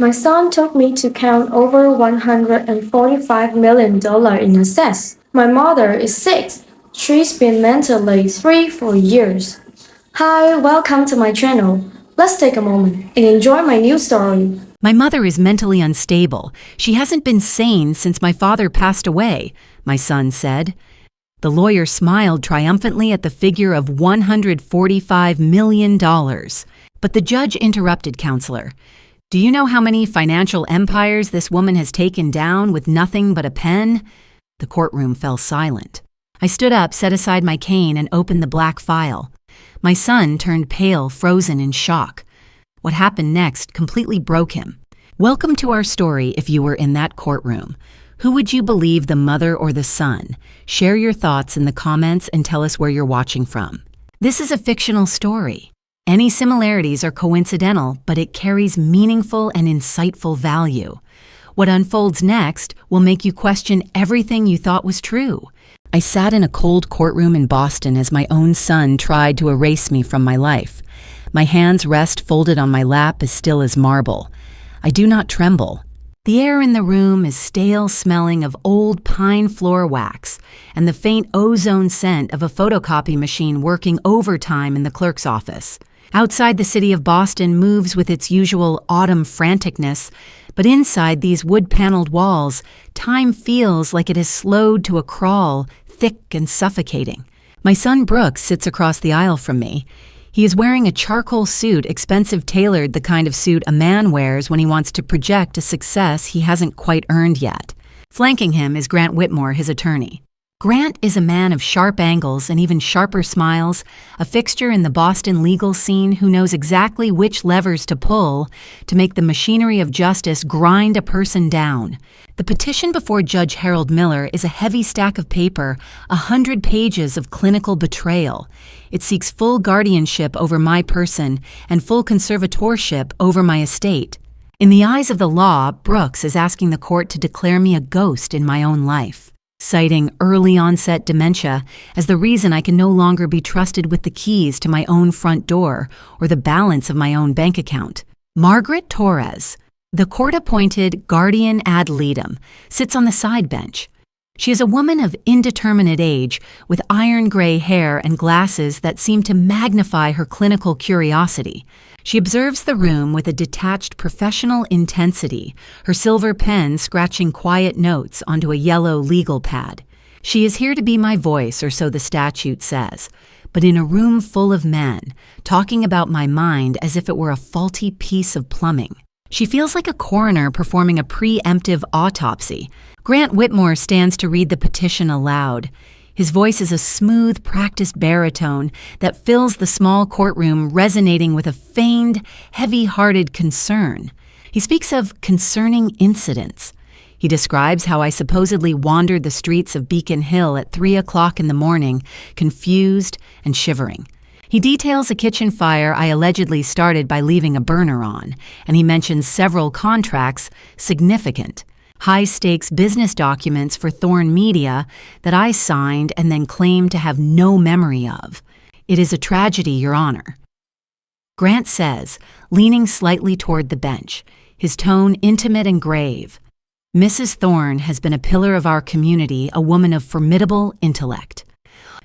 My son took me to count over $145 million in assets. My mother is 6. She's been mentally 3 for years. Hi, welcome to my channel. Let's take a moment and enjoy my new story. My mother is mentally unstable. She hasn't been sane since my father passed away, my son said. The lawyer smiled triumphantly at the figure of $145 million. But the judge interrupted Counselor. Do you know how many financial empires this woman has taken down with nothing but a pen? The courtroom fell silent. I stood up, set aside my cane, and opened the black file. My son turned pale, frozen in shock. What happened next completely broke him. Welcome to our story if you were in that courtroom. Who would you believe, the mother or the son? Share your thoughts in the comments and tell us where you're watching from. This is a fictional story. Any similarities are coincidental, but it carries meaningful and insightful value. What unfolds next will make you question everything you thought was true. I sat in a cold courtroom in Boston as my own son tried to erase me from my life. My hands rest folded on my lap as still as marble. I do not tremble. The air in the room is stale smelling of old pine floor wax and the faint ozone scent of a photocopy machine working overtime in the clerk's office. Outside, the city of Boston moves with its usual autumn franticness, but inside these wood-paneled walls, time feels like it has slowed to a crawl, thick and suffocating. My son Brooks sits across the aisle from me. He is wearing a charcoal suit, expensive tailored, the kind of suit a man wears when he wants to project a success he hasn't quite earned yet. Flanking him is Grant Whitmore, his attorney. Grant is a man of sharp angles and even sharper smiles, a fixture in the Boston legal scene who knows exactly which levers to pull to make the machinery of justice grind a person down. The petition before Judge Harold Miller is a heavy stack of paper, 100 pages of clinical betrayal. It seeks full guardianship over my person and full conservatorship over my estate. In the eyes of the law, Brooks is asking the court to declare me a ghost in my own life, citing early-onset dementia as the reason I can no longer be trusted with the keys to my own front door or the balance of my own bank account. Margaret Torres, the court-appointed guardian ad litem, sits on the side bench. She is a woman of indeterminate age with iron-gray hair and glasses that seem to magnify her clinical curiosity. She observes the room with a detached professional intensity, her silver pen scratching quiet notes onto a yellow legal pad. She is here to be my voice, or so the statute says, but in a room full of men, talking about my mind as if it were a faulty piece of plumbing. She feels like a coroner performing a preemptive autopsy. Grant Whitmore stands to read the petition aloud. His voice is a smooth, practiced baritone that fills the small courtroom, resonating with a feigned, heavy-hearted concern. He speaks of concerning incidents. He describes how I supposedly wandered the streets of Beacon Hill at 3 o'clock in the morning, confused and shivering. He details a kitchen fire I allegedly started by leaving a burner on, and he mentions several contracts, significant, high-stakes business documents for Thorn Media that I signed and then claimed to have no memory of. It is a tragedy, Your Honor. Grant says, leaning slightly toward the bench, his tone intimate and grave, Mrs. Thorn has been a pillar of our community, a woman of formidable intellect.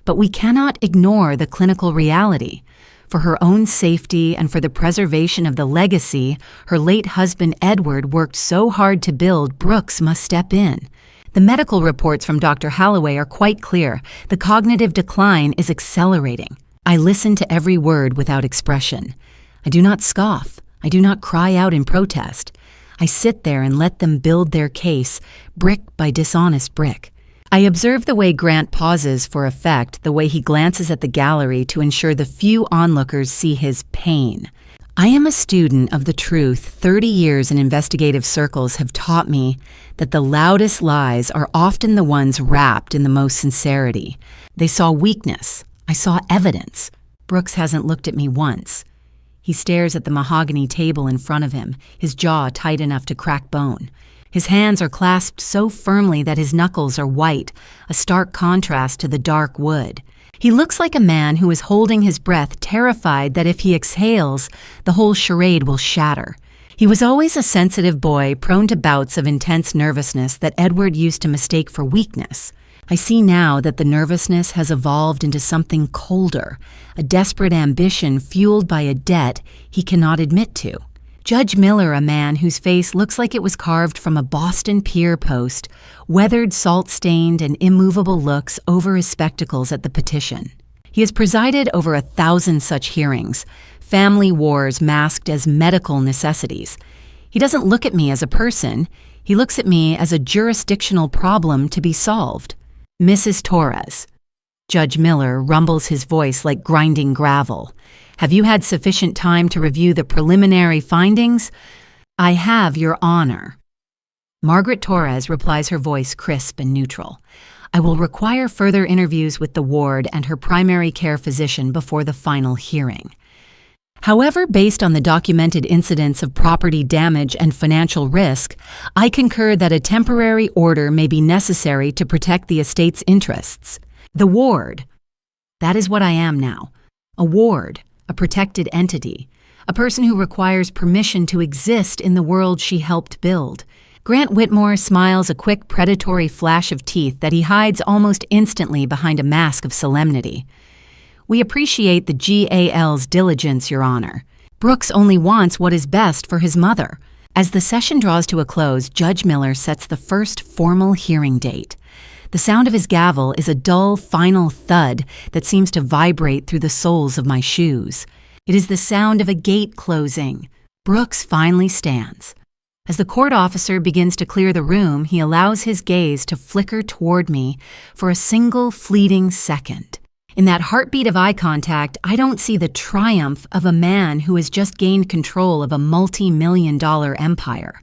But we cannot ignore the clinical reality. For her own safety and for the preservation of the legacy her late husband Edward worked so hard to build, Brooks must step in. The medical reports from Dr. Holloway are quite clear. The cognitive decline is accelerating. I listen to every word without expression. I do not scoff. I do not cry out in protest. I sit there and let them build their case, brick by dishonest brick. I observe the way Grant pauses for effect, the way he glances at the gallery to ensure the few onlookers see his pain. I am a student of the truth. 30 years in investigative circles have taught me that the loudest lies are often the ones wrapped in the most sincerity. They saw weakness. I saw evidence. Brooks hasn't looked at me once. He stares at the mahogany table in front of him, his jaw tight enough to crack bone. His hands are clasped so firmly that his knuckles are white, a stark contrast to the dark wood. He looks like a man who is holding his breath, terrified that if he exhales, the whole charade will shatter. He was always a sensitive boy, prone to bouts of intense nervousness that Edward used to mistake for weakness. I see now that the nervousness has evolved into something colder, a desperate ambition fueled by a debt he cannot admit to. Judge Miller, a man whose face looks like it was carved from a Boston pier post, weathered, salt-stained, and immovable looks over his spectacles at the petition. He has presided over 1,000 such hearings, family wars masked as medical necessities. He doesn't look at me as a person. He looks at me as a jurisdictional problem to be solved. Mrs. Torres. Judge Miller rumbles his voice like grinding gravel. Have you had sufficient time to review the preliminary findings? I have, Your Honor. Margaret Torres replies, her voice crisp and neutral. I will require further interviews with the ward and her primary care physician before the final hearing. However, based on the documented incidents of property damage and financial risk, I concur that a temporary order may be necessary to protect the estate's interests. The ward. That is what I am now. A ward, a protected entity, a person who requires permission to exist in the world she helped build. Grant Whitmore smiles a quick predatory flash of teeth that he hides almost instantly behind a mask of solemnity. We appreciate the GAL's diligence, Your Honor. Brooks only wants what is best for his mother. As the session draws to a close, Judge Miller sets the first formal hearing date. The sound of his gavel is a dull, final thud that seems to vibrate through the soles of my shoes. It is the sound of a gate closing. Brooks finally stands. As the court officer begins to clear the room, he allows his gaze to flicker toward me for a single fleeting second. In that heartbeat of eye contact, I don't see the triumph of a man who has just gained control of a multi-million-dollar empire.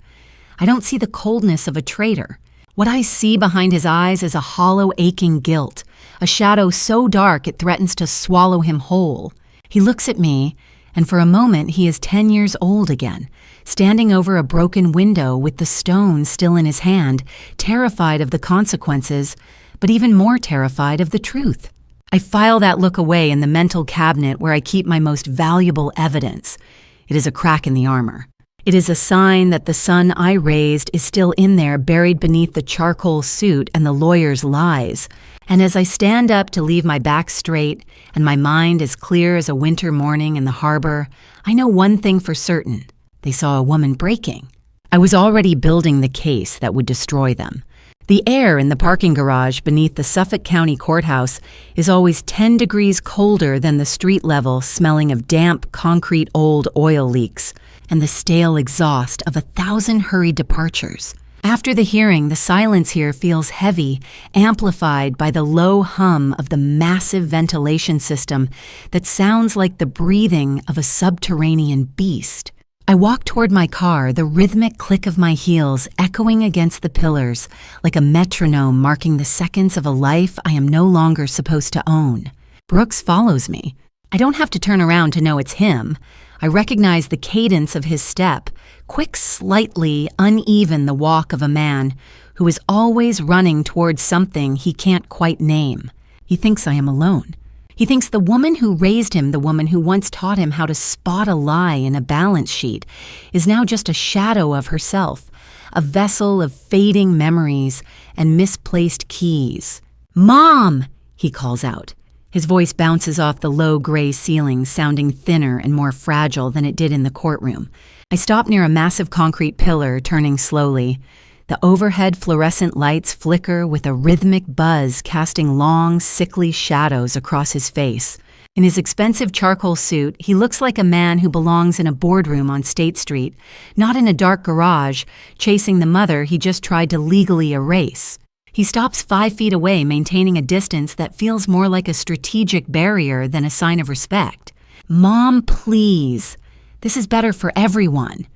I don't see the coldness of a traitor. What I see behind his eyes is a hollow, aching guilt, a shadow so dark it threatens to swallow him whole. He looks at me, and for a moment he is 10 years old again, standing over a broken window with the stone still in his hand, terrified of the consequences, but even more terrified of the truth. I file that look away in the mental cabinet where I keep my most valuable evidence. It is a crack in the armor. It is a sign that the son I raised is still in there, buried beneath the charcoal suit and the lawyer's lies. And as I stand up to leave my back straight and my mind as clear as a winter morning in the harbor, I know one thing for certain. They saw a woman breaking. I was already building the case that would destroy them. The air in the parking garage beneath the Suffolk County Courthouse is always 10 degrees colder than the street level, smelling of damp concrete old oil leaks and the stale exhaust of 1,000 hurried departures. After the hearing, the silence here feels heavy, amplified by the low hum of the massive ventilation system that sounds like the breathing of a subterranean beast. I walk toward my car, the rhythmic click of my heels echoing against the pillars like a metronome marking the seconds of a life I am no longer supposed to own. Brooks follows me. I don't have to turn around to know it's him. I recognize the cadence of his step, quick, slightly uneven the walk of a man who is always running towards something he can't quite name. He thinks I am alone. He thinks the woman who raised him, the woman who once taught him how to spot a lie in a balance sheet, is now just a shadow of herself, a vessel of fading memories and misplaced keys. "Mom!" he calls out. His voice bounces off the low gray ceiling, sounding thinner and more fragile than it did in the courtroom. I stop near a massive concrete pillar, turning slowly. The overhead fluorescent lights flicker with a rhythmic buzz, casting long, sickly shadows across his face. In his expensive charcoal suit, he looks like a man who belongs in a boardroom on State Street, not in a dark garage, chasing the mother he just tried to legally erase. He stops 5 feet away, maintaining a distance that feels more like a strategic barrier than a sign of respect. "Mom, please. This is better for everyone."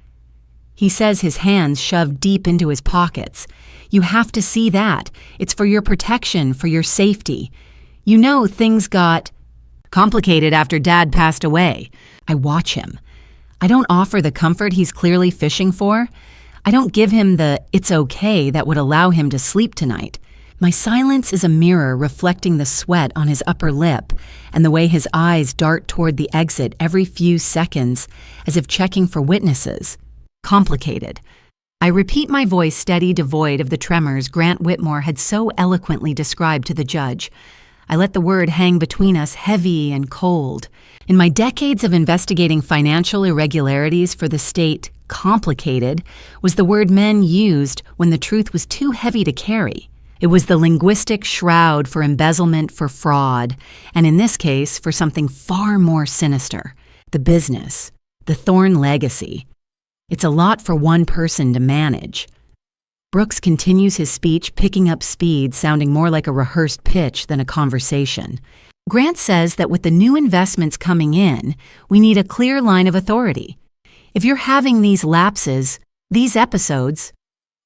He says, his hands shoved deep into his pockets. "You have to see that. It's for your protection, for your safety. You know things got complicated after Dad passed away." I watch him. I don't offer the comfort he's clearly fishing for. I don't give him the "it's okay" that would allow him to sleep tonight. My silence is a mirror reflecting the sweat on his upper lip and the way his eyes dart toward the exit every few seconds as if checking for witnesses. complicated. I repeat my voice steady, devoid of the tremors Grant Whitmore had so eloquently described to the judge. I let the word hang between us, heavy and cold. In my decades of investigating financial irregularities for the state, complicated was the word men used when the truth was too heavy to carry. It was the linguistic shroud for embezzlement, for fraud, and in this case, for something far more sinister, the business, the Thorne legacy. It's a lot for one person to manage. Brooks continues his speech, picking up speed, sounding more like a rehearsed pitch than a conversation. Grant says that with the new investments coming in, we need a clear line of authority. If you're having these lapses, these episodes,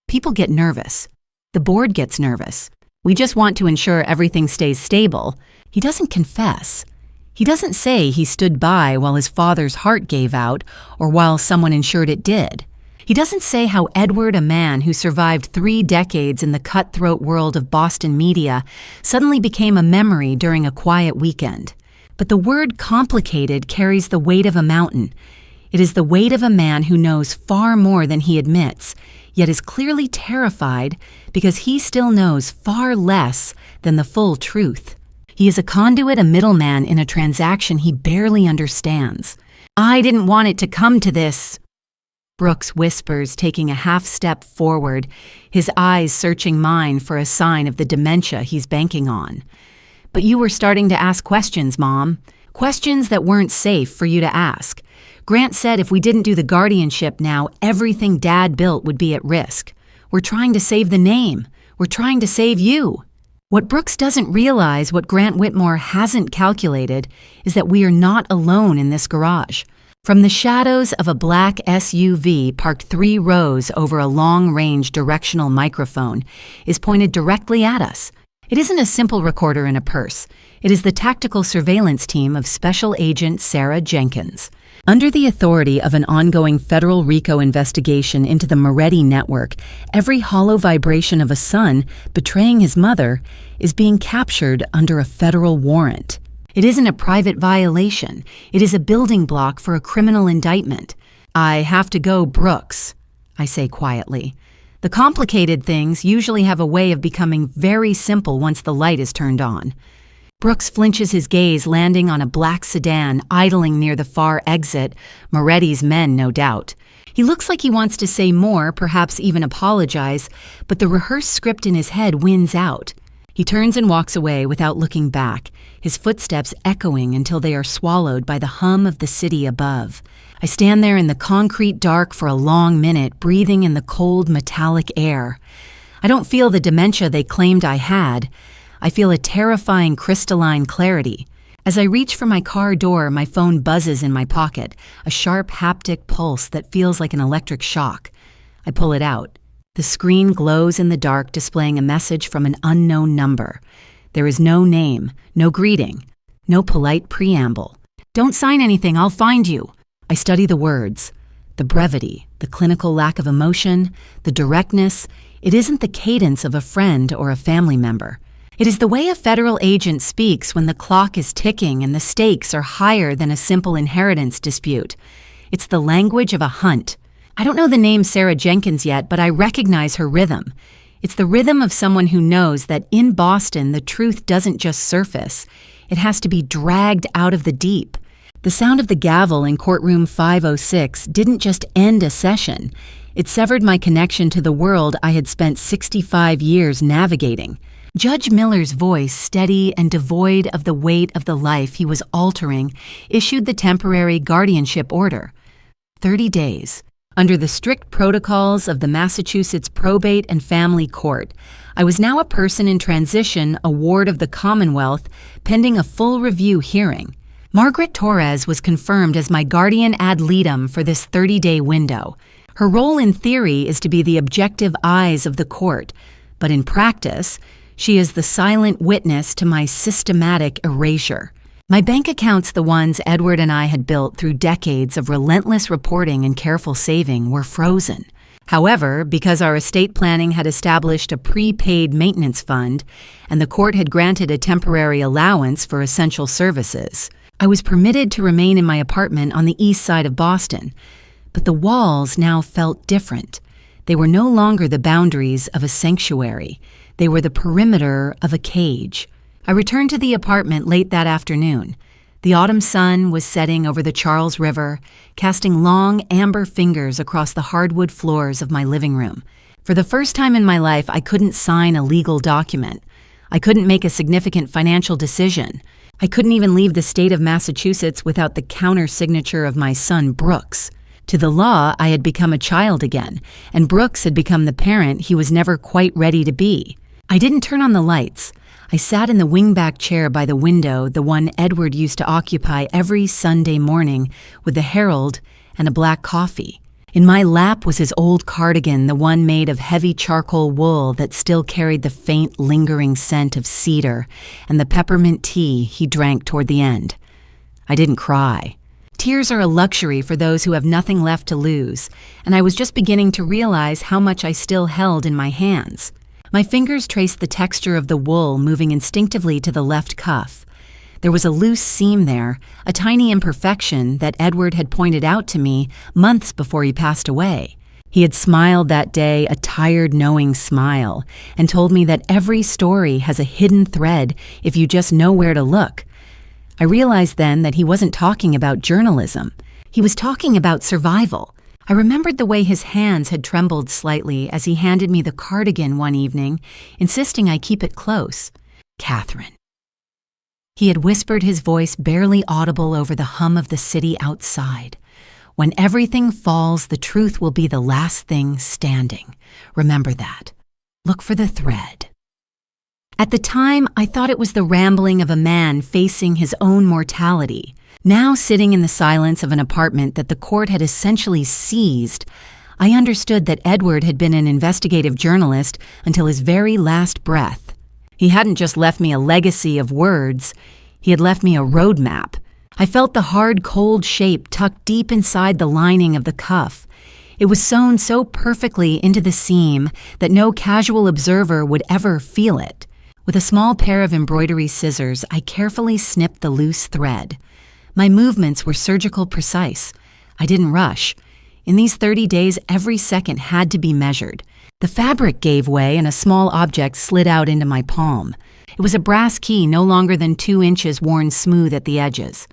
people get nervous. The board gets nervous. We just want to ensure everything stays stable. He doesn't confess. He doesn't say he stood by while his father's heart gave out or while someone ensured it did. He doesn't say how Edward, a man who survived 3 decades in the cutthroat world of Boston media, suddenly became a memory during a quiet weekend. But the word complicated carries the weight of a mountain. It is the weight of a man who knows far more than he admits, yet is clearly terrified because he still knows far less than the full truth. He is a conduit, a middleman in a transaction he barely understands. I didn't want it to come to this, Brooks whispers, taking a half step forward, his eyes searching mine for a sign of the dementia he's banking on. But you were starting to ask questions, Mom. Questions that weren't safe for you to ask. Grant said if we didn't do the guardianship now, everything Dad built would be at risk. We're trying to save the name. We're trying to save you. What Brooks doesn't realize, what Grant Whitmore hasn't calculated, is that we are not alone in this garage. From the shadows of a black SUV parked 3 rows over a long-range directional microphone is pointed directly at us. It isn't a simple recorder in a purse. It is the tactical surveillance team of Special Agent Sarah Jenkins. Under the authority of an ongoing federal RICO investigation into the Moretti network, every hollow vibration of a son betraying his mother is being captured under a federal warrant. It isn't a private violation. It is a building block for a criminal indictment. I have to go, Brooks, I say quietly. The complicated things usually have a way of becoming very simple once the light is turned on. Brooks flinches his gaze, landing on a black sedan idling near the far exit, Moretti's men, no doubt. He looks like he wants to say more, perhaps even apologize, but the rehearsed script in his head wins out. He turns and walks away without looking back, his footsteps echoing until they are swallowed by the hum of the city above. I stand there in the concrete dark for a long minute, breathing in the cold, metallic air. I don't feel the dementia they claimed I had. I feel a terrifying crystalline clarity. As I reach for my car door, my phone buzzes in my pocket, a sharp haptic pulse that feels like an electric shock. I pull it out. The screen glows in the dark, displaying a message from an unknown number. There is no name, no greeting, no polite preamble. Don't sign anything, I'll find you. I study the words. The brevity, the clinical lack of emotion, the directness. It isn't the cadence of a friend or a family member. It is the way a federal agent speaks when the clock is ticking and the stakes are higher than a simple inheritance dispute. It's the language of a hunt. I don't know the name Sarah Jenkins yet, but I recognize her rhythm. It's the rhythm of someone who knows that in Boston, the truth doesn't just surface. It has to be dragged out of the deep. The sound of the gavel in courtroom 506 didn't just end a session. It severed my connection to the world I had spent 65 years navigating. Judge Miller's voice, steady and devoid of the weight of the life he was altering, issued the temporary guardianship order. 30 days. Under the strict protocols of the Massachusetts Probate and Family Court, I was now a person in transition, a ward of the Commonwealth, pending a full review hearing. Margaret Torres was confirmed as my guardian ad litem for this 30-day window. Her role in theory is to be the objective eyes of the court, but in practice, she is the silent witness to my systematic erasure. My bank accounts, the ones Edward and I had built through decades of relentless reporting and careful saving, were frozen. However, because our estate planning had established a prepaid maintenance fund and the court had granted a temporary allowance for essential services, I was permitted to remain in my apartment on the east side of Boston. But the walls now felt different. They were no longer the boundaries of a sanctuary. They were the perimeter of a cage. I returned to the apartment late that afternoon. The autumn sun was setting over the Charles River, casting long amber fingers across the hardwood floors of my living room. For the first time in my life, I couldn't sign a legal document. I couldn't make a significant financial decision. I couldn't even leave the state of Massachusetts without the counter-signature of my son, Brooks. To the law, I had become a child again, and Brooks had become the parent he was never quite ready to be. I didn't turn on the lights. I sat in the wingback chair by the window, the one Edward used to occupy every Sunday morning, with the Herald and a black coffee. In my lap was his old cardigan, the one made of heavy charcoal wool that still carried the faint, lingering scent of cedar, and the peppermint tea he drank toward the end. I didn't cry. Tears are a luxury for those who have nothing left to lose, and I was just beginning to realize how much I still held in my hands. My fingers traced the texture of the wool moving instinctively to the left cuff. There was a loose seam there, a tiny imperfection that Edward had pointed out to me months before he passed away. He had smiled that day, a tired, knowing smile, and told me that every story has a hidden thread if you just know where to look. I realized then that he wasn't talking about journalism. He was talking about survival. I remembered the way his hands had trembled slightly as he handed me the cardigan one evening, insisting I keep it close. Catherine. He had whispered, his voice barely audible over the hum of the city outside. When everything falls, the truth will be the last thing standing. Remember that. Look for the thread. At the time, I thought it was the rambling of a man facing his own mortality. Now, sitting in the silence of an apartment that the court had essentially seized, I understood that Edward had been an investigative journalist until his very last breath. He hadn't just left me a legacy of words, he had left me a roadmap. I felt the hard, cold shape tucked deep inside the lining of the cuff. It was sewn so perfectly into the seam that no casual observer would ever feel it. With a small pair of embroidery scissors, I carefully snipped the loose thread. My movements were surgical precise. I didn't rush. In these 30 days, every second had to be measured. The fabric gave way and a small object slid out into my palm. It was a brass key no longer than 2 inches worn smooth at the edges.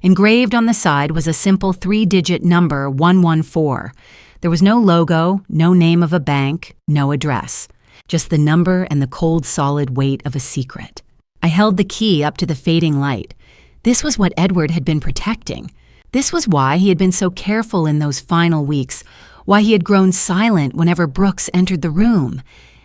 Engraved on the side was a simple 3-digit number, 114. There was no logo, no name of a bank, no address. Just the number and the cold, solid weight of a secret. I held the key up to the fading light. This was what Edward had been protecting. This was why he had been so careful in those final weeks, why he had grown silent whenever Brooks entered the room,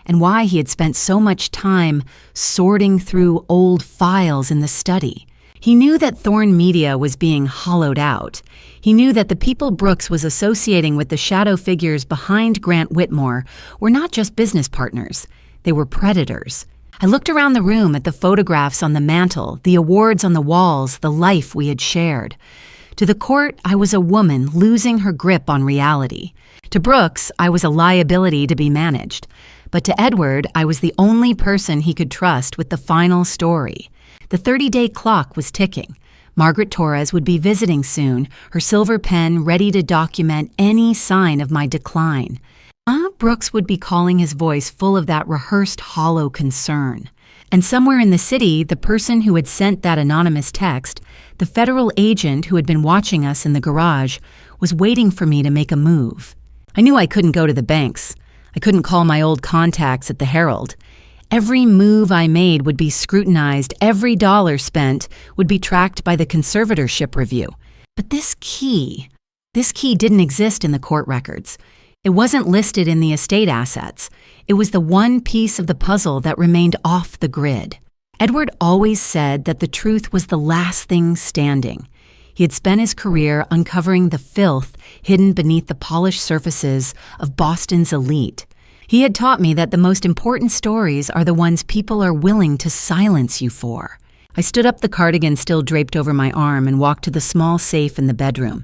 and why he had spent so much time sorting through old files in the study. He knew that Thorne Media was being hollowed out. He knew that the people Brooks was associating with the shadow figures behind Grant Whitmore were not just business partners, they were predators. I looked around the room at the photographs on the mantel, the awards on the walls, the life we had shared. To the court, I was a woman losing her grip on reality. To Brooks, I was a liability to be managed. But to Edward, I was the only person he could trust with the final story. The 30-day clock was ticking. Margaret Torres would be visiting soon, her silver pen ready to document any sign of my decline. Brooks would be calling, his voice full of that rehearsed hollow concern. And somewhere in the city, the person who had sent that anonymous text, the federal agent who had been watching us in the garage, was waiting for me to make a move. I knew I couldn't go to the banks. I couldn't call my old contacts at the Herald. Every move I made would be scrutinized. Every dollar spent would be tracked by the conservatorship review. But this key didn't exist in the court records. It wasn't listed in the estate assets. It was the one piece of the puzzle that remained off the grid. Edward always said that the truth was the last thing standing. He had spent his career uncovering the filth hidden beneath the polished surfaces of Boston's elite. He had taught me that the most important stories are the ones people are willing to silence you for. I stood up, the cardigan still draped over my arm, and walked to the small safe in the bedroom.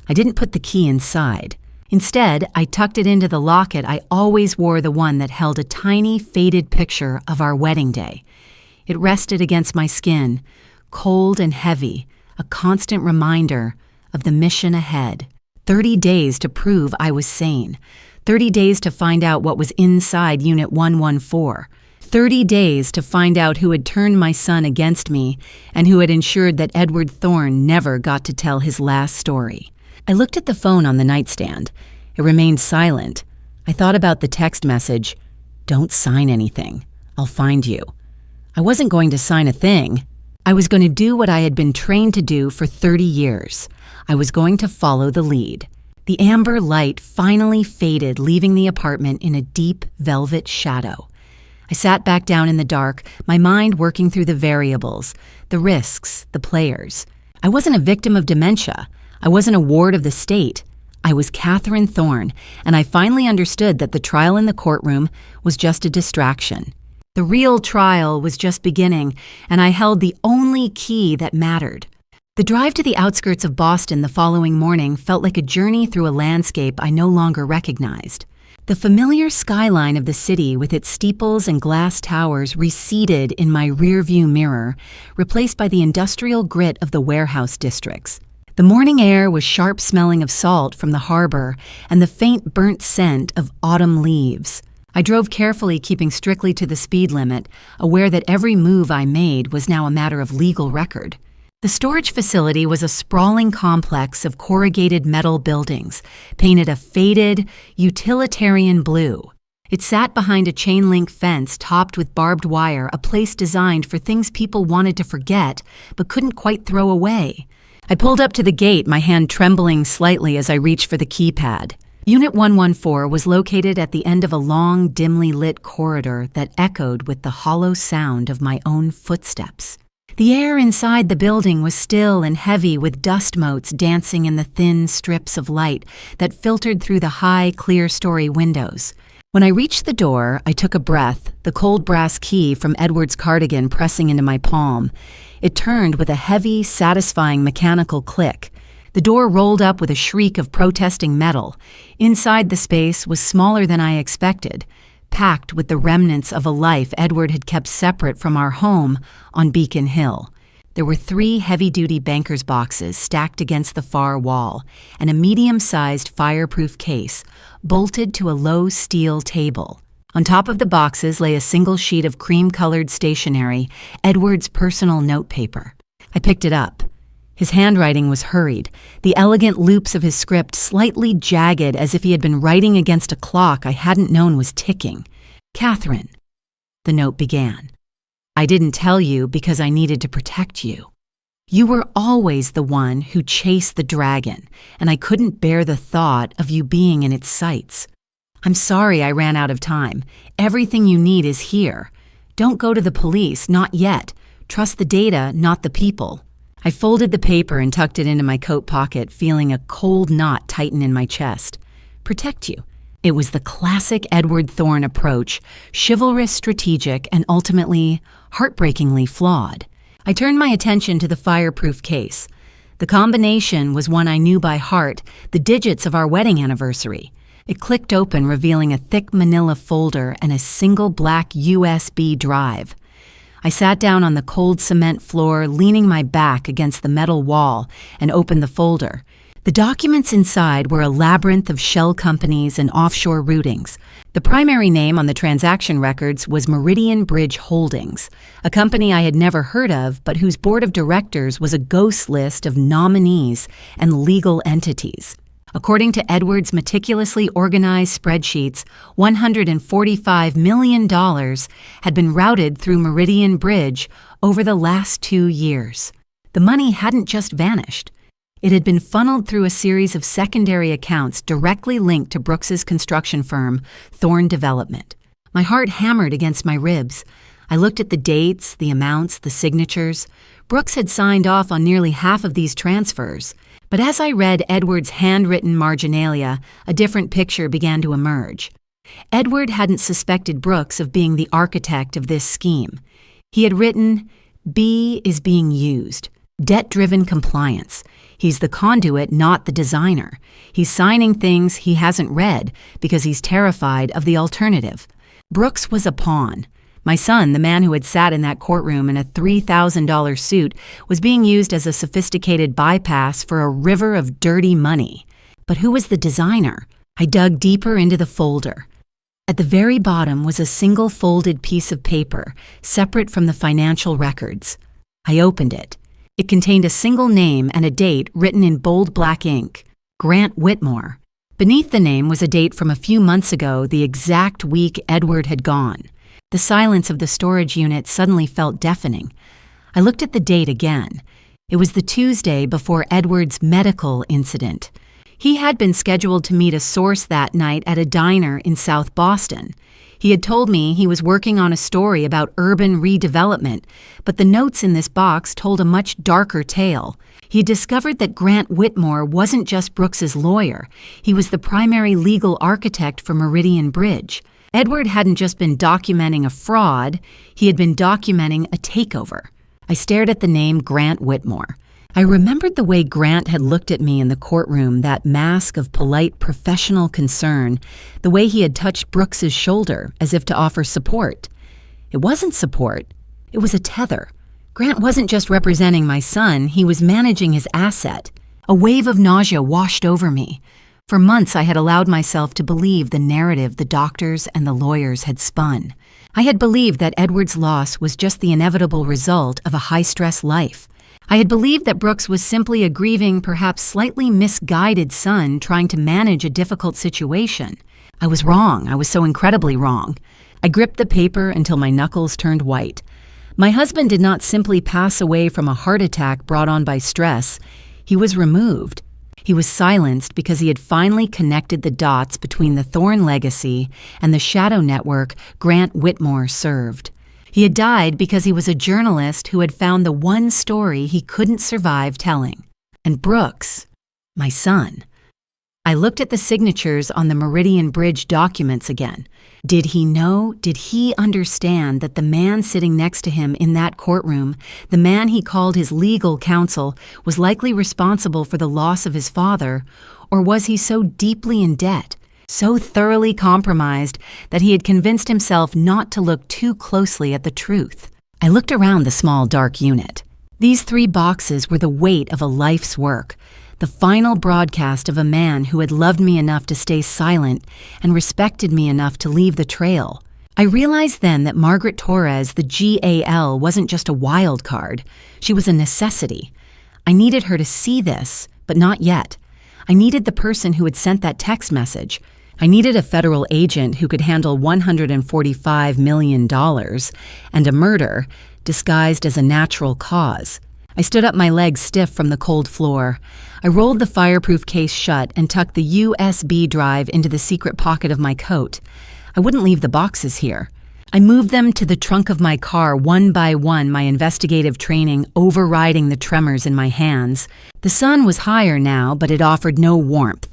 I didn't put the key inside. Instead, I tucked it into the locket I always wore, the one that held a tiny, faded picture of our wedding day. It rested against my skin, cold and heavy, a constant reminder of the mission ahead. 30 days to prove I was sane. 30 days to find out what was inside Unit 114. 30 days to find out who had turned my son against me and who had ensured that Edward Thorne never got to tell his last story. I looked at the phone on the nightstand. It remained silent. I thought about the text message, "Don't sign anything. I'll find you." I wasn't going to sign a thing. I was going to do what I had been trained to do for 30 years. I was going to follow the lead. The amber light finally faded, leaving the apartment in a deep velvet shadow. I sat back down in the dark, my mind working through the variables, the risks, the players. I wasn't a victim of dementia. I wasn't a ward of the state. I was Catherine Thorne, and I finally understood that the trial in the courtroom was just a distraction. The real trial was just beginning, and I held the only key that mattered. The drive to the outskirts of Boston the following morning felt like a journey through a landscape I no longer recognized. The familiar skyline of the city with its steeples and glass towers receded in my rearview mirror, replaced by the industrial grit of the warehouse districts. The morning air was sharp smelling of salt from the harbor and the faint burnt scent of autumn leaves. I drove carefully, keeping strictly to the speed limit, aware that every move I made was now a matter of legal record. The storage facility was a sprawling complex of corrugated metal buildings, painted a faded, utilitarian blue. It sat behind a chain-link fence topped with barbed wire, a place designed for things people wanted to forget but couldn't quite throw away. I pulled up to the gate, my hand trembling slightly as I reached for the keypad. Unit 114 was located at the end of a long, dimly lit corridor that echoed with the hollow sound of my own footsteps. The air inside the building was still and heavy, with dust motes dancing in the thin strips of light that filtered through the high, clear-story windows. When I reached the door, I took a breath, the cold brass key from Edward's cardigan pressing into my palm. It turned with a heavy, satisfying mechanical click. The door rolled up with a shriek of protesting metal. Inside the space was smaller than I expected, packed with the remnants of a life Edward had kept separate from our home on Beacon Hill. There were 3 heavy-duty banker's boxes stacked against the far wall, and a medium-sized fireproof case bolted to a low steel table. On top of the boxes lay a single sheet of cream-colored stationery, Edward's personal notepaper. I picked it up. His handwriting was hurried, the elegant loops of his script slightly jagged as if he had been writing against a clock I hadn't known was ticking. "Catherine," the note began, "I didn't tell you because I needed to protect you. You were always the one who chased the dragon, and I couldn't bear the thought of you being in its sights. I'm sorry I ran out of time. Everything you need is here. Don't go to the police, not yet. Trust the data, not the people." I folded the paper and tucked it into my coat pocket, feeling a cold knot tighten in my chest. Protect you. It was the classic Edward Thorne approach, chivalrous, strategic, and ultimately heartbreakingly flawed. I turned my attention to the fireproof case. The combination was one I knew by heart, the digits of our wedding anniversary. It clicked open, revealing a thick manila folder and a single black USB drive. I sat down on the cold cement floor, leaning my back against the metal wall, and opened the folder. The documents inside were a labyrinth of shell companies and offshore routings. The primary name on the transaction records was Meridian Bridge Holdings, a company I had never heard of, but whose board of directors was a ghost list of nominees and legal entities. According to Edward's meticulously organized spreadsheets, $145 million had been routed through Meridian Bridge over the last 2 years. The money hadn't just vanished. It had been funneled through a series of secondary accounts directly linked to Brooks's construction firm, Thorne Development. My heart hammered against my ribs. I looked at the dates, the amounts, the signatures. Brooks had signed off on nearly half of these transfers. But as I read Edward's handwritten marginalia, a different picture began to emerge. Edward hadn't suspected Brooks of being the architect of this scheme. He had written, "B is being used. Debt-driven compliance. He's the conduit, not the designer. He's signing things he hasn't read because he's terrified of the alternative." Brooks was a pawn. My son, the man who had sat in that courtroom in a $3,000 suit, was being used as a sophisticated bypass for a river of dirty money. But who was the designer? I dug deeper into the folder. At the very bottom was a single folded piece of paper, separate from the financial records. I opened it. It contained a single name and a date written in bold black ink: Grant Whitmore. Beneath the name was a date from a few months ago, the exact week Edward had gone. The silence of the storage unit suddenly felt deafening. I looked at the date again. It was the Tuesday before Edward's medical incident. He had been scheduled to meet a source that night at a diner in South Boston. He had told me he was working on a story about urban redevelopment, but the notes in this box told a much darker tale. He had discovered that Grant Whitmore wasn't just Brooks's lawyer. He was the primary legal architect for Meridian Bridge. Edward hadn't just been documenting a fraud, he had been documenting a takeover. I stared at the name Grant Whitmore. I remembered the way Grant had looked at me in the courtroom, that mask of polite professional concern, the way he had touched Brooks's shoulder as if to offer support. It wasn't support, it was a tether. Grant wasn't just representing my son, he was managing his asset. A wave of nausea washed over me. For months I had allowed myself to believe the narrative the doctors and the lawyers had spun. I had believed that Edward's loss was just the inevitable result of a high-stress life. I had believed that Brooks was simply a grieving, perhaps slightly misguided son trying to manage a difficult situation. I was wrong. I was so incredibly wrong. I gripped the paper until my knuckles turned white. My husband did not simply pass away from a heart attack brought on by stress. He was removed. He was silenced because he had finally connected the dots between the Thorne legacy and the shadow network Grant Whitmore served. He had died because he was a journalist who had found the one story he couldn't survive telling. And Brooks, my son. I looked at the signatures on the Meridian Bridge documents again. Did he know, did he understand that the man sitting next to him in that courtroom, the man he called his legal counsel, was likely responsible for the loss of his father? Or was he so deeply in debt, so thoroughly compromised that he had convinced himself not to look too closely at the truth? I looked around the small dark unit. These 3 boxes were the weight of a life's work, the final broadcast of a man who had loved me enough to stay silent and respected me enough to leave the trail. I realized then that Margaret Torres, the GAL, wasn't just a wild card. She was a necessity. I needed her to see this, but not yet. I needed the person who had sent that text message. I needed a federal agent who could handle $145 million and a murder disguised as a natural cause. I stood up, my legs stiff from the cold floor. I rolled the fireproof case shut and tucked the USB drive into the secret pocket of my coat. I wouldn't leave the boxes here. I moved them to the trunk of my car one by one, my investigative training overriding the tremors in my hands. The sun was higher now, but it offered no warmth.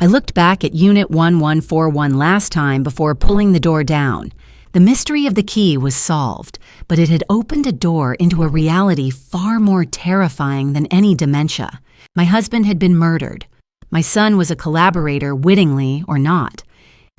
I looked back at Unit 1141 last time before pulling the door down. The mystery of the key was solved, but it had opened a door into a reality far more terrifying than any dementia. My husband had been murdered. My son was a collaborator, wittingly or not.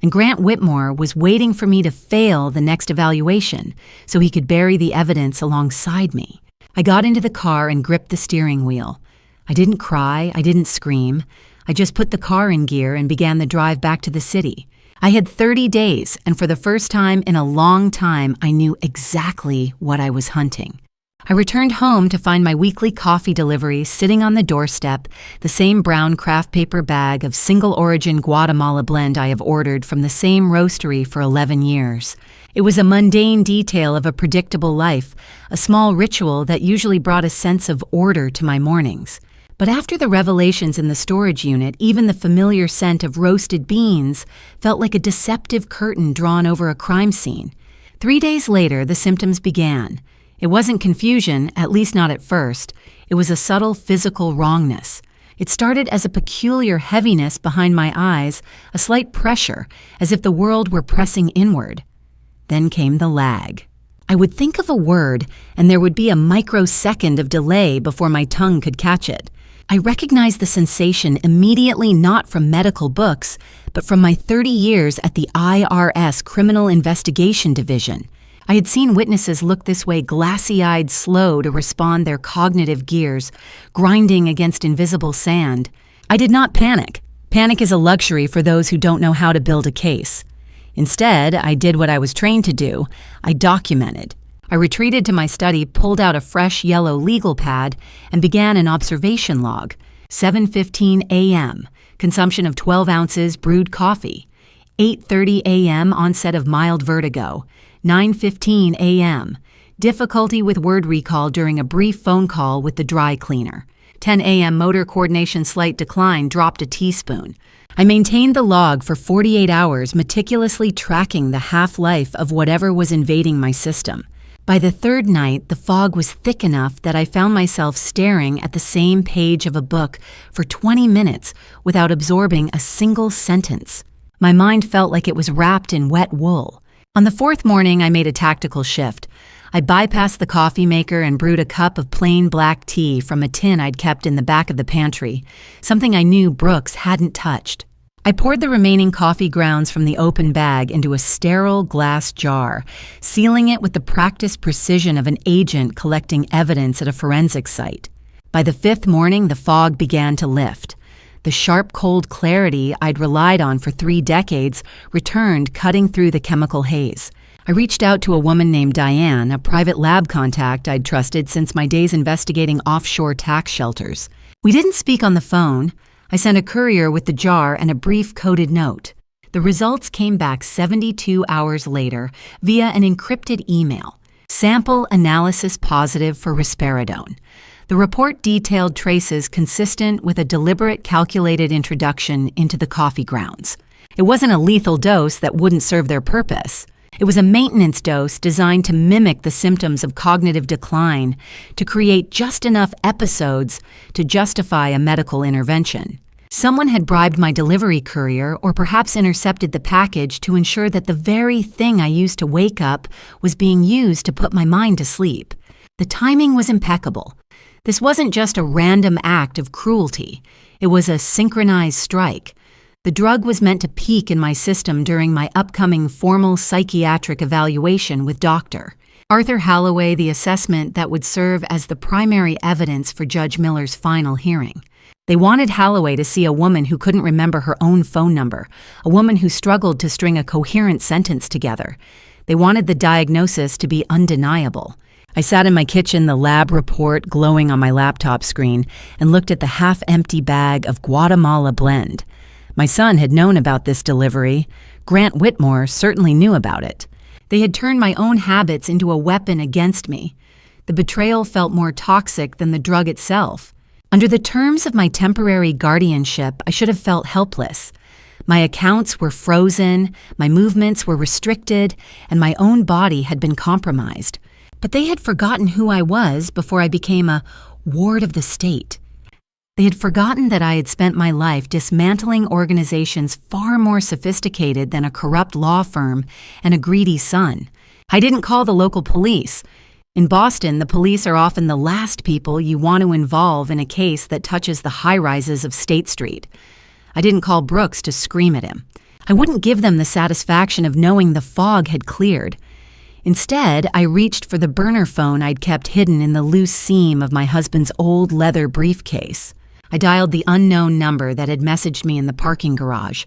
And Grant Whitmore was waiting for me to fail the next evaluation so he could bury the evidence alongside me. I got into the car and gripped the steering wheel. I didn't cry, I didn't scream. I just put the car in gear and began the drive back to the city. I had 30 days, and for the first time in a long time, I knew exactly what I was hunting. I returned home to find my weekly coffee delivery sitting on the doorstep, the same brown craft paper bag of single-origin Guatemala blend I have ordered from the same roastery for 11 years. It was a mundane detail of a predictable life, a small ritual that usually brought a sense of order to my mornings. But after the revelations in the storage unit, even the familiar scent of roasted beans felt like a deceptive curtain drawn over a crime scene. 3 days later, the symptoms began. It wasn't confusion, at least not at first. It was a subtle physical wrongness. It started as a peculiar heaviness behind my eyes, a slight pressure, as if the world were pressing inward. Then came the lag. I would think of a word, and there would be a microsecond of delay before my tongue could catch it. I recognized the sensation immediately not from medical books, but from my 30 years at the IRS Criminal Investigation Division. I had seen witnesses look this way, glassy-eyed, slow to respond their cognitive gears, grinding against invisible sand. I did not panic. Panic is a luxury for those who don't know how to build a case. Instead, I did what I was trained to do. I documented. I retreated to my study, pulled out a fresh yellow legal pad, and began an observation log. 7:15 a.m., consumption of 12 ounces brewed coffee. 8:30 a.m., onset of mild vertigo. 9:15 a.m., difficulty with word recall during a brief phone call with the dry cleaner. 10 a.m., motor coordination slight decline, dropped a teaspoon. I maintained the log for 48 hours, meticulously tracking the half-life of whatever was invading my system. By the third night, the fog was thick enough that I found myself staring at the same page of a book for 20 minutes without absorbing a single sentence. My mind felt like it was wrapped in wet wool. On the fourth morning, I made a tactical shift. I bypassed the coffee maker and brewed a cup of plain black tea from a tin I'd kept in the back of the pantry, something I knew Brooks hadn't touched. I poured the remaining coffee grounds from the open bag into a sterile glass jar, sealing it with the practiced precision of an agent collecting evidence at a forensics site. By the fifth morning, the fog began to lift. The sharp, cold clarity I'd relied on for 3 decades returned, cutting through the chemical haze. I reached out to a woman named Diane, a private lab contact I'd trusted since my days investigating offshore tax shelters. We didn't speak on the phone. I sent a courier with the jar and a brief coded note. The results came back 72 hours later via an encrypted email. Sample analysis positive for risperidone. The report detailed traces consistent with a deliberate, calculated introduction into the coffee grounds. It wasn't a lethal dose that wouldn't serve their purpose. It was a maintenance dose designed to mimic the symptoms of cognitive decline, to create just enough episodes to justify a medical intervention. Someone had bribed my delivery courier or perhaps intercepted the package to ensure that the very thing I used to wake up was being used to put my mind to sleep. The timing was impeccable. This wasn't just a random act of cruelty. It was a synchronized strike. The drug was meant to peak in my system during my upcoming formal psychiatric evaluation with Dr. Arthur Holloway, the assessment that would serve as the primary evidence for Judge Miller's final hearing. They wanted Holloway to see a woman who couldn't remember her own phone number, a woman who struggled to string a coherent sentence together. They wanted the diagnosis to be undeniable. I sat in my kitchen, the lab report glowing on my laptop screen, and looked at the half-empty bag of Guatemala blend. My son had known about this delivery. Grant Whitmore certainly knew about it. They had turned my own habits into a weapon against me. The betrayal felt more toxic than the drug itself. Under the terms of my temporary guardianship, I should have felt helpless. My accounts were frozen, my movements were restricted, and my own body had been compromised. But they had forgotten who I was before I became a ward of the state. They had forgotten that I had spent my life dismantling organizations far more sophisticated than a corrupt law firm and a greedy son. I didn't call the local police. In Boston, the police are often the last people you want to involve in a case that touches the high-rises of State Street. I didn't call Brooks to scream at him. I wouldn't give them the satisfaction of knowing the fog had cleared. Instead, I reached for the burner phone I'd kept hidden in the loose seam of my husband's old leather briefcase. I dialed the unknown number that had messaged me in the parking garage.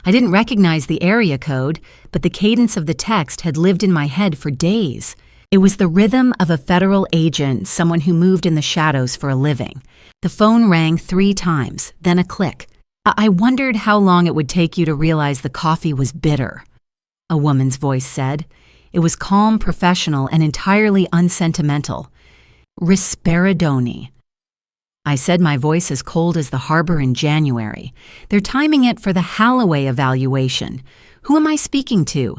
I didn't recognize the area code, but the cadence of the text had lived in my head for days. It was the rhythm of a federal agent, someone who moved in the shadows for a living. The phone rang 3 times, then a click. I wondered how long it would take you to realize the coffee was bitter, a woman's voice said. It was calm, professional, and entirely unsentimental. Risperidone. I said, my voice as cold as the harbor in January. They're timing it for the Holloway evaluation. Who am I speaking to?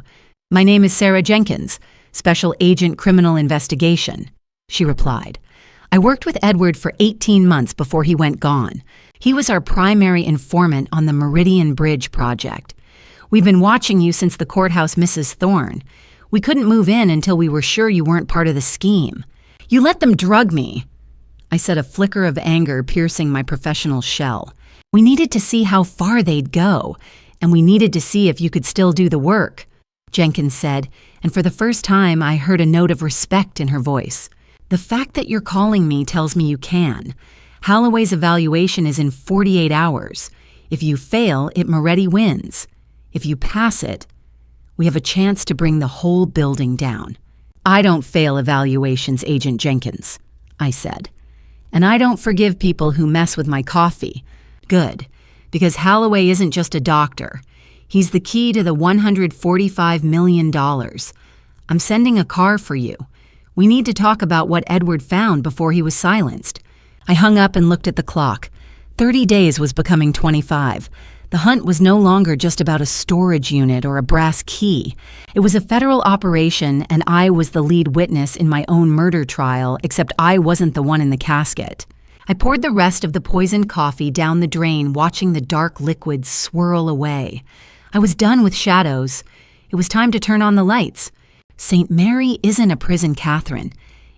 My name is Sarah Jenkins, Special Agent Criminal Investigation, she replied. I worked with Edward for 18 months before he went gone. He was our primary informant on the Meridian Bridge project. We've been watching you since the courthouse, Mrs. Thorne. We couldn't move in until we were sure you weren't part of the scheme. You let them drug me, I said, a flicker of anger piercing my professional shell. We needed to see how far they'd go, and we needed to see if you could still do the work, Jenkins said, and for the first time I heard a note of respect in her voice. The fact that you're calling me tells me you can. Holloway's evaluation is in 48 hours. If you fail, it Moretti wins. If you pass it, we have a chance to bring the whole building down. I don't fail evaluations, Agent Jenkins, I said. And I don't forgive people who mess with my coffee. Good, because Holloway isn't just a doctor. He's the key to the $145 million. I'm sending a car for you. We need to talk about what Edward found before he was silenced. I hung up and looked at the clock. 30 days was becoming 25. The hunt was no longer just about a storage unit or a brass key. It was a federal operation, and I was the lead witness in my own murder trial, except I wasn't the one in the casket. I poured the rest of the poisoned coffee down the drain, watching the dark liquid swirl away. I was done with shadows. It was time to turn on the lights. St. Mary isn't a prison, Catherine.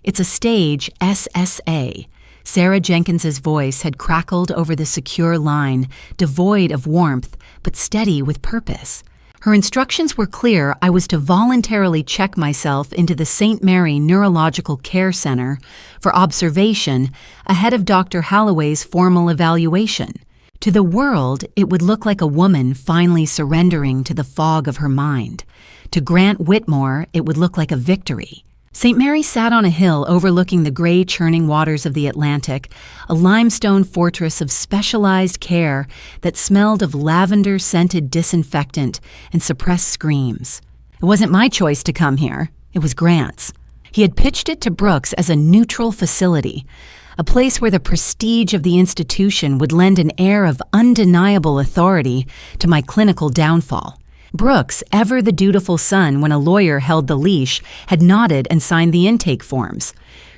It's a stage SSA. Sarah Jenkins's voice had crackled over the secure line, devoid of warmth, but steady with purpose. Her instructions were clear. I was to voluntarily check myself into the St. Mary Neurological Care Center for observation ahead of Dr. Holloway's formal evaluation. To the world, it would look like a woman finally surrendering to the fog of her mind. To Grant Whitmore, it would look like a victory. St. Mary sat on a hill overlooking the gray churning waters of the Atlantic, a limestone fortress of specialized care that smelled of lavender-scented disinfectant and suppressed screams. It wasn't my choice to come here. It was Grant's. He had pitched it to Brooks as a neutral facility, a place where the prestige of the institution would lend an air of undeniable authority to my clinical downfall. Brooks, ever the dutiful son when a lawyer held the leash, had nodded and signed the intake forms.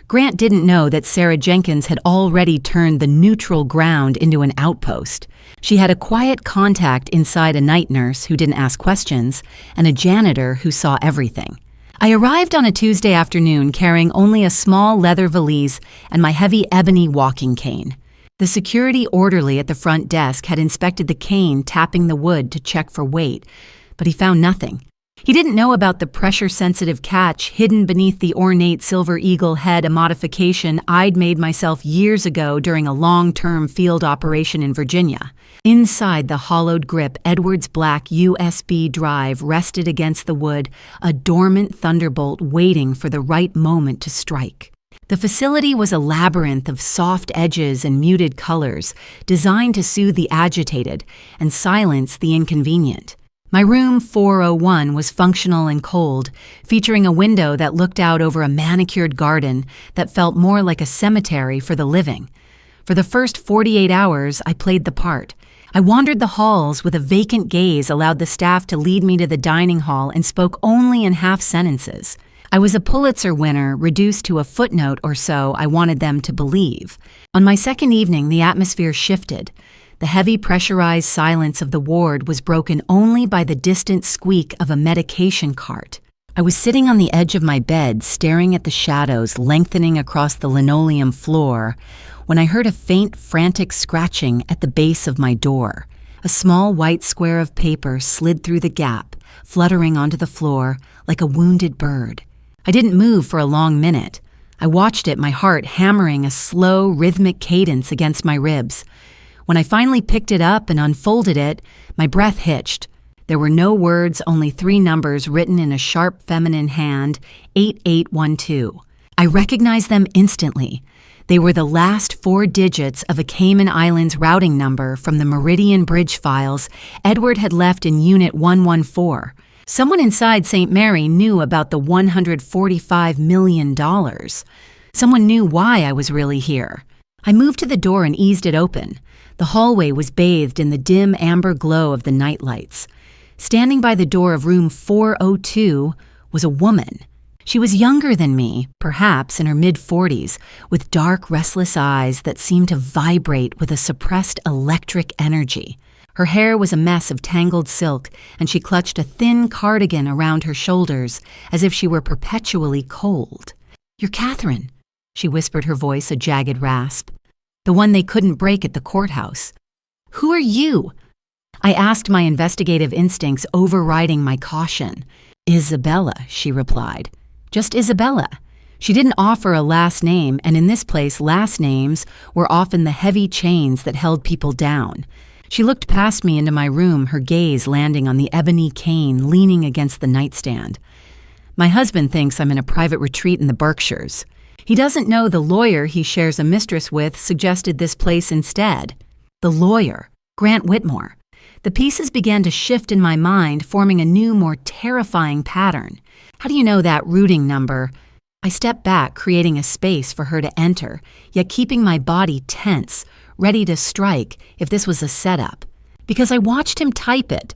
Grant didn't know that Sarah Jenkins had already turned the neutral ground into an outpost. She had a quiet contact inside, a night nurse who didn't ask questions, and a janitor who saw everything. I arrived on a Tuesday afternoon carrying only a small leather valise and my heavy ebony walking cane. The security orderly at the front desk had inspected the cane, tapping the wood to check for weight, but he found nothing. He didn't know about the pressure-sensitive catch hidden beneath the ornate Silver Eagle head, a modification I'd made myself years ago during a long-term field operation in Virginia. Inside the hollowed grip, Edward's black USB drive rested against the wood, a dormant thunderbolt waiting for the right moment to strike. The facility was a labyrinth of soft edges and muted colors, designed to soothe the agitated and silence the inconvenient. My room 401 was functional and cold, featuring a window that looked out over a manicured garden that felt more like a cemetery for the living. For the first 48 hours, I played the part. I wandered the halls with a vacant gaze, allowed the staff to lead me to the dining hall, and spoke only in half sentences. I was a Pulitzer winner, reduced to a footnote or so I wanted them to believe. On my second evening, the atmosphere shifted. The heavy pressurized silence of the ward was broken only by the distant squeak of a medication cart. I was sitting on the edge of my bed, staring at the shadows lengthening across the linoleum floor, when I heard a faint, frantic scratching at the base of my door. A small white square of paper slid through the gap, fluttering onto the floor like a wounded bird. I didn't move for a long minute. I watched it, my heart hammering a slow, rhythmic cadence against my ribs. When I finally picked it up and unfolded it, my breath hitched. There were no words, only 3 numbers written in a sharp feminine hand, 8812. I recognized them instantly. They were the last 4 digits of a Cayman Islands routing number from the Meridian Bridge files Edward had left in Unit 114. Someone inside St. Mary knew about the $145 million. Someone knew why I was really here. I moved to the door and eased it open. The hallway was bathed in the dim amber glow of the nightlights. Standing by the door of room 402 was a woman. She was younger than me, perhaps in her mid-40s, with dark, restless eyes that seemed to vibrate with a suppressed electric energy. Her hair was a mess of tangled silk, and she clutched a thin cardigan around her shoulders as if she were perpetually cold. "You're Catherine," she whispered, her voice a jagged rasp. "The one they couldn't break at the courthouse." "Who are you?" I asked, my investigative instincts overriding my caution. "Isabella," she replied. "Just Isabella." She didn't offer a last name, and in this place last names were often the heavy chains that held people down. She looked past me into my room, her gaze landing on the ebony cane leaning against the nightstand. My husband thinks I'm in a private retreat in the Berkshires. He doesn't know the lawyer he shares a mistress with suggested this place instead. The lawyer, Grant Whitmore. The pieces began to shift in my mind, forming a new, more terrifying pattern. How do you know that routing number? I stepped back, creating a space for her to enter, yet keeping my body tense, ready to strike if this was a setup. Because I watched him type it.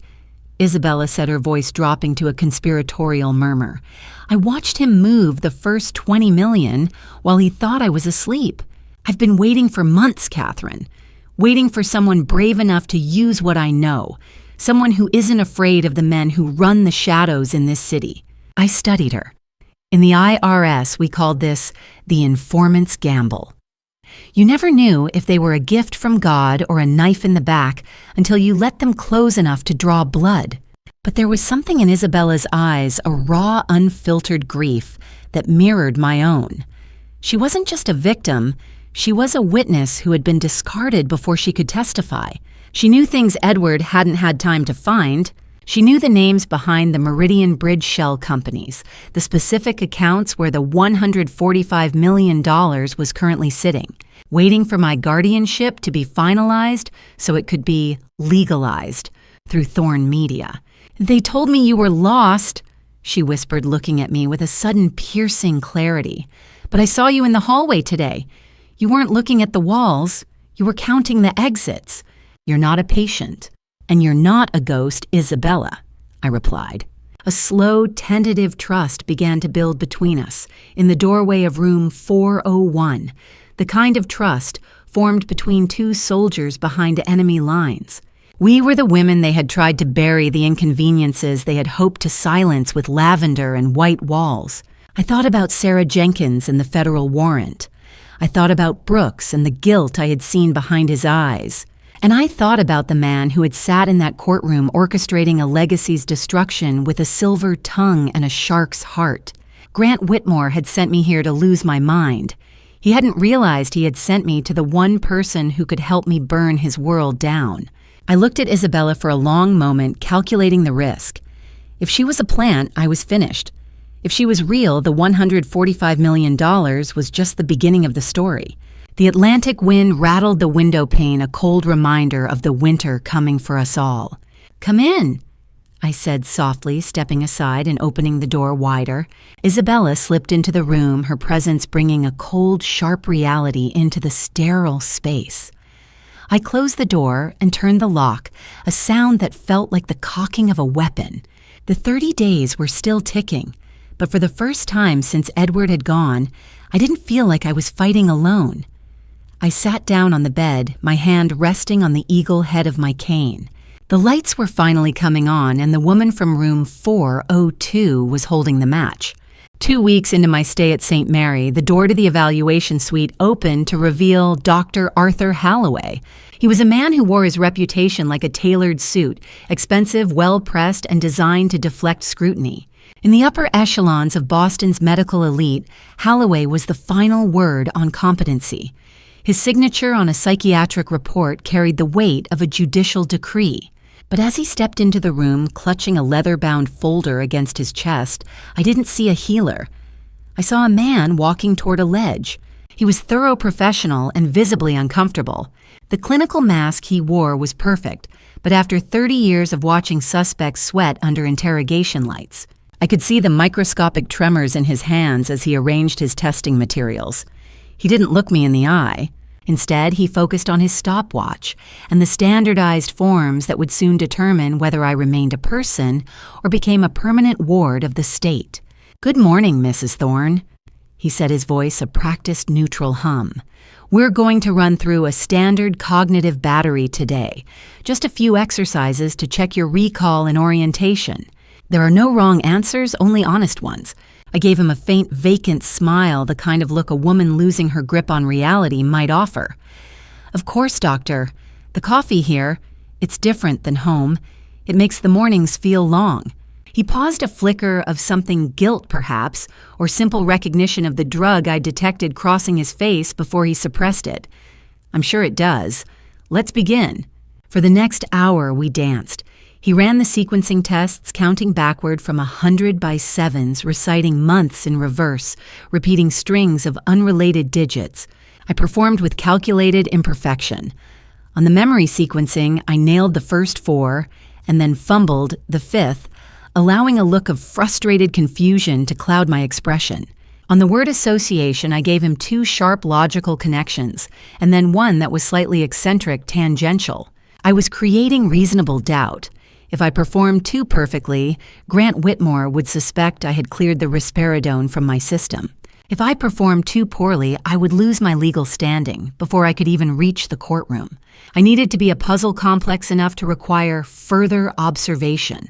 Isabella said, her voice dropping to a conspiratorial murmur. I watched him move the first 20 million while he thought I was asleep. I've been waiting for months, Catherine. Waiting for someone brave enough to use what I know. Someone who isn't afraid of the men who run the shadows in this city. I studied her. In the IRS, we called this the informant's gamble. You never knew if they were a gift from God or a knife in the back until you let them close enough to draw blood. But there was something in Isabella's eyes, a raw, unfiltered grief that mirrored my own. She wasn't just a victim, she was a witness who had been discarded before she could testify. She knew things Edward hadn't had time to find. She knew the names behind the Meridian Bridge shell companies, the specific accounts where the $145 million was currently sitting, waiting for my guardianship to be finalized so it could be legalized through Thorn Media. They told me you were lost, she whispered, looking at me with a sudden piercing clarity. But I saw you in the hallway today. You weren't looking at the walls. You were counting the exits. You're not a patient. And you're not a ghost, Isabella, I replied. A slow, tentative trust began to build between us in the doorway of room 401, the kind of trust formed between two soldiers behind enemy lines. We were the women they had tried to bury the inconveniences they had hoped to silence with lavender and white walls. I thought about Sarah Jenkins and the federal warrant. I thought about Brooks and the guilt I had seen behind his eyes. And I thought about the man who had sat in that courtroom orchestrating a legacy's destruction with a silver tongue and a shark's heart. Grant Whitmore had sent me here to lose my mind. He hadn't realized he had sent me to the one person who could help me burn his world down. I looked at Isabella for a long moment, calculating the risk. If she was a plant, I was finished. If she was real, the $145 million was just the beginning of the story. The Atlantic wind rattled the window pane, a cold reminder of the winter coming for us all. "Come in," I said softly, stepping aside and opening the door wider. Isabella slipped into the room, her presence bringing a cold, sharp reality into the sterile space. I closed the door and turned the lock, a sound that felt like the cocking of a weapon. The 30 days were still ticking, but for the first time since Edward had gone, I didn't feel like I was fighting alone. I sat down on the bed, my hand resting on the eagle head of my cane. The lights were finally coming on, and the woman from room 402 was holding the match. 2 weeks into my stay at St. Mary, the door to the evaluation suite opened to reveal Dr. Arthur Halloway. He was a man who wore his reputation like a tailored suit, expensive, well-pressed, and designed to deflect scrutiny. In the upper echelons of Boston's medical elite, Halloway was the final word on competency. His signature on a psychiatric report carried the weight of a judicial decree. But as he stepped into the room, clutching a leather-bound folder against his chest, I didn't see a healer. I saw a man walking toward a ledge. He was thorough professional and visibly uncomfortable. The clinical mask he wore was perfect, but after 30 years of watching suspects sweat under interrogation lights, I could see the microscopic tremors in his hands as he arranged his testing materials. He didn't look me in the eye. Instead, he focused on his stopwatch and the standardized forms that would soon determine whether I remained a person or became a permanent ward of the state. "Good morning, Mrs. Thorne," he said, his voice a practiced neutral hum. "We're going to run through a standard cognitive battery today. Just a few exercises to check your recall and orientation. There are no wrong answers, only honest ones." I gave him a faint, vacant smile, the kind of look a woman losing her grip on reality might offer. "Of course, doctor. The coffee here, it's different than home. It makes the mornings feel long." He paused, a flicker of something, guilt perhaps, or simple recognition of the drug I detected crossing his face before he suppressed it. "I'm sure it does. Let's begin." For the next hour, we danced. He ran the sequencing tests, counting backward from 100 by 7s, reciting months in reverse, repeating strings of unrelated digits. I performed with calculated imperfection. On the memory sequencing, I nailed the first 4 and then fumbled the 5th, allowing a look of frustrated confusion to cloud my expression. On the word association, I gave him 2 sharp logical connections, and then one that was slightly eccentric tangential. I was creating reasonable doubt. If I performed too perfectly, Grant Whitmore would suspect I had cleared the risperidone from my system. If I performed too poorly, I would lose my legal standing before I could even reach the courtroom. I needed to be a puzzle complex enough to require further observation,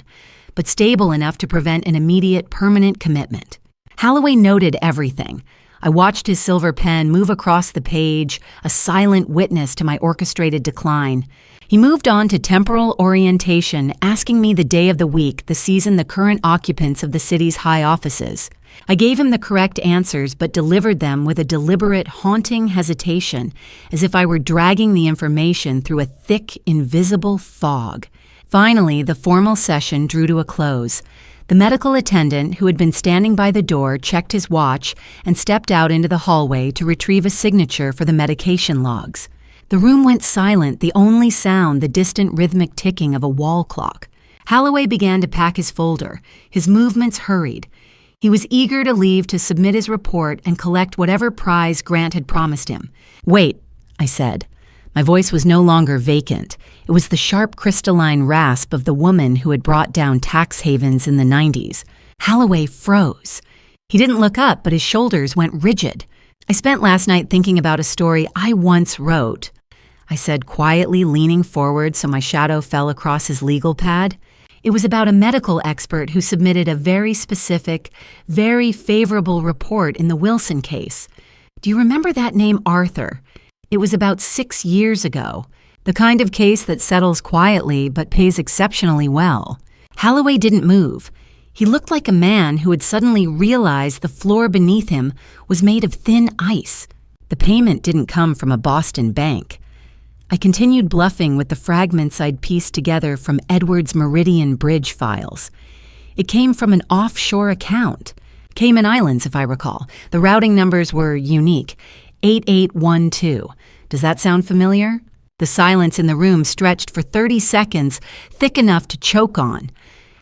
but stable enough to prevent an immediate, permanent commitment. Holloway noted everything. I watched his silver pen move across the page, a silent witness to my orchestrated decline. He moved on to temporal orientation, asking me the day of the week, the season, the current occupants of the city's high offices. I gave him the correct answers, but delivered them with a deliberate, haunting hesitation, as if I were dragging the information through a thick, invisible fog. Finally, the formal session drew to a close. The medical attendant, who had been standing by the door, checked his watch and stepped out into the hallway to retrieve a signature for the medication logs. The room went silent, the only sound the distant rhythmic ticking of a wall clock. Holloway began to pack his folder, his movements hurried. He was eager to leave to submit his report and collect whatever prize Grant had promised him. "Wait," I said. My voice was no longer vacant. It was the sharp crystalline rasp of the woman who had brought down tax havens in the 90s. Holloway froze. He didn't look up, but his shoulders went rigid. "I spent last night thinking about a story I once wrote," I said quietly, leaning forward so my shadow fell across his legal pad. It was about a medical expert who submitted a very specific, very favorable report in the Wilson case. Do you remember that name, Arthur? It was about 6 years ago. The kind of case that settles quietly but pays exceptionally well. Holloway didn't move. He looked like a man who had suddenly realized the floor beneath him was made of thin ice. The payment didn't come from a Boston bank. I continued bluffing with the fragments I'd pieced together from Edwards Meridian Bridge files. It came from an offshore account. Cayman Islands, if I recall. The routing numbers were unique. 8812. Does that sound familiar? The silence in the room stretched for 30 seconds, thick enough to choke on.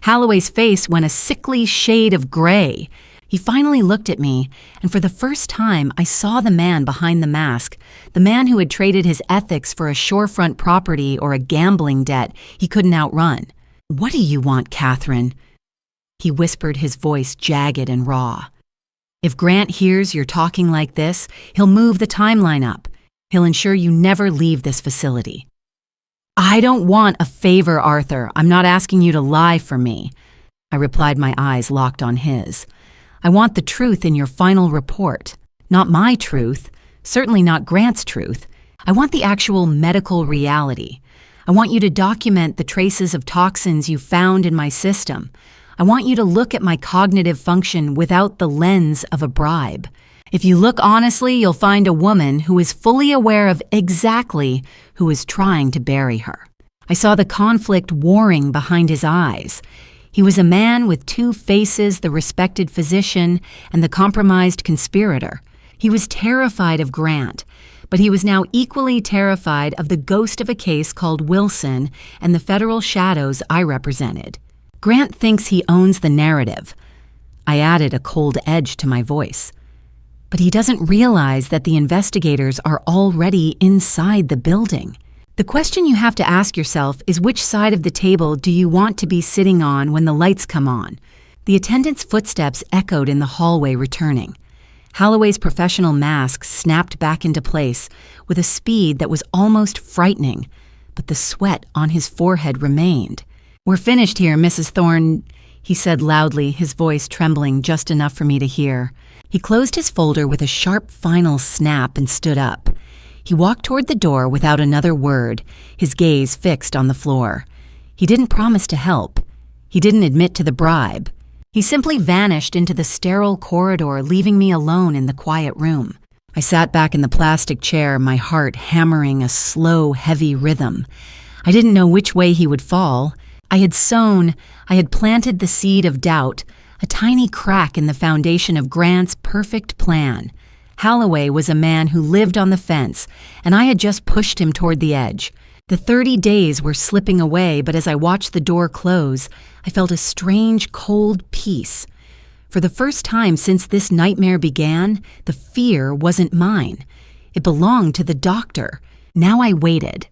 Holloway's face went a sickly shade of gray. He finally looked at me, and for the first time I saw the man behind the mask, the man who had traded his ethics for a shorefront property or a gambling debt he couldn't outrun. "What do you want, Catherine?" He whispered, his voice jagged and raw. "If Grant hears you're talking like this, he'll move the timeline up. He'll ensure you never leave this facility." "I don't want a favor, Arthur. I'm not asking you to lie for me," I replied, my eyes locked on his. "I want the truth in your final report. Not my truth, certainly not Grant's truth. I want the actual medical reality. I want you to document the traces of toxins you found in my system. I want you to look at my cognitive function without the lens of a bribe. If you look honestly, you'll find a woman who is fully aware of exactly who is trying to bury her." I saw the conflict warring behind his eyes. He was a man with 2 faces, the respected physician and the compromised conspirator. He was terrified of Grant, but he was now equally terrified of the ghost of a case called Wilson and the federal shadows I represented. "Grant thinks he owns the narrative." I added a cold edge to my voice. "But he doesn't realize that the investigators are already inside the building. The question you have to ask yourself is, which side of the table do you want to be sitting on when the lights come on?" The attendant's footsteps echoed in the hallway, returning. Holloway's professional mask snapped back into place with a speed that was almost frightening, but the sweat on his forehead remained. "We're finished here, Mrs. Thorne," he said loudly, his voice trembling just enough for me to hear. He closed his folder with a sharp final snap and stood up. He walked toward the door without another word, his gaze fixed on the floor. He didn't promise to help. He didn't admit to the bribe. He simply vanished into the sterile corridor, leaving me alone in the quiet room. I sat back in the plastic chair, my heart hammering a slow, heavy rhythm. I didn't know which way he would fall. I had planted the seed of doubt, a tiny crack in the foundation of Grant's perfect plan. Holloway was a man who lived on the fence, and I had just pushed him toward the edge. The 30 days were slipping away, but as I watched the door close, I felt a strange, cold peace. For the first time since this nightmare began, the fear wasn't mine. It belonged to the doctor. Now I waited.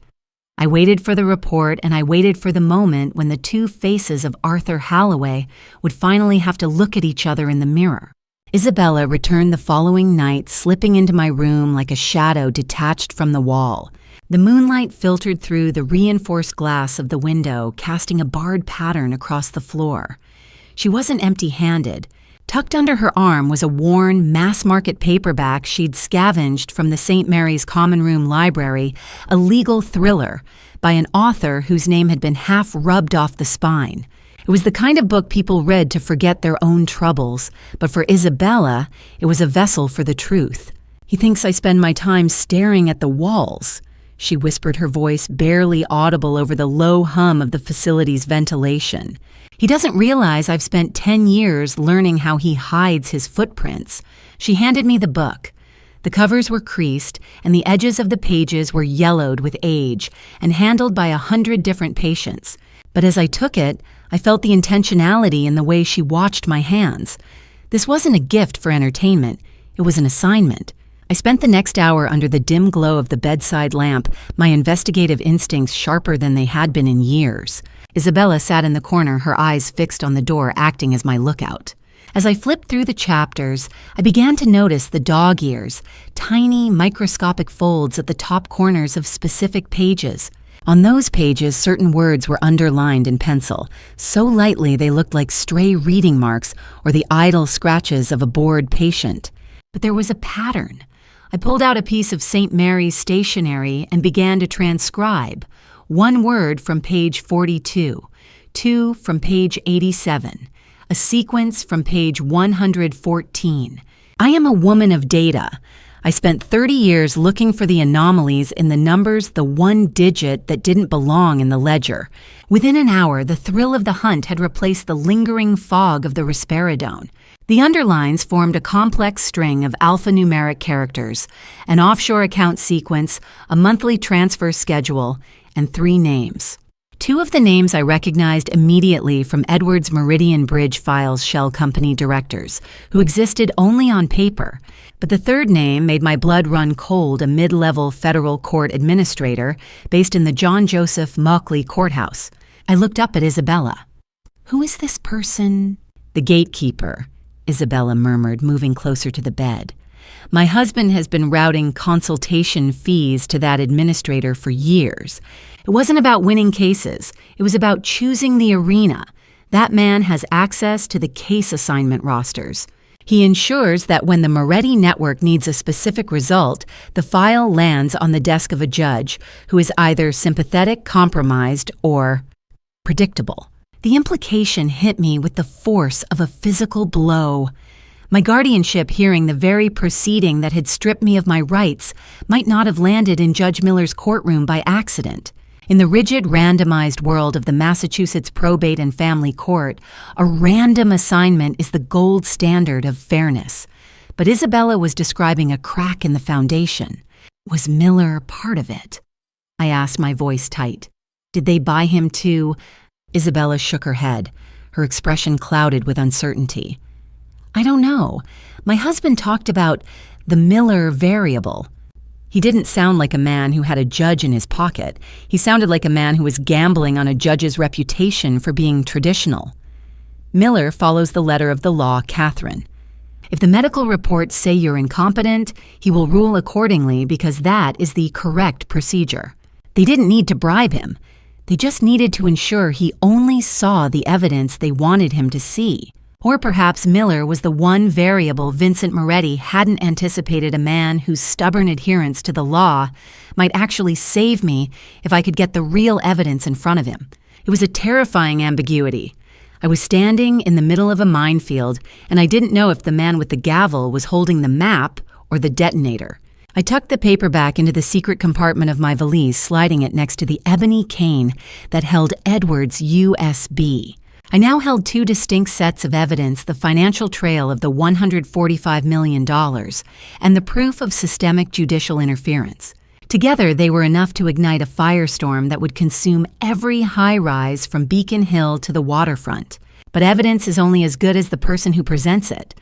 I waited for the report, and I waited for the moment when the two faces of Arthur Holloway would finally have to look at each other in the mirror. Isabella returned the following night, slipping into my room like a shadow detached from the wall. The moonlight filtered through the reinforced glass of the window, casting a barred pattern across the floor. She wasn't empty-handed. Tucked under her arm was a worn, mass-market paperback she'd scavenged from the St. Mary's Common Room Library, a legal thriller by an author whose name had been half rubbed off the spine. It was the kind of book people read to forget their own troubles, but for Isabella, it was a vessel for the truth. "He thinks I spend my time staring at the walls," she whispered, her voice barely audible over the low hum of the facility's ventilation. "He doesn't realize I've spent 10 years learning how he hides his footprints." She handed me the book. The covers were creased, and the edges of the pages were yellowed with age and handled by 100 different patients. But as I took it, I felt the intentionality in the way she watched my hands. This wasn't a gift for entertainment. It was an assignment. I spent the next hour under the dim glow of the bedside lamp, my investigative instincts sharper than they had been in years. Isabella sat in the corner, her eyes fixed on the door, acting as my lookout. As I flipped through the chapters, I began to notice the dog ears, tiny microscopic folds at the top corners of specific pages. On those pages, certain words were underlined in pencil, so lightly they looked like stray reading marks or the idle scratches of a bored patient. But there was a pattern. I pulled out a piece of St. Mary's stationery and began to transcribe. One word from page 42, two from page 87, a sequence from page 114. I am a woman of data. I spent 30 years looking for the anomalies in the numbers, the one digit that didn't belong in the ledger. Within an hour, the thrill of the hunt had replaced the lingering fog of the risperidone. The underlines formed a complex string of alphanumeric characters, an offshore account sequence, a monthly transfer schedule, and 3 names. 2 of the names I recognized immediately from Edwards Meridian Bridge Files Shell Company directors, who existed only on paper. But the 3rd name made my blood run cold, a mid-level federal court administrator based in the John Joseph Mauchly Courthouse. I looked up at Isabella. "Who is this person?" "The gatekeeper," Isabella murmured, moving closer to the bed. "My husband has been routing consultation fees to that administrator for years. It wasn't about winning cases. It was about choosing the arena. That man has access to the case assignment rosters. He ensures that when the Moretti network needs a specific result, the file lands on the desk of a judge who is either sympathetic, compromised, or predictable." The implication hit me with the force of a physical blow. My guardianship hearing the very proceeding that had stripped me of my rights might not have landed in Judge Miller's courtroom by accident. In the rigid, randomized world of the Massachusetts Probate and Family Court, a random assignment is the gold standard of fairness. But Isabella was describing a crack in the foundation. Was Miller part of it? I asked, my voice tight. Did they buy him too? Isabella shook her head, her expression clouded with uncertainty. "I don't know. My husband talked about the Miller variable." He didn't sound like a man who had a judge in his pocket. He sounded like a man who was gambling on a judge's reputation for being traditional. "Miller follows the letter of the law, Catherine. If the medical reports say you're incompetent, he will rule accordingly because that is the correct procedure." They didn't need to bribe him. They just needed to ensure he only saw the evidence they wanted him to see. Or perhaps Miller was the one variable Vincent Moretti hadn't anticipated, a man whose stubborn adherence to the law might actually save me if I could get the real evidence in front of him. It was a terrifying ambiguity. I was standing in the middle of a minefield, and I didn't know if the man with the gavel was holding the map or the detonator. I tucked the paperback into the secret compartment of my valise, sliding it next to the ebony cane that held Edward's USB. I now held two distinct sets of evidence: the financial trail of the $145 million and the proof of systemic judicial interference. Together, they were enough to ignite a firestorm that would consume every high-rise from Beacon Hill to the waterfront. But evidence is only as good as the person who presents it.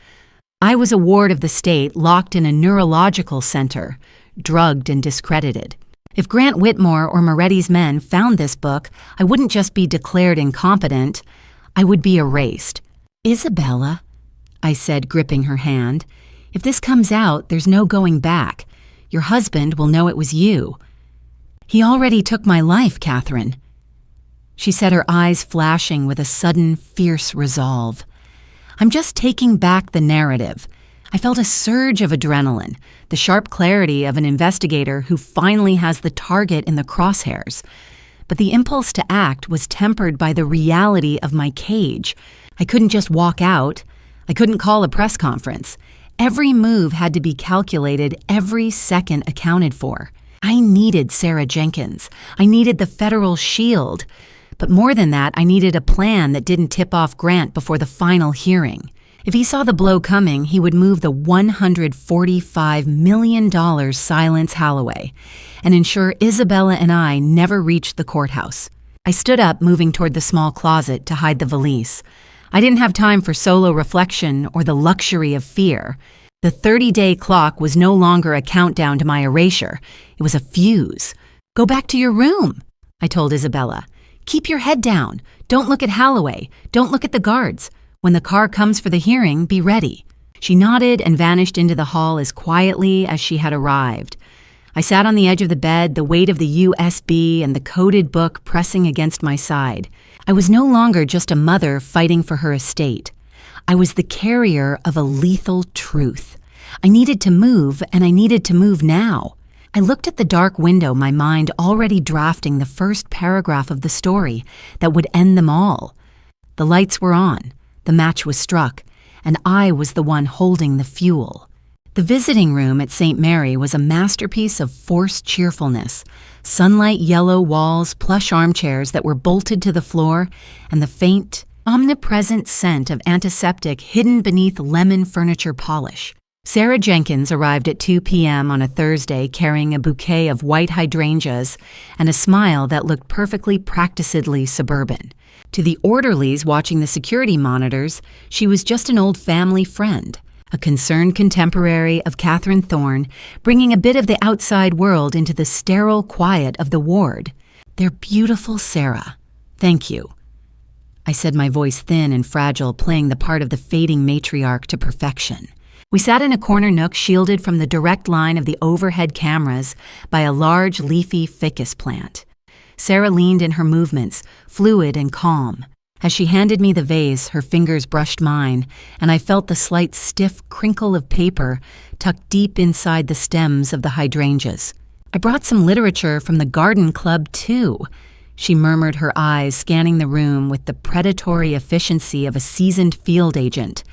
I was a ward of the state, locked in a neurological center, drugged and discredited. If Grant Whitmore or Moretti's men found this book, I wouldn't just be declared incompetent, I would be erased. "Isabella," I said, gripping her hand, "if this comes out, there's no going back. Your husband will know it was you." "He already took my life, Catherine." She said, her eyes flashing with a sudden, fierce resolve. "I'm just taking back the narrative." I felt a surge of adrenaline, the sharp clarity of an investigator who finally has the target in the crosshairs. But the impulse to act was tempered by the reality of my cage. I couldn't just walk out. I couldn't call a press conference. Every move had to be calculated, every second accounted for. I needed Sarah Jenkins. I needed the federal shield. But more than that, I needed a plan that didn't tip off Grant before the final hearing. If he saw the blow coming, he would move the $145 million silence Holloway and ensure Isabella and I never reached the courthouse. I stood up, moving toward the small closet to hide the valise. I didn't have time for solo reflection or the luxury of fear. The 30-day clock was no longer a countdown to my erasure. It was a fuse. "Go back to your room," I told Isabella. "Keep your head down. Don't look at Holloway. Don't look at the guards. When the car comes for the hearing, be ready." She nodded and vanished into the hall as quietly as she had arrived. I sat on the edge of the bed, the weight of the USB and the coded book pressing against my side. I was no longer just a mother fighting for her estate. I was the carrier of a lethal truth. I needed to move, and I needed to move now. I looked at the dark window, my mind already drafting the first paragraph of the story that would end them all. The lights were on, the match was struck, and I was the one holding the fuel. The visiting room at St. Mary was a masterpiece of forced cheerfulness. Sunlight yellow walls, plush armchairs that were bolted to the floor, and the faint, omnipresent scent of antiseptic hidden beneath lemon furniture polish. Sarah Jenkins arrived at 2 p.m. on a Thursday carrying a bouquet of white hydrangeas and a smile that looked perfectly practicedly suburban. To the orderlies watching the security monitors, she was just an old family friend, a concerned contemporary of Catherine Thorne, bringing a bit of the outside world into the sterile quiet of the ward. "They're beautiful, Sarah. Thank you," I said, my voice thin and fragile, playing the part of the fading matriarch to perfection. We sat in a corner nook shielded from the direct line of the overhead cameras by a large leafy ficus plant. Sarah leaned in her movements, fluid and calm. As she handed me the vase, her fingers brushed mine, and I felt the slight stiff crinkle of paper tucked deep inside the stems of the hydrangeas. "I brought some literature from the garden club, too," she murmured, her eyes scanning the room with the predatory efficiency of a seasoned field agent.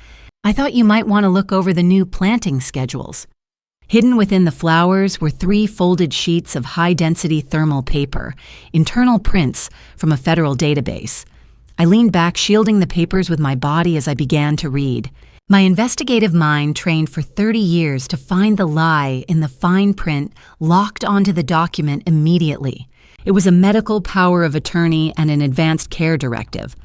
"I thought you might want to look over the new planting schedules." Hidden within the flowers were 3 folded sheets of high-density thermal paper, internal prints from a federal database. I leaned back, shielding the papers with my body as I began to read. My investigative mind, trained for 30 years to find the lie in the fine print, locked onto the document immediately. It was a medical power of attorney and an advanced care directive.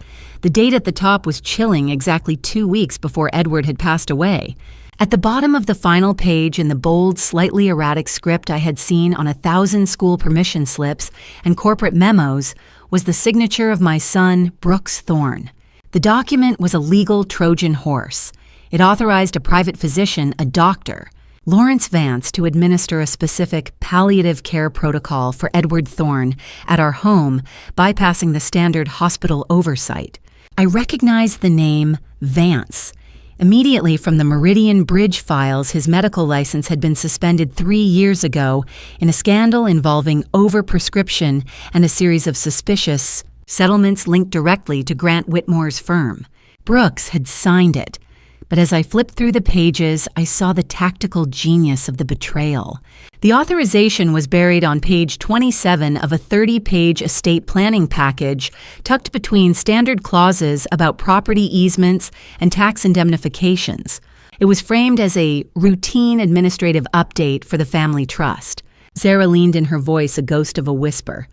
The date at the top was chilling, exactly 2 weeks before Edward had passed away. At the bottom of the final page, in the bold, slightly erratic script I had seen on 1,000 school permission slips and corporate memos, was the signature of my son, Brooks Thorne. The document was a legal Trojan horse. It authorized a private physician, a doctor, Lawrence Vance, to administer a specific palliative care protocol for Edward Thorne at our home, bypassing the standard hospital oversight. I recognized the name Vance. Immediately from the Meridian Bridge files, his medical license had been suspended 3 years ago in a scandal involving overprescription and a series of suspicious settlements linked directly to Grant Whitmore's firm. Brooks had signed it, But as I flipped through the pages, I saw the tactical genius of the betrayal. The authorization was buried on page 27 of a 30-page estate planning package tucked between standard clauses about property easements and tax indemnifications. It was framed as a routine administrative update for the family trust. Sarah leaned in her voice, a ghost of a whisper.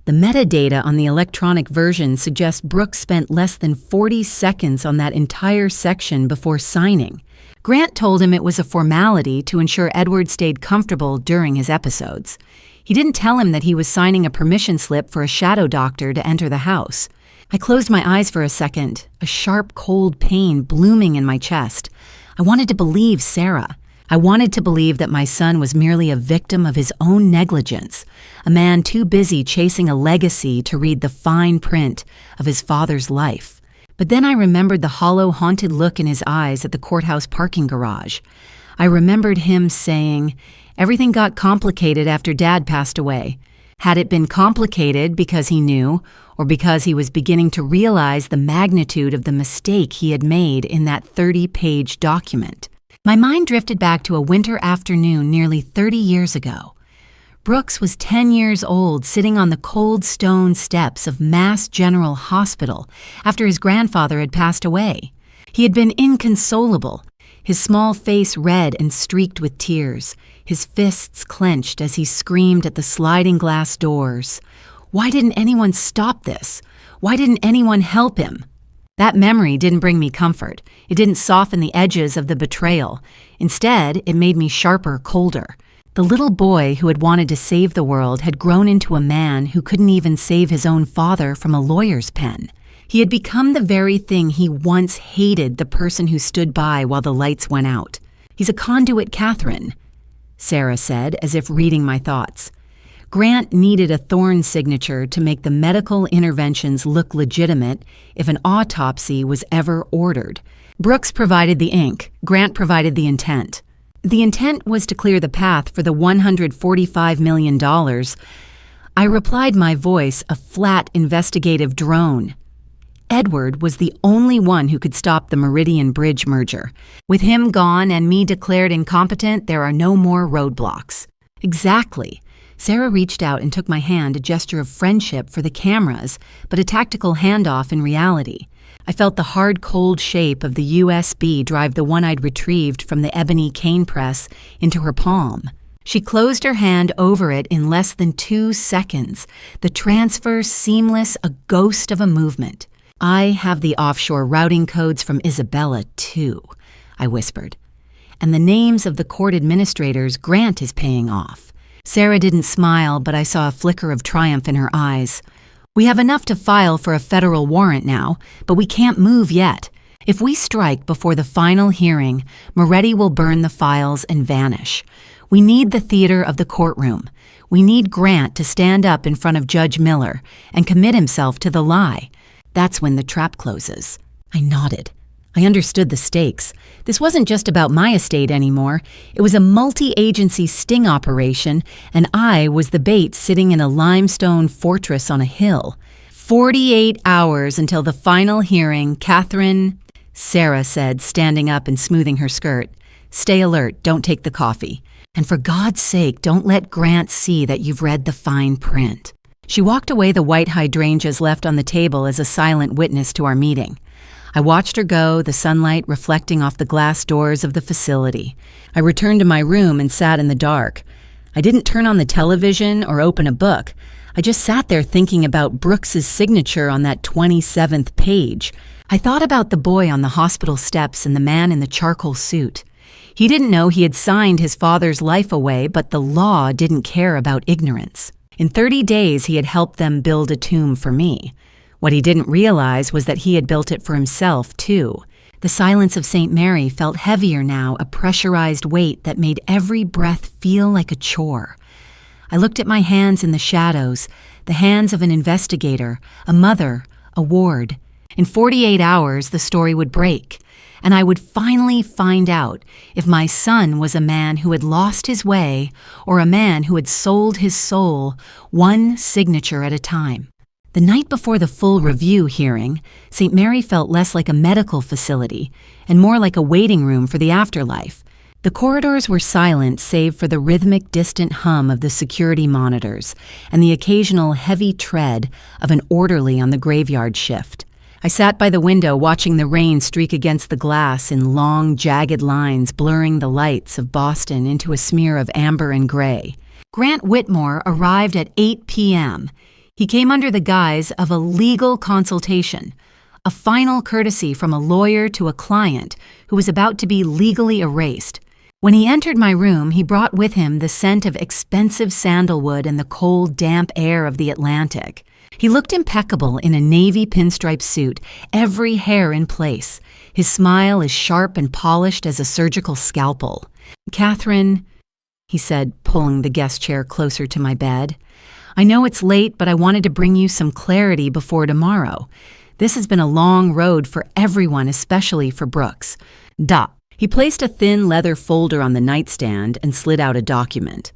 The metadata on the electronic version suggests Brooks spent less than 40 seconds on that entire section before signing. Grant told him it was a formality to ensure Edward stayed comfortable during his episodes. He didn't tell him that he was signing a permission slip for a shadow doctor to enter the house. I closed my eyes for a second, a sharp, cold pain blooming in my chest. I wanted to believe Sarah. I wanted to believe that my son was merely a victim of his own negligence, a man too busy chasing a legacy to read the fine print of his father's life. But then I remembered the hollow, haunted look in his eyes at the courthouse parking garage. I remembered him saying, "Everything got complicated after Dad passed away." Had it been complicated because he knew, or because he was beginning to realize the magnitude of the mistake he had made in that 30-page document? My mind drifted back to a winter afternoon nearly 30 years ago. Brooks was 10 years old, sitting on the cold stone steps of Mass General Hospital after his grandfather had passed away. He had been inconsolable, his small face red and streaked with tears, his fists clenched as he screamed at the sliding glass doors. Why didn't anyone stop this? Why didn't anyone help him? That memory didn't bring me comfort. It didn't soften the edges of the betrayal. Instead, it made me sharper, colder. The little boy who had wanted to save the world had grown into a man who couldn't even save his own father from a lawyer's pen. He had become the very thing he once hated the person who stood by while the lights went out. "He's a conduit, Catherine," Sarah said, as if reading my thoughts. Grant needed a Thorne signature to make the medical interventions look legitimate if an autopsy was ever ordered. Brooks provided the ink. Grant provided the intent. The intent was to clear the path for the $145 million. I replied, my voice a flat investigative drone. Edward was the only one who could stop the Meridian Bridge merger. With him gone and me declared incompetent, there are no more roadblocks. Exactly. Sarah reached out and took my hand, a gesture of friendship for the cameras, but a tactical handoff in reality. I felt the hard, cold shape of the USB drive the one I'd retrieved from the ebony cane press into her palm. She closed her hand over it in less than 2 seconds, the transfer seamless, a ghost of a movement. "I have the offshore routing codes from Isabella, too," I whispered. "And the names of the court administrators Grant is paying off." Sarah didn't smile, but I saw a flicker of triumph in her eyes. "We have enough to file for a federal warrant now, but we can't move yet. If we strike before the final hearing, Moretti will burn the files and vanish. We need the theater of the courtroom. We need Grant to stand up in front of Judge Miller and commit himself to the lie. That's when the trap closes." I nodded. I understood the stakes. This wasn't just about my estate anymore. It was a multi-agency sting operation, and I was the bait sitting in a limestone fortress on a hill. 48 hours until the final hearing, Catherine, Sarah said, standing up and smoothing her skirt. "Stay alert, don't take the coffee. And for God's sake, don't let Grant see that you've read the fine print." She walked away, the white hydrangeas left on the table as a silent witness to our meeting. I watched her go, the sunlight reflecting off the glass doors of the facility. I returned to my room and sat in the dark. I didn't turn on the television or open a book. I just sat there thinking about Brooks's signature on that 27th page. I thought about the boy on the hospital steps and the man in the charcoal suit. He didn't know he had signed his father's life away, but the law didn't care about ignorance. In 30 days, he had helped them build a tomb for me. What he didn't realize was that he had built it for himself, too. The silence of St. Mary felt heavier now, a pressurized weight that made every breath feel like a chore. I looked at my hands in the shadows, the hands of an investigator, a mother, a ward. In 48 hours, the story would break, and I would finally find out if my son was a man who had lost his way or a man who had sold his soul, one signature at a time. The night before the full review hearing, St. Mary felt less like a medical facility and more like a waiting room for the afterlife. The corridors were silent save for the rhythmic distant hum of the security monitors and the occasional heavy tread of an orderly on the graveyard shift. I sat by the window watching the rain streak against the glass in long, jagged lines blurring the lights of Boston into a smear of amber and gray. Grant Whitmore arrived at 8 p.m. He came under the guise of a legal consultation, a final courtesy from a lawyer to a client who was about to be legally erased. When he entered my room, he brought with him the scent of expensive sandalwood and the cold, damp air of the Atlantic. He looked impeccable in a navy pinstripe suit, every hair in place. His smile as sharp and polished as a surgical scalpel. "Catherine," he said, pulling the guest chair closer to my bed, "I know it's late, but I wanted to bring you some clarity before tomorrow. This has been a long road for everyone, especially for Brooks. Da." He placed a thin leather folder on the nightstand and slid out a document.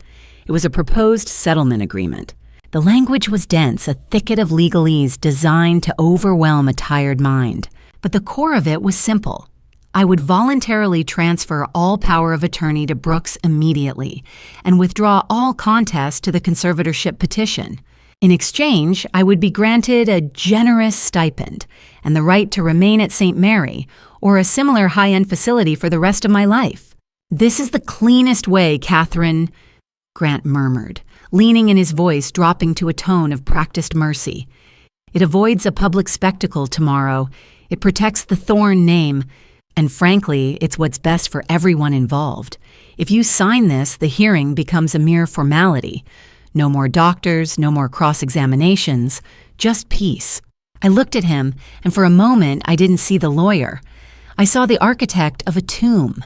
It was a proposed settlement agreement. The language was dense, a thicket of legalese designed to overwhelm a tired mind. But the core of it was simple. I would voluntarily transfer all power of attorney to Brooks immediately and withdraw all contest to the conservatorship petition. In exchange, I would be granted a generous stipend and the right to remain at St. Mary or a similar high-end facility for the rest of my life. "This is the cleanest way, Catherine," Grant murmured, leaning in his voice dropping to a tone of practiced mercy. "It avoids a public spectacle tomorrow. It protects the Thorne name. And frankly, it's what's best for everyone involved. If you sign this, the hearing becomes a mere formality. No more doctors, no more cross-examinations, just peace." I looked at him, and for a moment I didn't see the lawyer. I saw the architect of a tomb.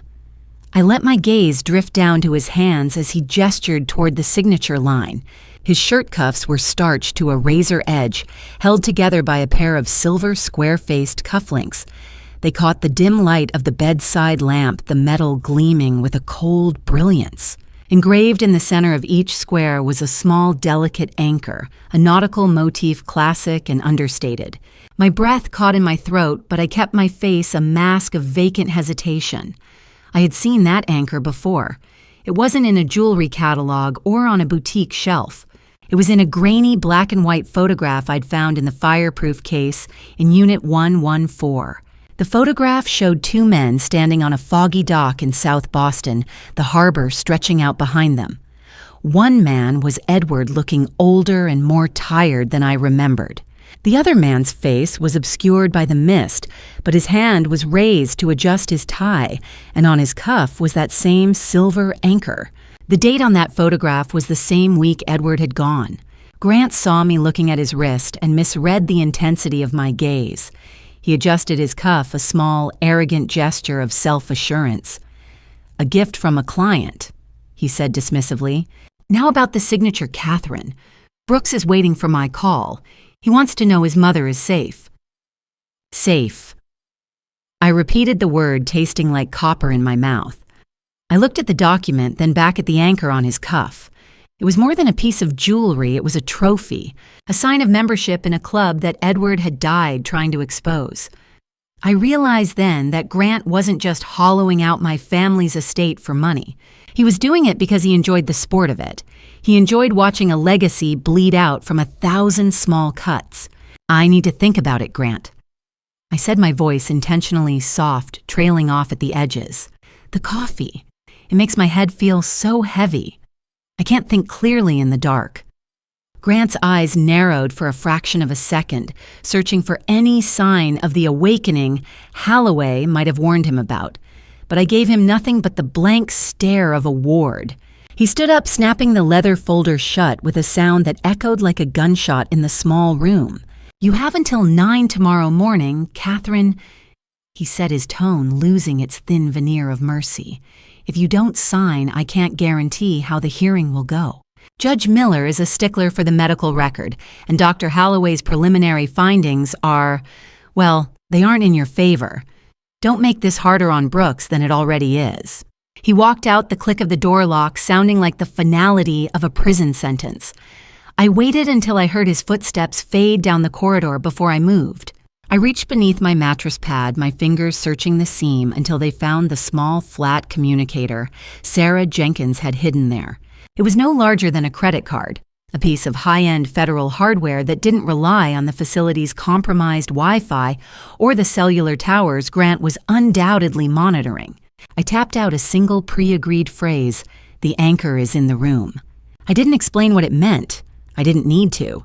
I let my gaze drift down to his hands as he gestured toward the signature line. His shirt cuffs were starched to a razor edge, held together by a pair of silver square-faced cufflinks. They caught the dim light of the bedside lamp, the metal gleaming with a cold brilliance. Engraved in the center of each square was a small, delicate anchor, a nautical motif classic and understated. My breath caught in my throat, but I kept my face a mask of vacant hesitation. I had seen that anchor before. It wasn't in a jewelry catalog or on a boutique shelf. It was in a grainy black and white photograph I'd found in the fireproof case in Unit 114. The photograph showed two men standing on a foggy dock in South Boston, the harbor stretching out behind them. One man was Edward, looking older and more tired than I remembered. The other man's face was obscured by the mist, but his hand was raised to adjust his tie, and on his cuff was that same silver anchor. The date on that photograph was the same week Edward had gone. Grant saw me looking at his wrist and misread the intensity of my gaze. He adjusted his cuff, a small, arrogant gesture of self-assurance. "A gift from a client," he said dismissively. "Now about the signature, Catherine. Brooks is waiting for my call. He wants to know his mother is safe." Safe. I repeated the word, tasting like copper in my mouth. I looked at the document, then back at the anchor on his cuff. It was more than a piece of jewelry, it was a trophy, a sign of membership in a club that Edward had died trying to expose. I realized then that Grant wasn't just hollowing out my family's estate for money. He was doing it because he enjoyed the sport of it. He enjoyed watching a legacy bleed out from 1,000 small cuts. "I need to think about it, Grant." I said, my voice intentionally soft, trailing off at the edges. "The coffee. It makes my head feel so heavy. I can't think clearly in the dark." Grant's eyes narrowed for a fraction of a second, searching for any sign of the awakening Halloway might have warned him about. But I gave him nothing but the blank stare of a ward. He stood up, snapping the leather folder shut with a sound that echoed like a gunshot in the small room. "You have until 9 tomorrow morning, Catherine," he said, his tone losing its thin veneer of mercy. "If you don't sign, I can't guarantee how the hearing will go. Judge Miller is a stickler for the medical record, and Dr. Halloway's preliminary findings are, well, they aren't in your favor. Don't make this harder on Brooks than it already is." He walked out, the click of the door lock sounding like the finality of a prison sentence. I waited until I heard his footsteps fade down the corridor before I moved. I reached beneath my mattress pad, my fingers searching the seam until they found the small, flat communicator Sarah Jenkins had hidden there. It was no larger than a credit card, a piece of high-end federal hardware that didn't rely on the facility's compromised Wi-Fi or the cellular towers Grant was undoubtedly monitoring. I tapped out a single pre-agreed phrase, "The anchor is in the room." I didn't explain what it meant. I didn't need to.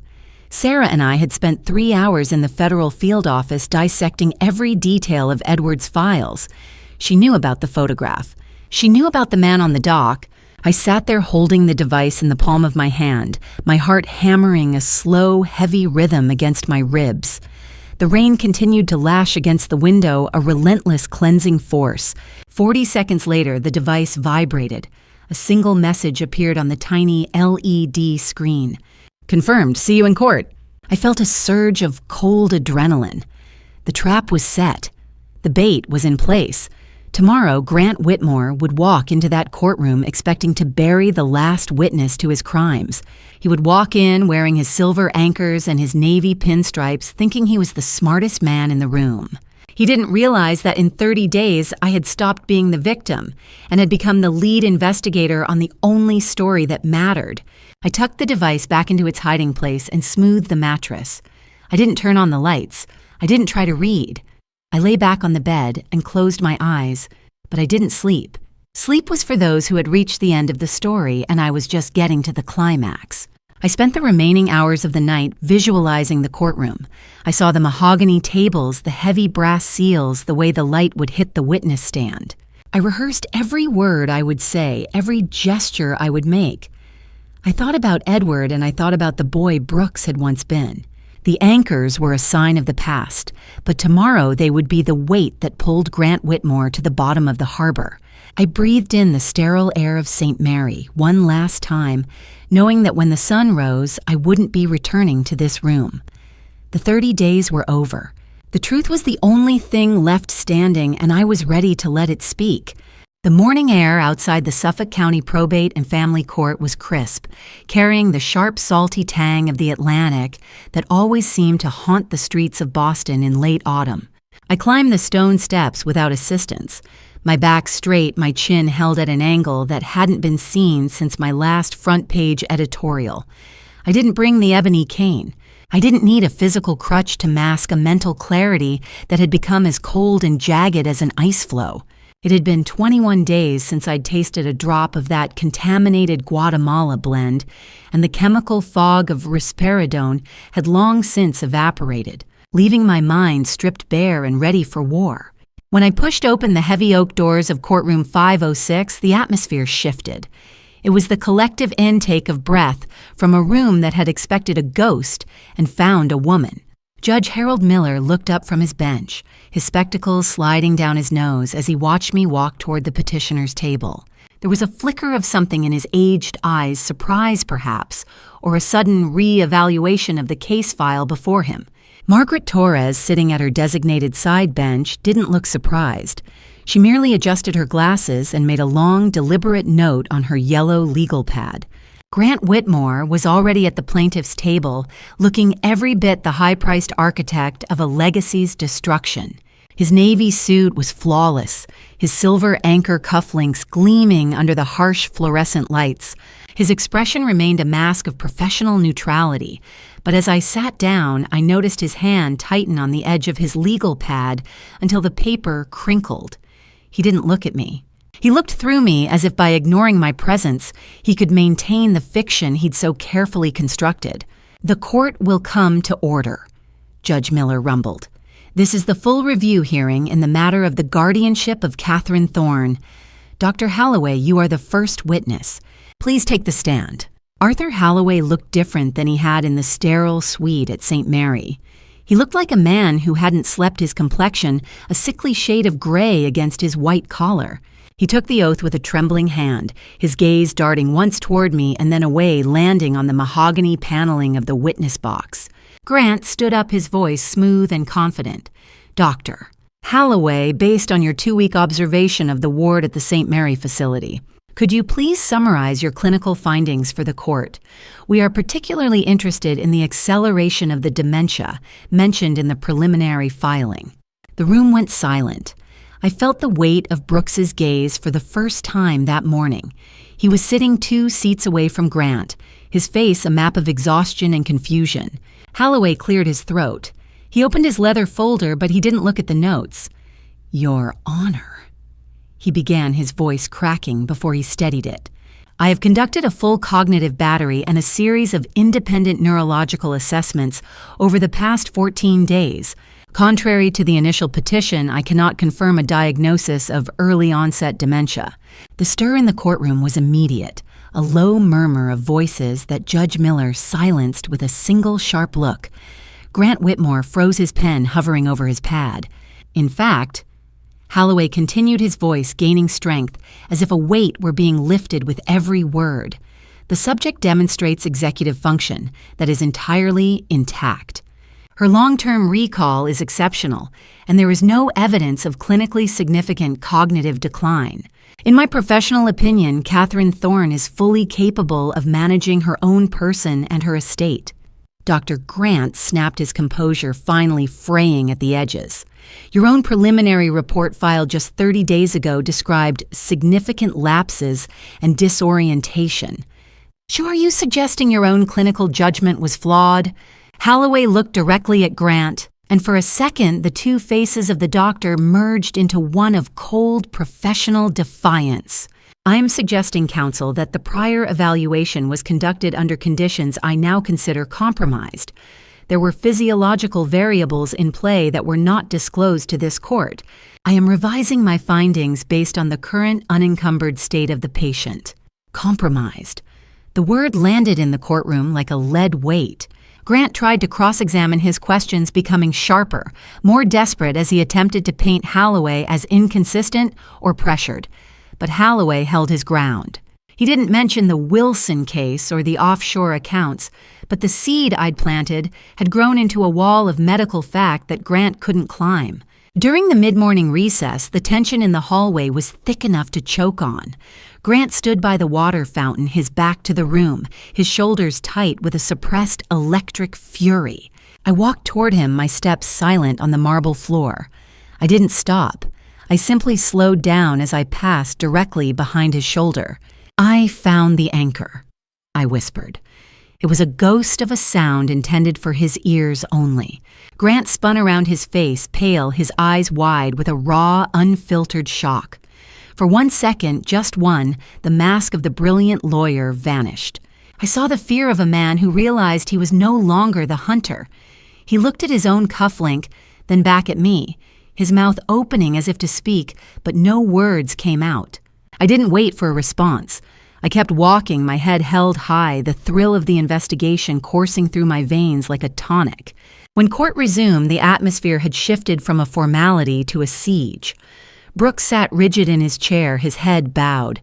Sarah and I had spent 3 hours in the federal field office dissecting every detail of Edward's files. She knew about the photograph. She knew about the man on the dock. I sat there holding the device in the palm of my hand, my heart hammering a slow, heavy rhythm against my ribs. The rain continued to lash against the window, a relentless cleansing force. 40 seconds later, the device vibrated. A single message appeared on the tiny LED screen. "Confirmed. See you in court." I felt a surge of cold adrenaline. The trap was set. The bait was in place. Tomorrow, Grant Whitmore would walk into that courtroom expecting to bury the last witness to his crimes. He would walk in wearing his silver anchors and his navy pinstripes, thinking he was the smartest man in the room. He didn't realize that in 30 days, I had stopped being the victim and had become the lead investigator on the only story that mattered. I tucked the device back into its hiding place and smoothed the mattress. I didn't turn on the lights. I didn't try to read. I lay back on the bed and closed my eyes, but I didn't sleep. Sleep was for those who had reached the end of the story, and I was just getting to the climax. I spent the remaining hours of the night visualizing the courtroom. I saw the mahogany tables, the heavy brass seals, the way the light would hit the witness stand. I rehearsed every word I would say, every gesture I would make. I thought about Edward, and I thought about the boy Brooks had once been. The anchors were a sign of the past, but tomorrow they would be the weight that pulled Grant Whitmore to the bottom of the harbor. I breathed in the sterile air of St. Mary one last time, knowing that when the sun rose, I wouldn't be returning to this room. The 30 days were over. The truth was the only thing left standing, and I was ready to let it speak. The morning air outside the Suffolk County Probate and Family Court was crisp, carrying the sharp, salty tang of the Atlantic that always seemed to haunt the streets of Boston in late autumn. I climbed the stone steps without assistance, my back straight, my chin held at an angle that hadn't been seen since my last front-page editorial. I didn't bring the ebony cane. I didn't need a physical crutch to mask a mental clarity that had become as cold and jagged as an ice floe. It had been 21 days since I'd tasted a drop of that contaminated Guatemala blend, and the chemical fog of risperidone had long since evaporated, leaving my mind stripped bare and ready for war. When I pushed open the heavy oak doors of courtroom 506, the atmosphere shifted. It was the collective intake of breath from a room that had expected a ghost and found a woman. Judge Harold Miller looked up from his bench, his spectacles sliding down his nose as he watched me walk toward the petitioner's table. There was a flicker of something in his aged eyes, surprise perhaps, or a sudden re-evaluation of the case file before him. Margaret Torres, sitting at her designated side bench, didn't look surprised. She merely adjusted her glasses and made a long, deliberate note on her yellow legal pad. Grant Whitmore was already at the plaintiff's table, looking every bit the high-priced architect of a legacy's destruction. His navy suit was flawless, his silver anchor cufflinks gleaming under the harsh fluorescent lights. His expression remained a mask of professional neutrality, but as I sat down, I noticed his hand tighten on the edge of his legal pad until the paper crinkled. He didn't look at me. He looked through me as if by ignoring my presence, he could maintain the fiction he'd so carefully constructed. "The court will come to order," Judge Miller rumbled. "This is the full review hearing in the matter of the guardianship of Catherine Thorne. Dr. Halloway, you are the first witness. Please take the stand." Arthur Halloway looked different than he had in the sterile suite at St. Mary. He looked like a man who hadn't slept his complexion, a sickly shade of gray against his white collar. He took the oath with a trembling hand, his gaze darting once toward me and then away, landing on the mahogany paneling of the witness box. Grant stood up, his voice smooth and confident. "Doctor Halloway, based on your 2-week observation of the ward at the St. Mary facility, Could you please summarize your clinical findings for the court? We are particularly interested in the acceleration of the dementia mentioned in the preliminary filing. The room went silent. I felt the weight of Brooks's gaze for the first time that morning. He was sitting 2 seats away from Grant, his face a map of exhaustion and confusion. Holloway cleared his throat. He opened his leather folder, but he didn't look at the notes. "Your Honor," he began, his voice cracking before he steadied it. "I have conducted a full cognitive battery and a series of independent neurological assessments over the past 14 days. Contrary to the initial petition, I cannot confirm a diagnosis of early-onset dementia." The stir in the courtroom was immediate, a low murmur of voices that Judge Miller silenced with a single sharp look. Grant Whitmore froze his pen, hovering over his pad. "In fact," Holloway continued, his voice gaining strength, as if a weight were being lifted with every word, "the subject demonstrates executive function that is entirely intact. Her long-term recall is exceptional, and there is no evidence of clinically significant cognitive decline. In my professional opinion, Catherine Thorne is fully capable of managing her own person and her estate." Dr. Grant snapped his composure, finally fraying at the edges. "Your own preliminary report filed just 30 days ago described significant lapses and disorientation. So are you suggesting your own clinical judgment was flawed?" Holloway looked directly at Grant, and for a second the 2 faces of the doctor merged into one of cold, professional defiance. "I am suggesting, counsel, that the prior evaluation was conducted under conditions I now consider compromised. There were physiological variables in play that were not disclosed to this court. I am revising my findings based on the current unencumbered state of the patient." Compromised. The word landed in the courtroom like a lead weight. Grant tried to cross-examine, his questions becoming sharper, more desperate as he attempted to paint Holloway as inconsistent or pressured. But Holloway held his ground. He didn't mention the Wilson case or the offshore accounts, but the seed I'd planted had grown into a wall of medical fact that Grant couldn't climb. During the mid-morning recess, the tension in the hallway was thick enough to choke on. Grant stood by the water fountain, his back to the room, his shoulders tight with a suppressed electric fury. I walked toward him, my steps silent on the marble floor. I didn't stop. I simply slowed down as I passed directly behind his shoulder. "I found the anchor," I whispered. It was a ghost of a sound intended for his ears only. Grant spun around, his face pale, his eyes wide with a raw, unfiltered shock. For 1 second, just one, the mask of the brilliant lawyer vanished. I saw the fear of a man who realized he was no longer the hunter. He looked at his own cufflink, then back at me, his mouth opening as if to speak, but no words came out. I didn't wait for a response. I kept walking, my head held high, the thrill of the investigation coursing through my veins like a tonic. When court resumed, the atmosphere had shifted from a formality to a siege. Brooks sat rigid in his chair, his head bowed.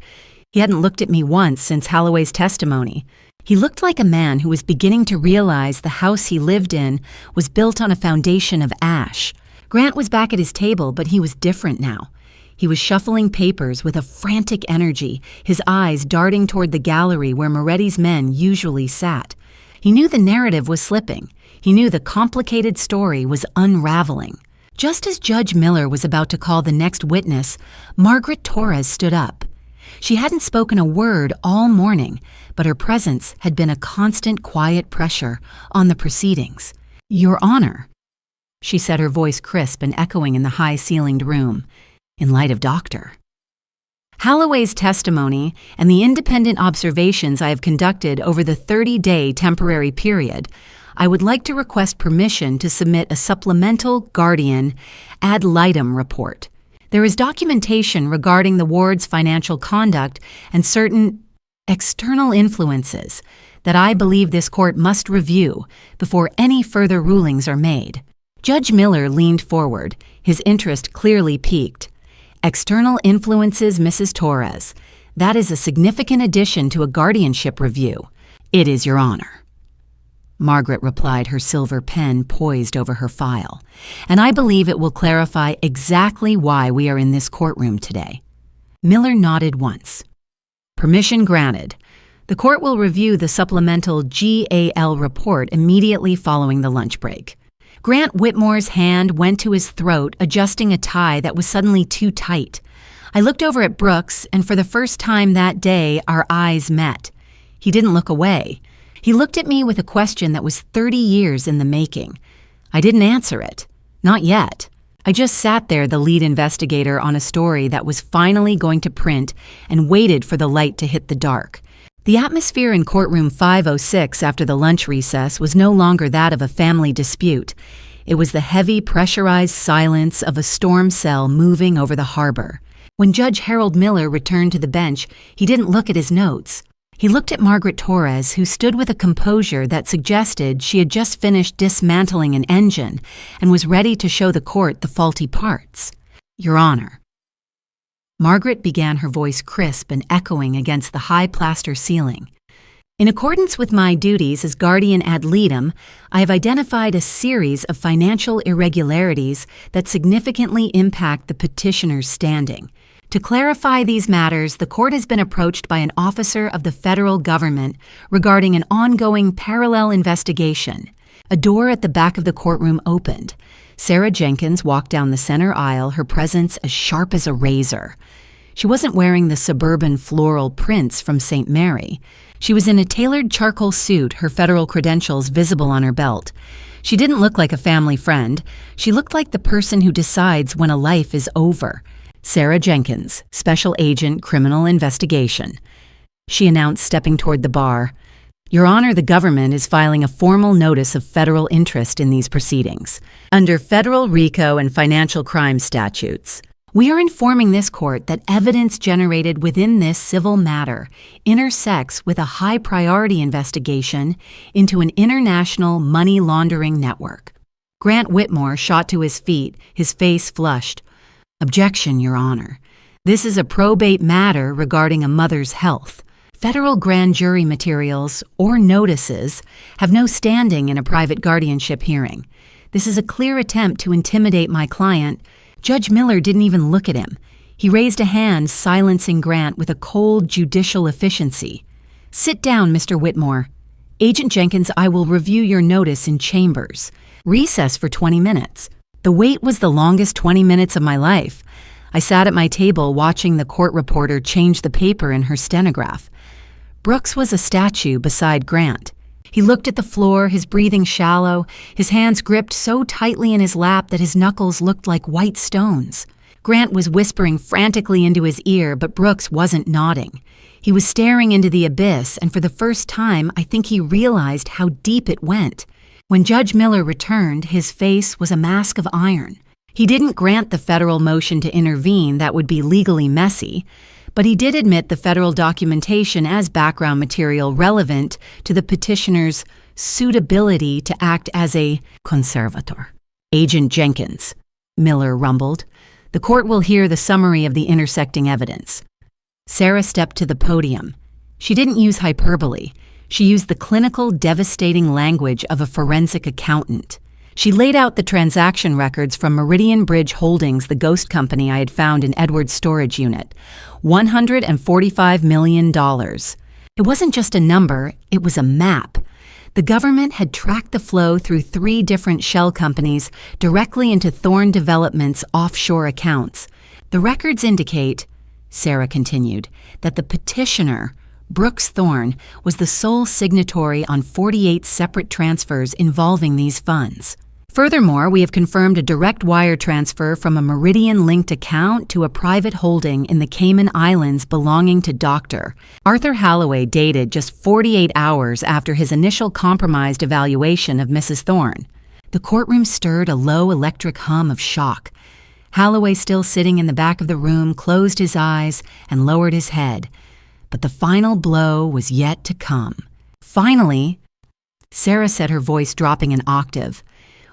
He hadn't looked at me once since Holloway's testimony. He looked like a man who was beginning to realize the house he lived in was built on a foundation of ash. Grant was back at his table, but he was different now. He was shuffling papers with a frantic energy, his eyes darting toward the gallery where Moretti's men usually sat. He knew the narrative was slipping. He knew the complicated story was unraveling. Just as Judge Miller was about to call the next witness, Margaret Torres stood up. She hadn't spoken a word all morning, but her presence had been a constant quiet pressure on the proceedings. "Your Honor," she said, her voice crisp and echoing in the high-ceilinged room. "In light of Dr. Holloway's testimony and the independent observations I have conducted over the 30-day temporary period, I would like to request permission to submit a supplemental Guardian ad litem report. There is documentation regarding the ward's financial conduct and certain external influences that I believe this court must review before any further rulings are made." Judge Miller leaned forward, his interest clearly piqued. "External influences, Mrs. Torres. That is a significant addition to a guardianship review." "It is, Your Honor," Margaret replied, her silver pen poised over her file. "And I believe it will clarify exactly why we are in this courtroom today." Miller nodded once. Permission granted. The court will review the supplemental GAL report immediately following the lunch break. Grant Whitmore's hand went to his throat, adjusting a tie that was suddenly too tight. I looked over at Brooks, and for the first time that day, our eyes met. He didn't look away. He looked at me with a question that was 30 years in the making. I didn't answer it. Not yet. I just sat there, the lead investigator on a story that was finally going to print, and waited for the light to hit the dark. The atmosphere in courtroom 506 after the lunch recess was no longer that of a family dispute. It was the heavy, pressurized silence of a storm cell moving over the harbor. When Judge Harold Miller returned to the bench, he didn't look at his notes. He looked at Margaret Torres, who stood with a composure that suggested she had just finished dismantling an engine and was ready to show the court the faulty parts. "Your Honor." Margaret began, her voice crisp and echoing against the high plaster ceiling. "In accordance with my duties as guardian ad litem, I have identified a series of financial irregularities that significantly impact the petitioner's standing. To clarify these matters, the court has been approached by an officer of the federal government regarding an ongoing parallel investigation." A door at the back of the courtroom opened. Sarah Jenkins walked down the center aisle, her presence as sharp as a razor. She wasn't wearing the suburban floral prints from St. Mary. She was in a tailored charcoal suit, her federal credentials visible on her belt. She didn't look like a family friend. She looked like the person who decides when a life is over. "Sarah Jenkins, Special Agent, Criminal Investigation," she announced, stepping toward the bar. "Your Honor, the government is filing a formal notice of federal interest in these proceedings. Under federal RICO and financial crime statutes, we are informing this court that evidence generated within this civil matter intersects with a high-priority investigation into an international money laundering network." Grant Whitmore shot to his feet, his face flushed. "Objection, Your Honor. This is a probate matter regarding a mother's health. Federal grand jury materials or notices have no standing in a private guardianship hearing. This is a clear attempt to intimidate my client." Judge Miller didn't even look at him. He raised a hand, silencing Grant with a cold, judicial efficiency. "Sit down, Mr. Whitmore. Agent Jenkins, I will review your notice in chambers. Recess for 20 minutes. The wait was the longest 20 minutes of my life. I sat at my table watching the court reporter change the paper in her stenograph. Brooks was a statue beside Grant. He looked at the floor, his breathing shallow, his hands gripped so tightly in his lap that his knuckles looked like white stones. Grant was whispering frantically into his ear, but Brooks wasn't nodding. He was staring into the abyss, and for the first time, I think he realized how deep it went. When Judge Miller returned, his face was a mask of iron. He didn't grant the federal motion to intervene that would be legally messy, but he did admit the federal documentation as background material relevant to the petitioner's suitability to act as a conservator. "Agent Jenkins," Miller rumbled. "The court will hear the summary of the intersecting evidence." Sarah stepped to the podium. She didn't use hyperbole. She used the clinical, devastating language of a forensic accountant. She laid out the transaction records from Meridian Bridge Holdings, the ghost company I had found in Edward's storage unit. $145 million. It wasn't just a number, it was a map. The government had tracked the flow through 3 different shell companies directly into Thorne Development's offshore accounts. The records indicate, Sarah continued, that the petitioner, Brooks Thorne, was the sole signatory on 48 separate transfers involving these funds. Furthermore, we have confirmed a direct wire transfer from a Meridian-linked account to a private holding in the Cayman Islands belonging to Dr. Arthur Holloway, dated just 48 hours after his initial compromised evaluation of Mrs. Thorne. The courtroom stirred a low electric hum of shock. Holloway, still sitting in the back of the room, closed his eyes and lowered his head. But the final blow was yet to come. "Finally," Sarah said, her voice dropping an octave,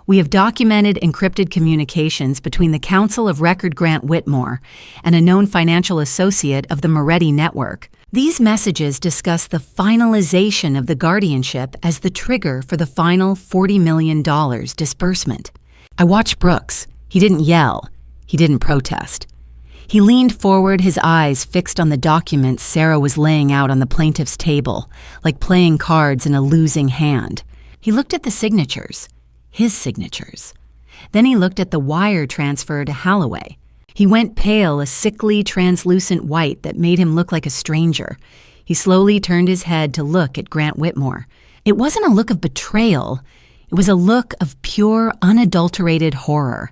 "we have documented encrypted communications between the counsel of record Grant Whitmore and a known financial associate of the Moretti network. These messages discuss the finalization of the guardianship as the trigger for the final $40 million disbursement." I watched Brooks. He didn't yell. He didn't protest. He leaned forward, his eyes fixed on the documents Sarah was laying out on the plaintiff's table, like playing cards in a losing hand. He looked at the signatures, his signatures. Then he looked at the wire transfer to Holloway. He went pale, a sickly, translucent white that made him look like a stranger. He slowly turned his head to look at Grant Whitmore. It wasn't a look of betrayal. It was a look of pure, unadulterated horror.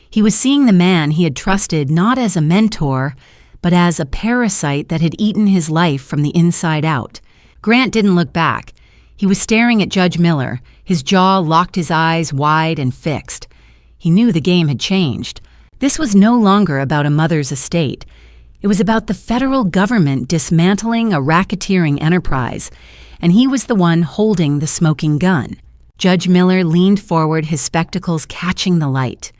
He was seeing the man he had trusted not as a mentor, but as a parasite that had eaten his life from the inside out. Grant didn't look back. He was staring at Judge Miller, his jaw locked, his eyes wide and fixed. He knew the game had changed. This was no longer about a mother's estate. It was about the federal government dismantling a racketeering enterprise, and he was the one holding the smoking gun. Judge Miller leaned forward, his spectacles catching the light.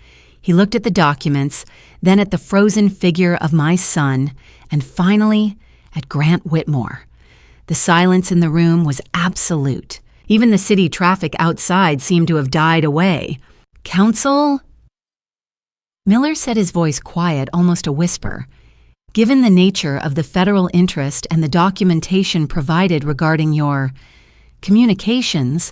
He looked at the documents, then at the frozen figure of my son, and finally at Grant Whitmore. The silence in the room was absolute. Even the city traffic outside seemed to have died away. "Counsel?" Miller said, his voice quiet, almost a whisper. "Given the nature of the federal interest and the documentation provided regarding your communications,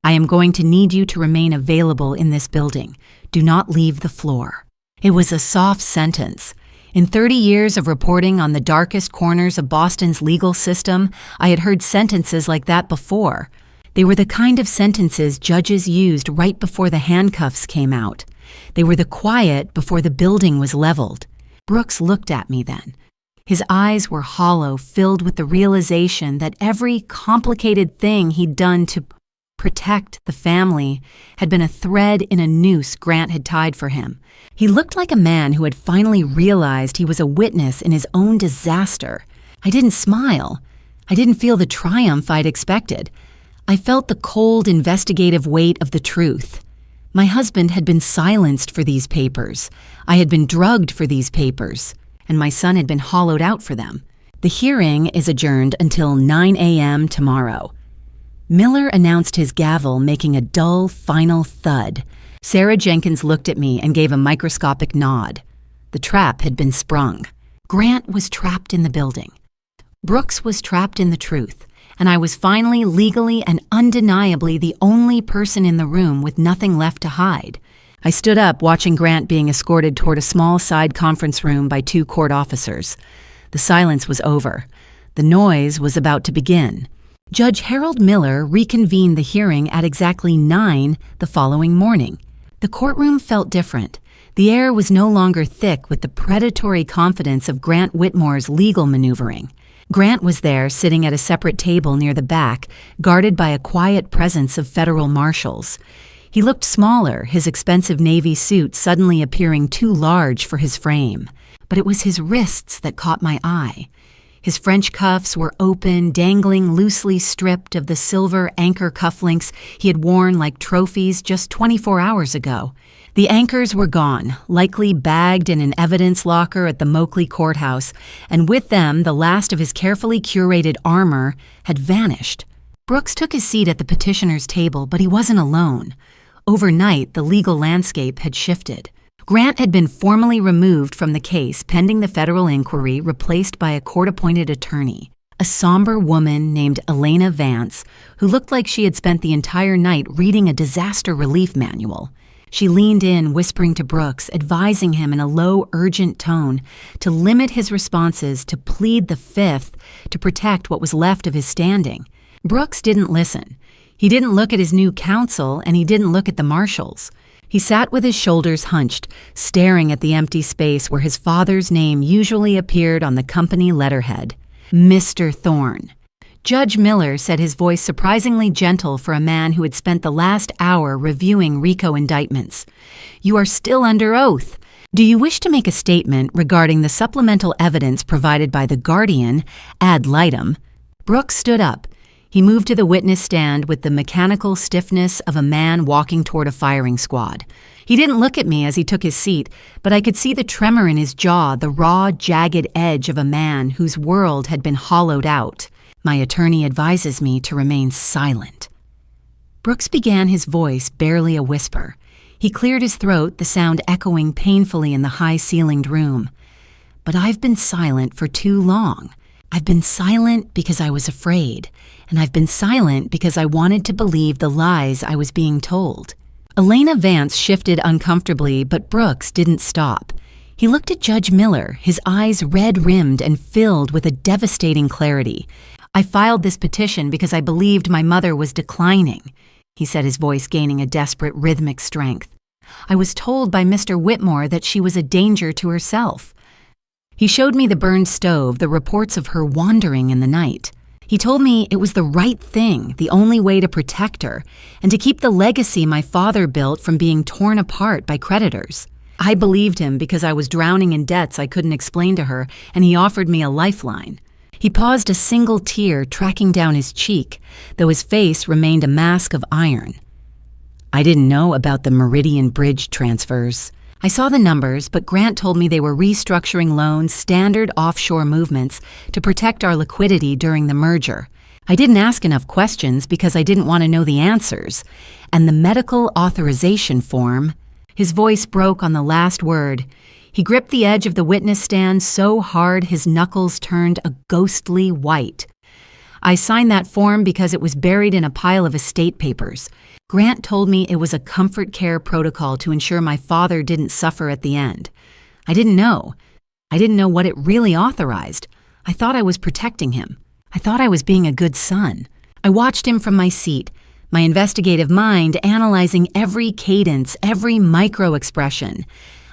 I am going to need you to remain available in this building. Do not leave the floor." It was a soft sentence. In 30 years of reporting on the darkest corners of Boston's legal system, I had heard sentences like that before. They were the kind of sentences judges used right before the handcuffs came out. They were the quiet before the building was leveled. Brooks looked at me then. His eyes were hollow, filled with the realization that every complicated thing he'd done to protect the family had been a thread in a noose Grant had tied for him. He looked like a man who had finally realized he was a witness in his own disaster. I didn't smile. I didn't feel the triumph I'd expected. I felt the cold, investigative weight of the truth. My husband had been silenced for these papers. I had been drugged for these papers, and my son had been hollowed out for them. The hearing is adjourned until 9 a.m. tomorrow. Miller announced his gavel, making a dull, final thud. Sarah Jenkins looked at me and gave a microscopic nod. The trap had been sprung. Grant was trapped in the building. Brooks was trapped in the truth, and I was finally, legally, and undeniably the only person in the room with nothing left to hide. I stood up, watching Grant being escorted toward a small side conference room by 2 court officers. The silence was over. The noise was about to begin. Judge Harold Miller reconvened the hearing at exactly 9 the following morning. The courtroom felt different. The air was no longer thick with the predatory confidence of Grant Whitmore's legal maneuvering. Grant was there, sitting at a separate table near the back, guarded by a quiet presence of federal marshals. He looked smaller, his expensive navy suit suddenly appearing too large for his frame. But it was his wrists that caught my eye. His French cuffs were open, dangling loosely stripped of the silver anchor cufflinks he had worn like trophies just 24 hours ago. The anchors were gone, likely bagged in an evidence locker at the Moakley courthouse, and with them the last of his carefully curated armor had vanished. Brooks took his seat at the petitioner's table, but he wasn't alone. Overnight, the legal landscape had shifted. Grant had been formally removed from the case pending the federal inquiry, replaced by a court-appointed attorney, a somber woman named Elena Vance, who looked like she had spent the entire night reading a disaster relief manual. She leaned in, whispering to Brooks, advising him in a low, urgent tone to limit his responses, to plead the fifth, to protect what was left of his standing. Brooks didn't listen. He didn't look at his new counsel, and he didn't look at the marshals. He sat with his shoulders hunched, staring at the empty space where his father's name usually appeared on the company letterhead, Mr. Thorne. Judge Miller said, his voice surprisingly gentle for a man who had spent the last hour reviewing RICO indictments. "You are still under oath. Do you wish to make a statement regarding the supplemental evidence provided by the Guardian ad litem?" Brooks stood up. He moved to the witness stand with the mechanical stiffness of a man walking toward a firing squad. He didn't look at me as he took his seat, but I could see the tremor in his jaw, the raw, jagged edge of a man whose world had been hollowed out. "My attorney advises me to remain silent." Brooks began, his voice barely a whisper. He cleared his throat, the sound echoing painfully in the high-ceilinged room. but I've been silent for too long. I've been silent because I was afraid, and I've been silent because I wanted to believe the lies I was being told. Elena Vance shifted uncomfortably, but Brooks didn't stop. He looked at Judge Miller, his eyes red-rimmed and filled with a devastating clarity. "I filed this petition because I believed my mother was declining," he said, his voice gaining a desperate rhythmic strength. "I was told by Mr. Whitmore that she was a danger to herself." He showed me the burned stove, the reports of her wandering in the night. He told me it was the right thing, the only way to protect her, and to keep the legacy my father built from being torn apart by creditors. I believed him because I was drowning in debts I couldn't explain to her, and he offered me a lifeline. He paused, a single tear tracking down his cheek, though his face remained a mask of iron. "I didn't know about the Meridian Bridge transfers. I saw the numbers, but Grant told me they were restructuring loans, standard offshore movements, to protect our liquidity during the merger. I didn't ask enough questions because I didn't want to know the answers. And the medical authorization form..." His voice broke on the last word. He gripped the edge of the witness stand so hard his knuckles turned a ghostly white. "I signed that form because it was buried in a pile of estate papers. Grant told me it was a comfort care protocol to ensure my father didn't suffer at the end. I didn't know. I didn't know what it really authorized. I thought I was protecting him. I thought I was being a good son. I watched him from my seat, my investigative mind analyzing every cadence, every micro-expression.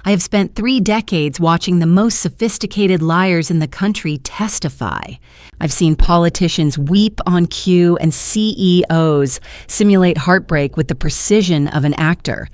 I have spent 3 decades watching the most sophisticated liars in the country testify. I've seen politicians weep on cue and CEOs simulate heartbreak with the precision of an actor.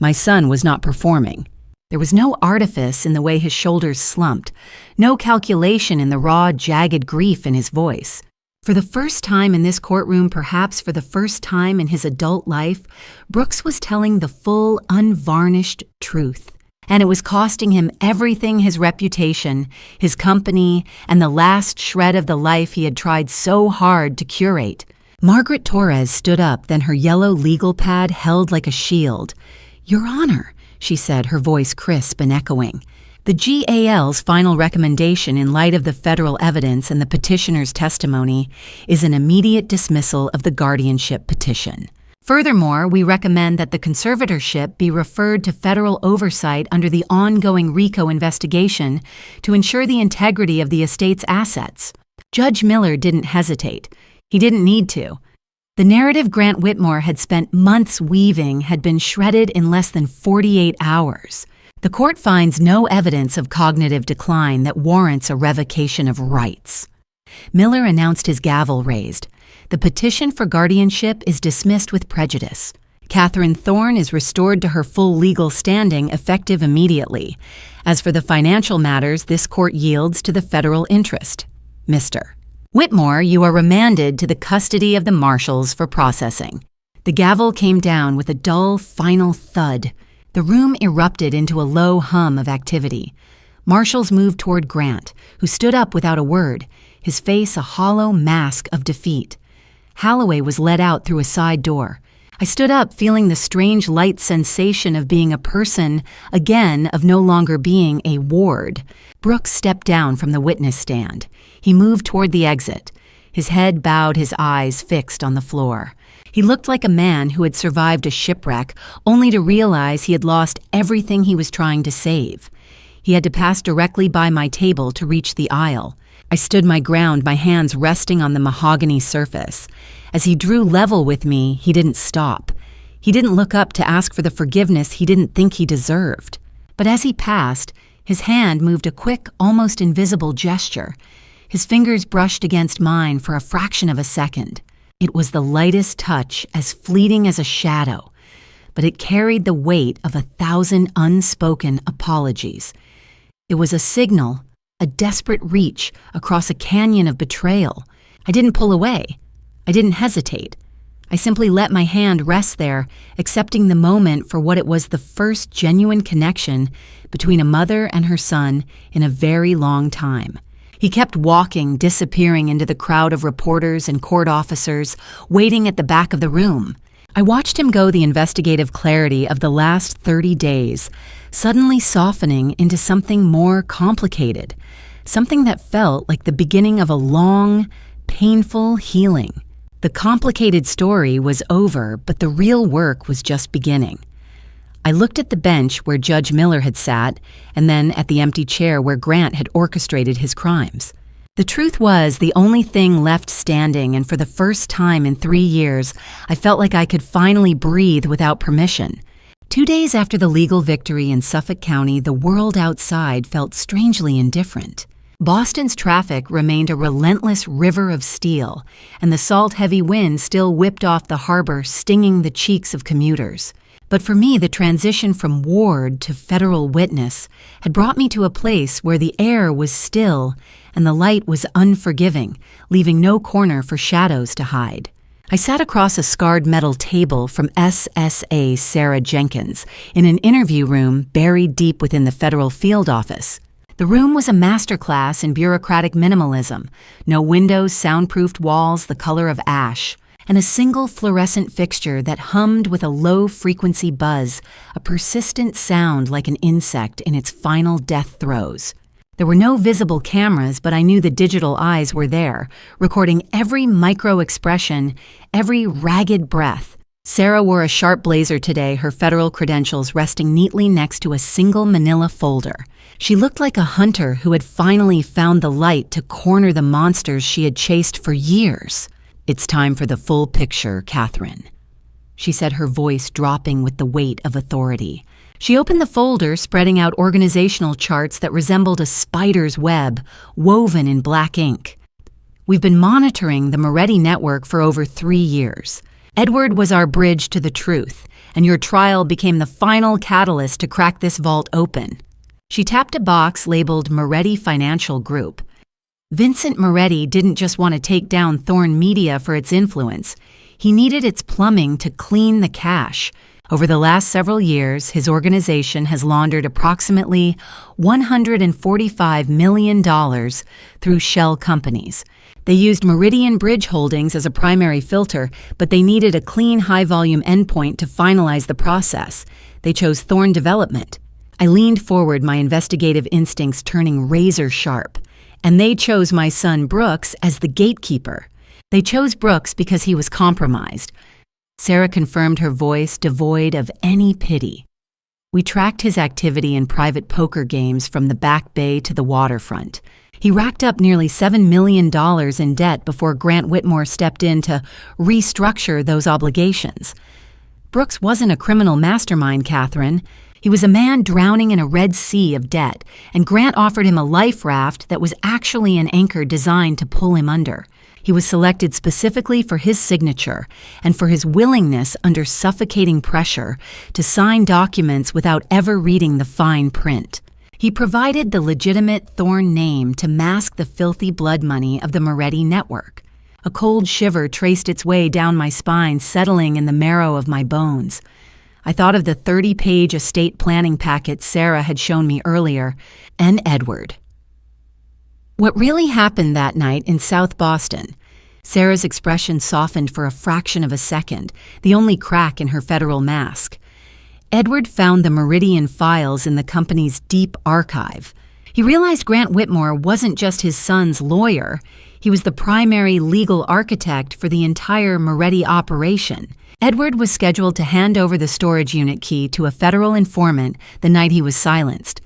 My son was not performing. There was no artifice in the way his shoulders slumped, no calculation in the raw, jagged grief in his voice. For the first time in this courtroom, perhaps for the first time in his adult life, Brooks was telling the full, unvarnished truth. And it was costing him everything: his reputation, his company, and the last shred of the life he had tried so hard to curate. Margaret Torres stood up, then her yellow legal pad held like a shield. "Your Honor," she said, her voice crisp and echoing. "The GAL's final recommendation in light of the federal evidence and the petitioner's testimony is an immediate dismissal of the guardianship petition. Furthermore, we recommend that the conservatorship be referred to federal oversight under the ongoing RICO investigation to ensure the integrity of the estate's assets." Judge Miller didn't hesitate. He didn't need to. The narrative Grant Whitmore had spent months weaving had been shredded in less than 48 hours. The court finds no evidence of cognitive decline that warrants a revocation of rights. Miller announced, his gavel raised. The petition for guardianship is dismissed with prejudice. Catherine Thorne is restored to her full legal standing, effective immediately. As for the financial matters, this court yields to the federal interest. Mr. Whitmore, you are remanded to the custody of the marshals for processing. The gavel came down with a dull, final thud. The room erupted into a low hum of activity. Marshals moved toward Grant, who stood up without a word, his face a hollow mask of defeat. Holloway was led out through a side door. I stood up, feeling the strange light sensation of being a person, again, of no longer being a ward. Brooks stepped down from the witness stand. He moved toward the exit, his head bowed, his eyes fixed on the floor. He looked like a man who had survived a shipwreck, only to realize he had lost everything he was trying to save. He had to pass directly by my table to reach the aisle. I stood my ground, my hands resting on the mahogany surface. As he drew level with me, he didn't stop. He didn't look up to ask for the forgiveness he didn't think he deserved. But as he passed, his hand moved a quick, almost invisible gesture. His fingers brushed against mine for a fraction of a second. It was the lightest touch, as fleeting as a shadow, but it carried the weight of 1,000 unspoken apologies. It was a signal, a desperate reach across a canyon of betrayal. I didn't pull away. I didn't hesitate. I simply let my hand rest there, accepting the moment for what it was: the first genuine connection between a mother and her son in a very long time. He kept walking, disappearing into the crowd of reporters and court officers, waiting at the back of the room. I watched him go the investigative clarity of the last 30 days, suddenly softening into something more complicated, something that felt like the beginning of a long, painful healing. The complicated story was over, but the real work was just beginning. I looked at the bench where Judge Miller had sat, and then at the empty chair where Grant had orchestrated his crimes. The truth was the only thing left standing, and for the first time in 3 years, I felt like I could finally breathe without permission. 2 days after the legal victory in Suffolk County, the world outside felt strangely indifferent. Boston's traffic remained a relentless river of steel, and the salt-heavy wind still whipped off the harbor, stinging the cheeks of commuters. But for me, the transition from ward to federal witness had brought me to a place where the air was still and the light was unforgiving, leaving no corner for shadows to hide. I sat across a scarred metal table from SSA Sarah Jenkins in an interview room buried deep within the federal field office. The room was a masterclass in bureaucratic minimalism, no windows, soundproofed walls the color of ash, and a single fluorescent fixture that hummed with a low-frequency buzz, a persistent sound like an insect in its final death throes. There were no visible cameras, but I knew the digital eyes were there, recording every micro-expression, every ragged breath. Sarah wore a sharp blazer today, her federal credentials resting neatly next to a single manila folder. She looked like a hunter who had finally found the light to corner the monsters she had chased for years. "It's time for the full picture, Catherine," she said, her voice dropping with the weight of authority. She opened the folder, spreading out organizational charts that resembled a spider's web, woven in black ink. "We've been monitoring the Moretti network for over 3 years. Edward was our bridge to the truth, and your trial became the final catalyst to crack this vault open." She tapped a box labeled Moretti Financial Group. Vincent Moretti didn't just want to take down Thorn Media for its influence. He needed its plumbing to clean the cash. Over the last several years, his organization has laundered approximately $145 million through shell companies. They used Meridian Bridge Holdings as a primary filter, but they needed a clean, high-volume endpoint to finalize the process. They chose Thorn Development. I leaned forward, my investigative instincts turning razor sharp. And they chose my son Brooks as the gatekeeper. They chose Brooks because he was compromised. Sarah confirmed, her voice devoid of any pity. "We tracked his activity in private poker games from the Back Bay to the waterfront. He racked up nearly $7 million in debt before Grant Whitmore stepped in to restructure those obligations. Brooks wasn't a criminal mastermind, Catherine. He was a man drowning in a red sea of debt, and Grant offered him a life raft that was actually an anchor designed to pull him under. He was selected specifically for his signature and for his willingness under suffocating pressure to sign documents without ever reading the fine print. He provided the legitimate Thorn name to mask the filthy blood money of the Moretti network. A cold shiver traced its way down my spine, settling in the marrow of my bones. I thought of the 30-page estate planning packet Sarah had shown me earlier, and Edward. What really happened that night in South Boston? Sarah's expression softened for a fraction of a second, the only crack in her federal mask. Edward found the Meridian files in the company's deep archive. He realized Grant Whitmore wasn't just his son's lawyer. He was the primary legal architect for the entire Moretti operation. Edward was scheduled to hand over the storage unit key to a federal informant the night he was silenced.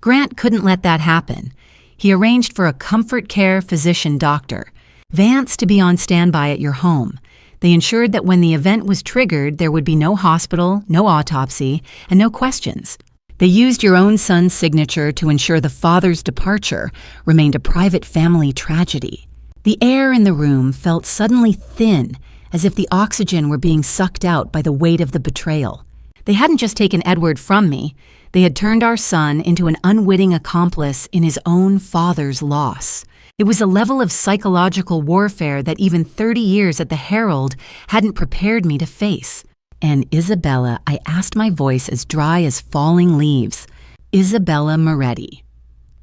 Grant couldn't let that happen. He arranged for a comfort care physician doctor, Vance, to be on standby at your home. They ensured that when the event was triggered, there would be no hospital, no autopsy, and no questions. They used your own son's signature to ensure the father's departure remained a private family tragedy. The air in the room felt suddenly thin, as if the oxygen were being sucked out by the weight of the betrayal. They hadn't just taken Edward from me, they had turned our son into an unwitting accomplice in his own father's loss. It was a level of psychological warfare that even 30 years at the Herald hadn't prepared me to face. "And Isabella," I asked, my voice as dry as falling leaves. "Isabella Moretti."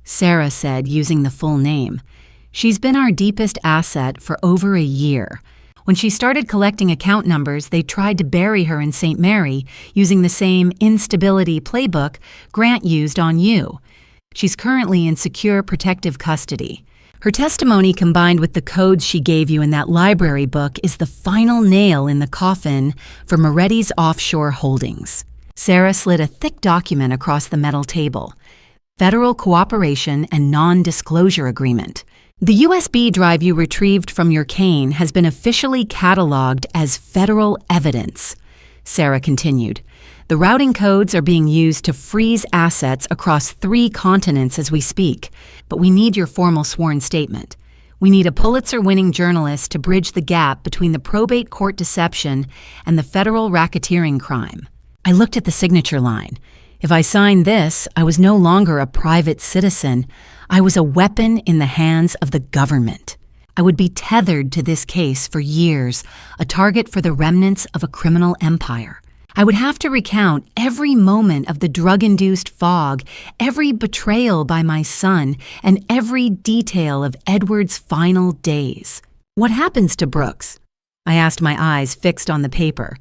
Sarah said, using the full name. "She's been our deepest asset for over a year. When she started collecting account numbers, they tried to bury her in St. Mary using the same instability playbook Grant used on you. She's currently in secure protective custody. Her testimony combined with the codes she gave you in that library book is the final nail in the coffin for Moretti's offshore holdings. Sarah slid a thick document across the metal table. Federal Cooperation and Non-Disclosure Agreement. The USB drive you retrieved from your cane has been officially cataloged as federal evidence, Sarah continued. The routing codes are being used to freeze assets across 3 continents as we speak, but we need your formal sworn statement. We need a Pulitzer-winning journalist to bridge the gap between the probate court deception and the federal racketeering crime. I looked at the signature line. If I signed this, I was no longer a private citizen. I was a weapon in the hands of the government. I would be tethered to this case for years, a target for the remnants of a criminal empire. I would have to recount every moment of the drug-induced fog, every betrayal by my son, and every detail of Edward's final days. What happens to Brooks? I asked, my eyes fixed on the paper.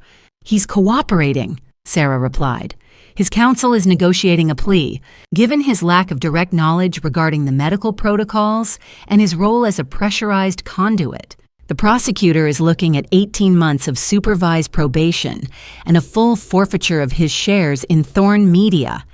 He's cooperating, Sarah replied. His counsel is negotiating a plea, given his lack of direct knowledge regarding the medical protocols and his role as a pressurized conduit. The prosecutor is looking at 18 months of supervised probation and a full forfeiture of his shares in Thorn Media.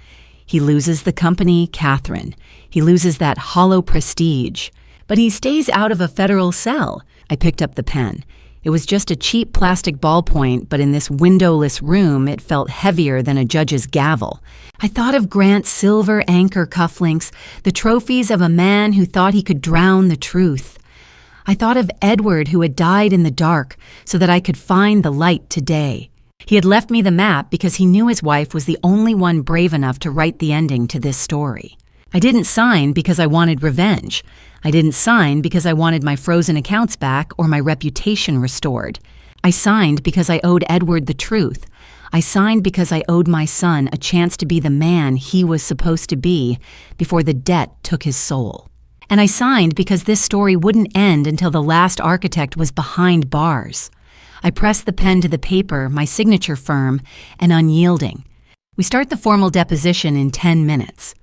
He loses the company, Catherine. He loses that hollow prestige. But he stays out of a federal cell. I picked up the pen. It was just a cheap plastic ballpoint, but in this windowless room, it felt heavier than a judge's gavel. I thought of Grant's silver anchor cufflinks, the trophies of a man who thought he could drown the truth. I thought of Edward, who had died in the dark so that I could find the light today. He had left me the map because he knew his wife was the only one brave enough to write the ending to this story. I didn't sign because I wanted revenge. I didn't sign because I wanted my frozen accounts back or my reputation restored. I signed because I owed Edward the truth. I signed because I owed my son a chance to be the man he was supposed to be before the debt took his soul. And I signed because this story wouldn't end until the last architect was behind bars. I pressed the pen to the paper, my signature firm and unyielding. We start the formal deposition in 10 minutes.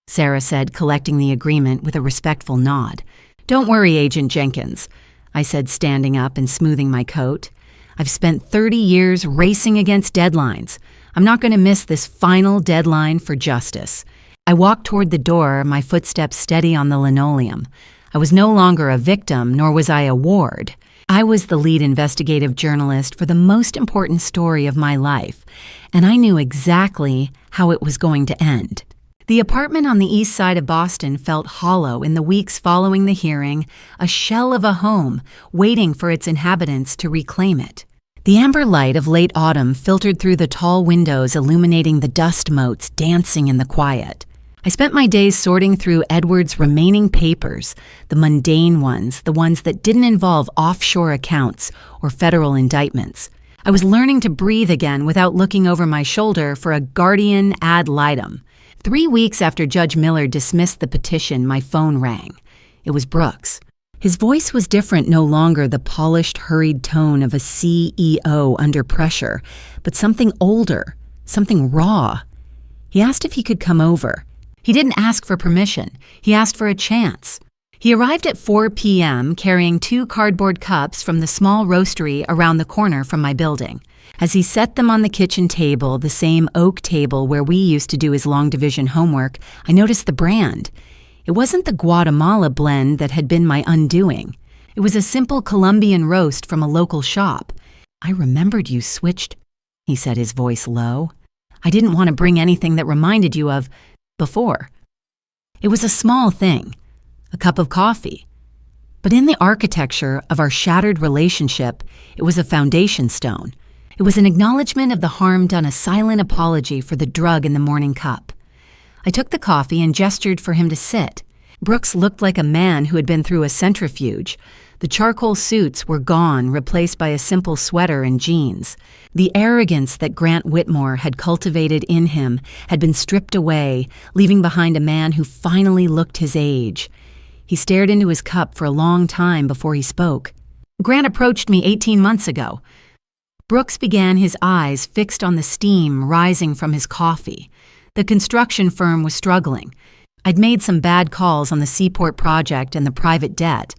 Sarah said, collecting the agreement with a respectful nod. Don't worry, Agent Jenkins, I said, standing up and smoothing my coat. I've spent 30 years racing against deadlines. I'm not going to miss this final deadline for justice. I walked toward the door, my footsteps steady on the linoleum. I was no longer a victim, nor was I a ward. I was the lead investigative journalist for the most important story of my life, and I knew exactly how it was going to end. The apartment on the east side of Boston felt hollow in the weeks following the hearing, a shell of a home, waiting for its inhabitants to reclaim it. The amber light of late autumn filtered through the tall windows, illuminating the dust motes dancing in the quiet. I spent my days sorting through Edward's remaining papers, the mundane ones, the ones that didn't involve offshore accounts or federal indictments. I was learning to breathe again without looking over my shoulder for a guardian ad litem. 3 weeks after Judge Miller dismissed the petition, my phone rang. It was Brooks. His voice was different, no longer the polished, hurried tone of a CEO under pressure, but something older, something raw. He asked if he could come over. He didn't ask for permission. He asked for a chance. He arrived at 4 p.m. carrying 2 cardboard cups from the small roastery around the corner from my building. As he set them on the kitchen table, the same oak table where we used to do his long division homework, I noticed the brand. It wasn't the Guatemala blend that had been my undoing. It was a simple Colombian roast from a local shop. I remembered you switched, he said, his voice low. I didn't want to bring anything that reminded you of before. It was a small thing, a cup of coffee. But in the architecture of our shattered relationship, it was a foundation stone. It was an acknowledgement of the harm done, a silent apology for the drug in the morning cup. I took the coffee and gestured for him to sit. Brooks looked like a man who had been through a centrifuge. The charcoal suits were gone, replaced by a simple sweater and jeans. The arrogance that Grant Whitmore had cultivated in him had been stripped away, leaving behind a man who finally looked his age. He stared into his cup for a long time before he spoke. Grant approached me 18 months ago. Brooks began, his eyes fixed on the steam rising from his coffee. The construction firm was struggling. I'd made some bad calls on the Seaport project and the private debt.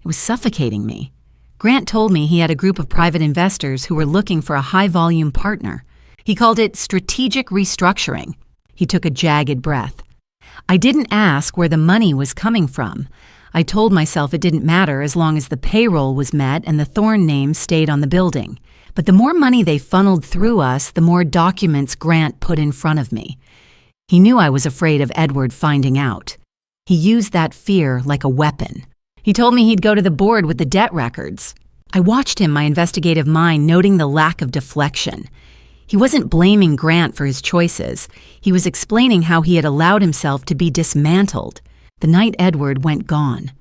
It was suffocating me. Grant told me he had a group of private investors who were looking for a high-volume partner. He called it strategic restructuring. He took a jagged breath. I didn't ask where the money was coming from. I told myself it didn't matter as long as the payroll was met and the Thorne name stayed on the building. But the more money they funneled through us, the more documents Grant put in front of me. He knew I was afraid of Edward finding out. He used that fear like a weapon. He told me he'd go to the board with the debt records. I watched him, my investigative mind noting the lack of deflection. He wasn't blaming Grant for his choices. He was explaining how he had allowed himself to be dismantled. The night Edward went gone.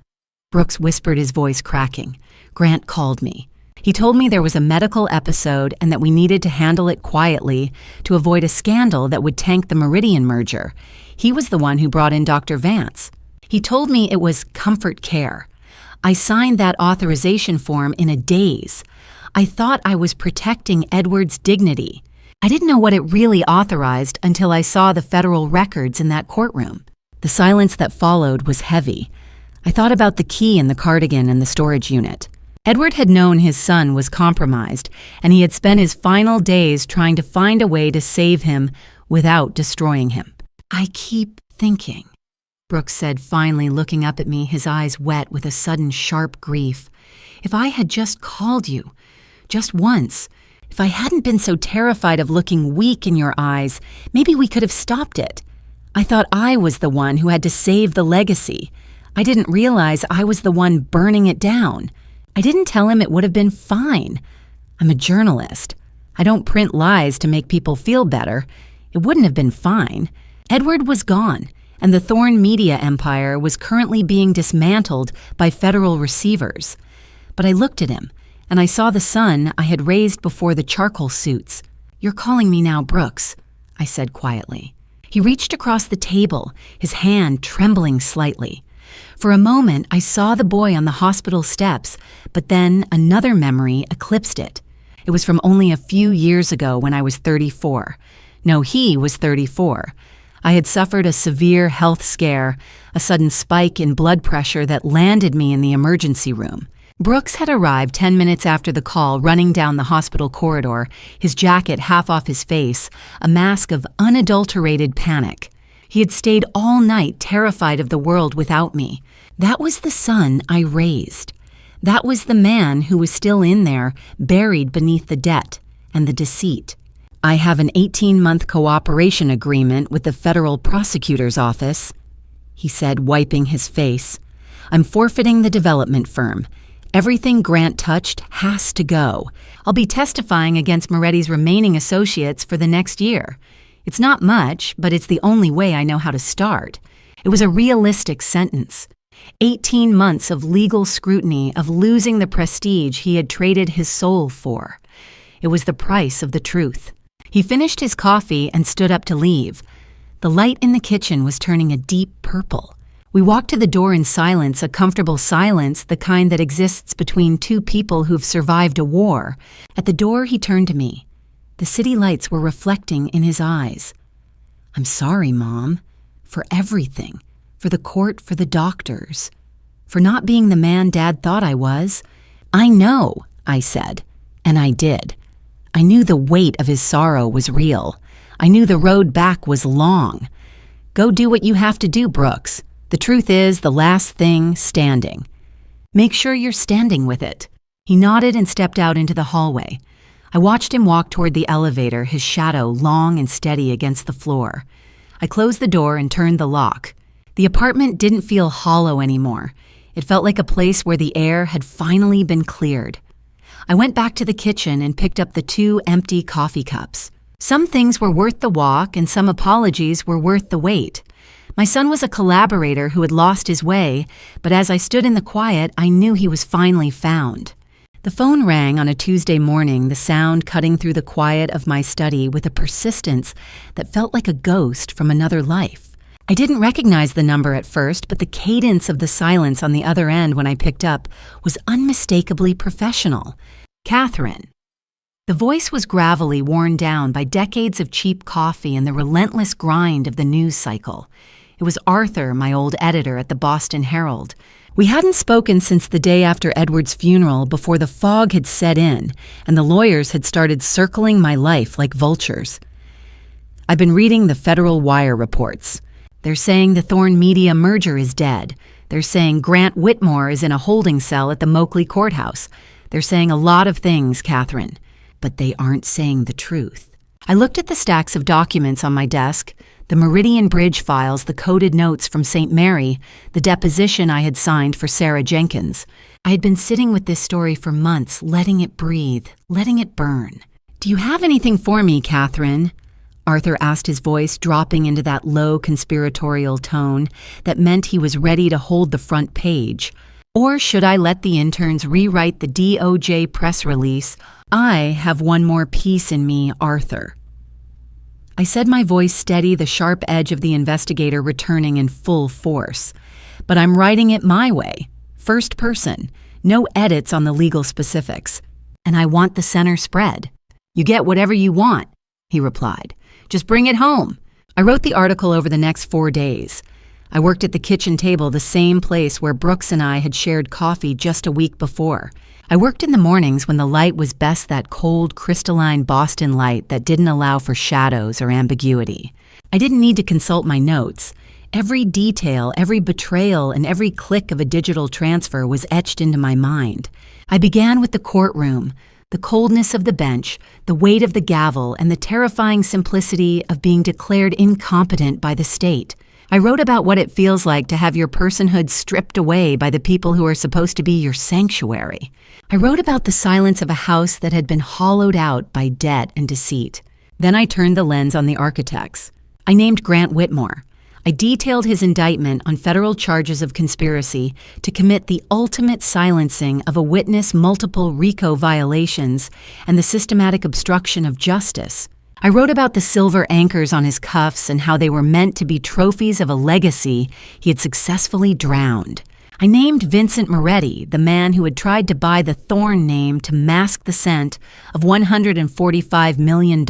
Brooks whispered, his voice cracking. Grant called me. He told me there was a medical episode and that we needed to handle it quietly to avoid a scandal that would tank the Meridian merger. He was the one who brought in Dr. Vance. He told me it was comfort care. I signed that authorization form in a daze. I thought I was protecting Edward's dignity. I didn't know what it really authorized until I saw the federal records in that courtroom. The silence that followed was heavy. I thought about the key in the cardigan and the storage unit. Edward had known his son was compromised, and he had spent his final days trying to find a way to save him without destroying him. I keep thinking, Brooks said, finally looking up at me, his eyes wet with a sudden sharp grief. If I had just called you, just once, if I hadn't been so terrified of looking weak in your eyes, maybe we could have stopped it. I thought I was the one who had to save the legacy. I didn't realize I was the one burning it down. I didn't tell him it would have been fine. I'm a journalist. I don't print lies to make people feel better. It wouldn't have been fine. Edward was gone, and the Thorne media empire was currently being dismantled by federal receivers. But I looked at him, and I saw the son I had raised before the charcoal suits. You're calling me now, Brooks, I said quietly. He reached across the table, his hand trembling slightly. For a moment, I saw the boy on the hospital steps, but then another memory eclipsed it. It was from only a few years ago when I was 34. No, he was 34. I had suffered a severe health scare, a sudden spike in blood pressure that landed me in the emergency room. Brooks had arrived 10 minutes after the call, running down the hospital corridor, his jacket half off his face, a mask of unadulterated panic. He had stayed all night terrified of the world without me. That was the son I raised. That was the man who was still in there, buried beneath the debt and the deceit. I have an 18-month cooperation agreement with the federal prosecutor's office, he said, wiping his face. I'm forfeiting the development firm. Everything Grant touched has to go. I'll be testifying against Moretti's remaining associates for the next year. It's not much, but it's the only way I know how to start. It was a realistic sentence. 18 months of legal scrutiny, of losing the prestige he had traded his soul for. It was the price of the truth. He finished his coffee and stood up to leave. The light in the kitchen was turning a deep purple. We walked to the door in silence, a comfortable silence, the kind that exists between two people who've survived a war. At the door, he turned to me. The city lights were reflecting in his eyes. I'm sorry, Mom, for everything, for the court, for the doctors, for not being the man Dad thought I was. I know, I said, and I did. I knew the weight of his sorrow was real. I knew the road back was long. Go do what you have to do, Brooks. The truth is the last thing standing. Make sure you're standing with it. He nodded and stepped out into the hallway. I watched him walk toward the elevator, his shadow long and steady against the floor. I closed the door and turned the lock. The apartment didn't feel hollow anymore. It felt like a place where the air had finally been cleared. I went back to the kitchen and picked up the 2 empty coffee cups. Some things were worth the walk and some apologies were worth the wait. My son was a collaborator who had lost his way, but as I stood in the quiet, I knew he was finally found. The phone rang on a Tuesday morning, the sound cutting through the quiet of my study with a persistence that felt like a ghost from another life. I didn't recognize the number at first, but the cadence of the silence on the other end when I picked up was unmistakably professional. Catherine. The voice was gravelly, worn down by decades of cheap coffee and the relentless grind of the news cycle. It was Arthur, my old editor at the Boston Herald. We hadn't spoken since the day after Edward's funeral, before the fog had set in and the lawyers had started circling my life like vultures. I've been reading the Federal Wire reports. They're saying the Thorne Media merger is dead. They're saying Grant Whitmore is in a holding cell at the Moakley courthouse. They're saying a lot of things, Catherine, but they aren't saying the truth. I looked at the stacks of documents on my desk, the Meridian Bridge files, the coded notes from St. Mary, the deposition I had signed for Sarah Jenkins. I had been sitting with this story for months, letting it breathe, letting it burn. "Do you have anything for me, Catherine?" Arthur asked, his voice dropping into that low conspiratorial tone that meant he was ready to hold the front page. Or should I let the interns rewrite the DOJ press release? "I have one more piece in me, Arthur." I said, my voice steady, the sharp edge of the investigator returning in full force. "But I'm writing it my way. First person. No edits on the legal specifics. And I want the center spread." "You get whatever you want," he replied. "Just bring it home." I wrote the article over the next 4 days. I worked at the kitchen table, the same place where Brooks and I had shared coffee just a week before. I worked in the mornings when the light was best, that cold, crystalline Boston light that didn't allow for shadows or ambiguity. I didn't need to consult my notes. Every detail, every betrayal, and every click of a digital transfer was etched into my mind. I began with the courtroom, the coldness of the bench, the weight of the gavel, and the terrifying simplicity of being declared incompetent by the state. I wrote about what it feels like to have your personhood stripped away by the people who are supposed to be your sanctuary. I wrote about the silence of a house that had been hollowed out by debt and deceit. Then I turned the lens on the architects. I named Grant Whitmore. I detailed his indictment on federal charges of conspiracy to commit the ultimate silencing of a witness, multiple RICO violations, and the systematic obstruction of justice. I wrote about the silver anchors on his cuffs and how they were meant to be trophies of a legacy he had successfully drowned. I named Vincent Moretti, the man who had tried to buy the Thorne name to mask the scent of $145 million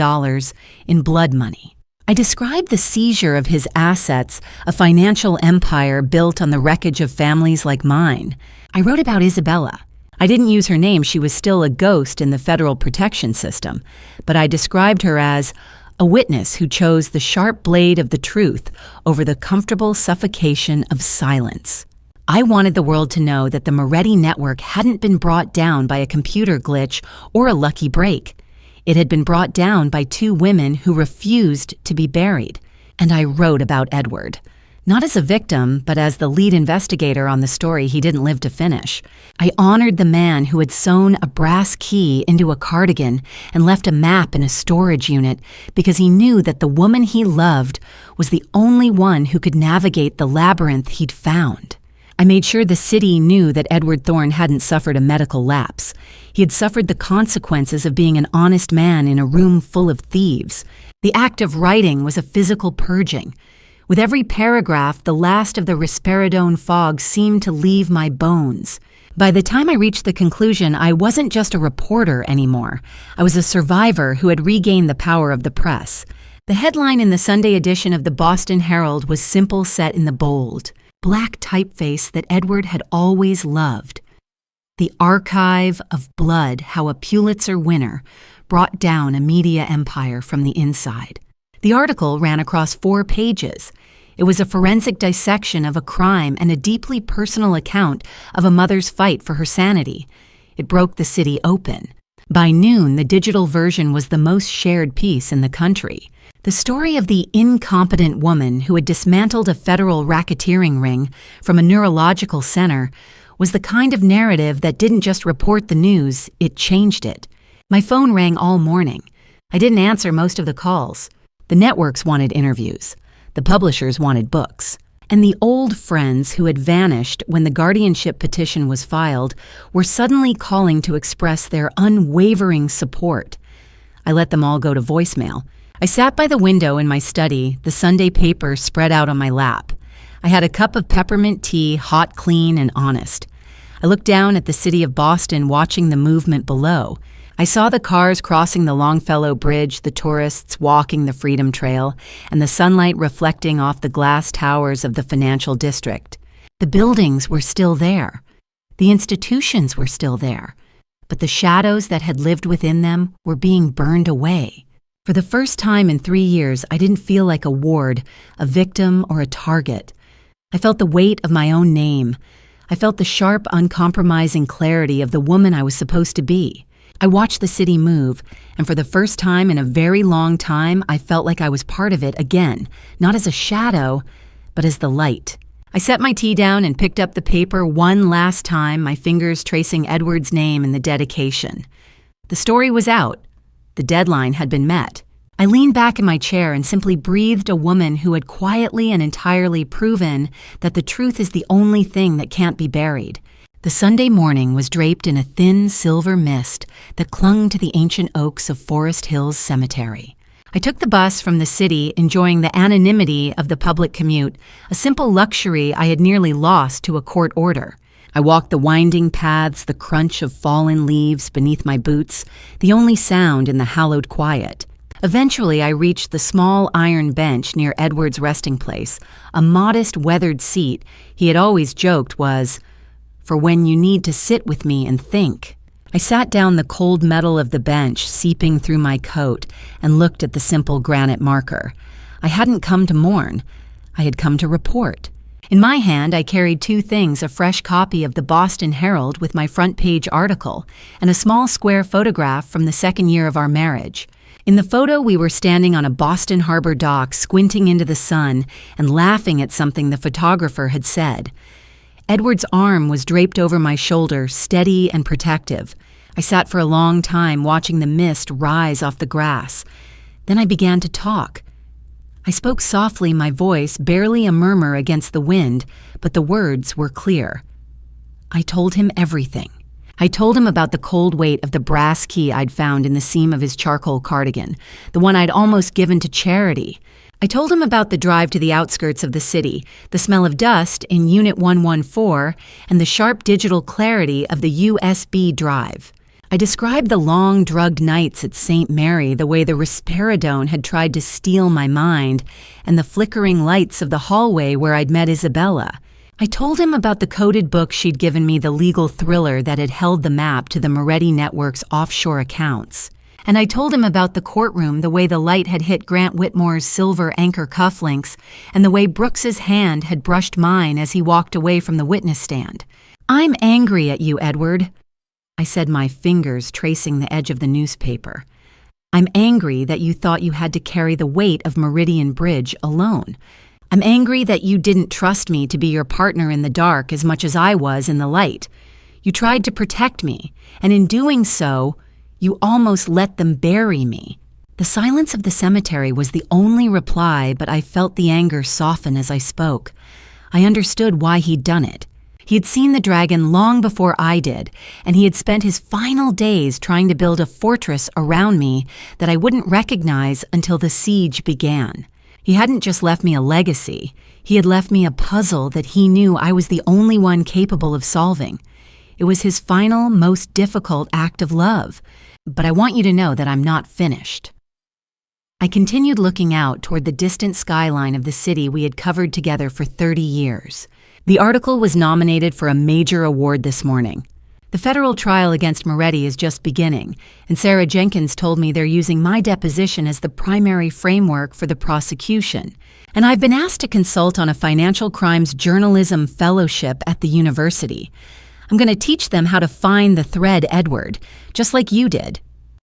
in blood money. I described the seizure of his assets, a financial empire built on the wreckage of families like mine. I wrote about Isabella. I didn't use her name, she was still a ghost in the federal protection system, but I described her as a witness who chose the sharp blade of the truth over the comfortable suffocation of silence. I wanted the world to know that the Moretti network hadn't been brought down by a computer glitch or a lucky break. It had been brought down by 2 women who refused to be buried. And I wrote about Edward. Not as a victim, but as the lead investigator on the story he didn't live to finish. I honored the man who had sewn a brass key into a cardigan and left a map in a storage unit because he knew that the woman he loved was the only one who could navigate the labyrinth he'd found. I made sure the city knew that Edward Thorne hadn't suffered a medical lapse. He had suffered the consequences of being an honest man in a room full of thieves. The act of writing was a physical purging. With every paragraph, the last of the risperidone fog seemed to leave my bones. By the time I reached the conclusion, I wasn't just a reporter anymore. I was a survivor who had regained the power of the press. The headline in the Sunday edition of the Boston Herald was simple, set in the bold, black typeface that Edward had always loved. The Archive of Blood, How a Pulitzer Winner Brought Down a Media Empire from the Inside. The article ran across 4 pages. It was a forensic dissection of a crime and a deeply personal account of a mother's fight for her sanity. It broke the city open. By noon, the digital version was the most shared piece in the country. The story of the incompetent woman who had dismantled a federal racketeering ring from a neurological center was the kind of narrative that didn't just report the news, it changed it. My phone rang all morning. I didn't answer most of the calls. The networks wanted interviews. The publishers wanted books. And the old friends who had vanished when the guardianship petition was filed were suddenly calling to express their unwavering support. I let them all go to voicemail. I sat by the window in my study, the Sunday paper spread out on my lap. I had a cup of peppermint tea, hot, clean, and honest. I looked down at the city of Boston, watching the movement below. I saw the cars crossing the Longfellow Bridge, the tourists walking the Freedom Trail, and the sunlight reflecting off the glass towers of the financial district. The buildings were still there. The institutions were still there. But the shadows that had lived within them were being burned away. For the first time in 3 years, I didn't feel like a ward, a victim, or a target. I felt the weight of my own name. I felt the sharp, uncompromising clarity of the woman I was supposed to be. I watched the city move, and for the first time in a very long time, I felt like I was part of it again, not as a shadow, but as the light. I set my tea down and picked up the paper one last time, my fingers tracing Edward's name in the dedication. The story was out. The deadline had been met. I leaned back in my chair and simply breathed a woman who had quietly and entirely proven that the truth is the only thing that can't be buried. The Sunday morning was draped in a thin silver mist that clung to the ancient oaks of Forest Hills Cemetery. I took the bus from the city, enjoying the anonymity of the public commute, a simple luxury I had nearly lost to a court order. I walked the winding paths, the crunch of fallen leaves beneath my boots, the only sound in the hallowed quiet. Eventually, I reached the small iron bench near Edward's resting place, a modest, weathered seat he had always joked was for when you need to sit with me and think. I sat down, the cold metal of the bench seeping through my coat, and looked at the simple granite marker. I hadn't come to mourn. I had come to report. In my hand, I carried two things: a fresh copy of the Boston Herald with my front page article, and a small square photograph from the second year of our marriage. In the photo, we were standing on a Boston Harbor dock, squinting into the sun and laughing at something the photographer had said. Edward's arm was draped over my shoulder, steady and protective. I sat for a long time, watching the mist rise off the grass. Then I began to talk. I spoke softly, my voice barely a murmur against the wind, but the words were clear. I told him everything. I told him about the cold weight of the brass key I'd found in the seam of his charcoal cardigan, the one I'd almost given to charity. I told him about the drive to the outskirts of the city, the smell of dust in Unit 114, and the sharp digital clarity of the USB drive. I described the long, drugged nights at St. Mary, the way the risperidone had tried to steal my mind, and the flickering lights of the hallway where I'd met Isabella. I told him about the coded book she'd given me, the legal thriller that had held the map to the Moretti Network's offshore accounts. And I told him about the courtroom, the way the light had hit Grant Whitmore's silver anchor cufflinks, and the way Brooks's hand had brushed mine as he walked away from the witness stand. "I'm angry at you, Edward," I said, my fingers tracing the edge of the newspaper. "I'm angry that you thought you had to carry the weight of Meridian Bridge alone. I'm angry that you didn't trust me to be your partner in the dark as much as I was in the light. You tried to protect me, and in doing so, you almost let them bury me." The silence of the cemetery was the only reply, but I felt the anger soften as I spoke. I understood why he'd done it. He had seen the dragon long before I did, and he had spent his final days trying to build a fortress around me that I wouldn't recognize until the siege began. He hadn't just left me a legacy. He had left me a puzzle that he knew I was the only one capable of solving. It was his final, most difficult act of love. But I want you to know that I'm not finished. I continued looking out toward the distant skyline of the city we had covered together for 30 years. The article was nominated for a major award this morning. The federal trial against Moretti is just beginning, and Sarah Jenkins told me they're using my deposition as the primary framework for the prosecution. And I've been asked to consult on a financial crimes journalism fellowship at the university. I'm going to teach them how to find the thread, Edward, just like you did.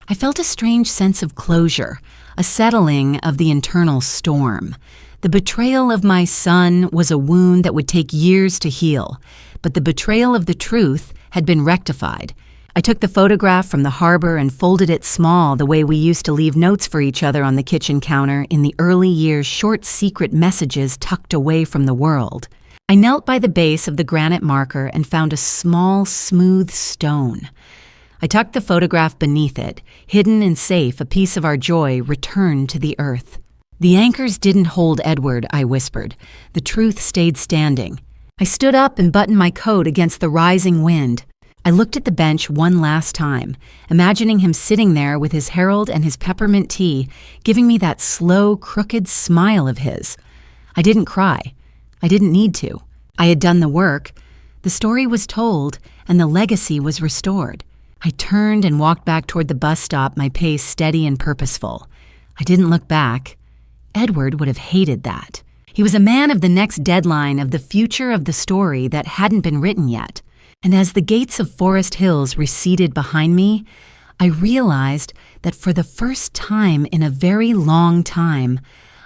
I felt a strange sense of closure, a settling of the internal storm. The betrayal of my son was a wound that would take years to heal, but the betrayal of the truth had been rectified. I took the photograph from the harbor and folded it small, the way we used to leave notes for each other on the kitchen counter in the early years, short secret messages tucked away from the world. I knelt by the base of the granite marker and found a small, smooth stone. I tucked the photograph beneath it. Hidden and safe, a piece of our joy returned to the earth. The anchors didn't hold Edward, I whispered. The truth stayed standing. I stood up and buttoned my coat against the rising wind. I looked at the bench one last time, imagining him sitting there with his Herald and his peppermint tea, giving me that slow, crooked smile of his. I didn't cry. I didn't need to. I had done the work. The story was told, and the legacy was restored. I turned and walked back toward the bus stop, my pace steady and purposeful. I didn't look back. Edward would have hated that. He was a man of the next deadline, of the future of the story that hadn't been written yet. And as the gates of Forest Hills receded behind me, I realized that for the first time in a very long time,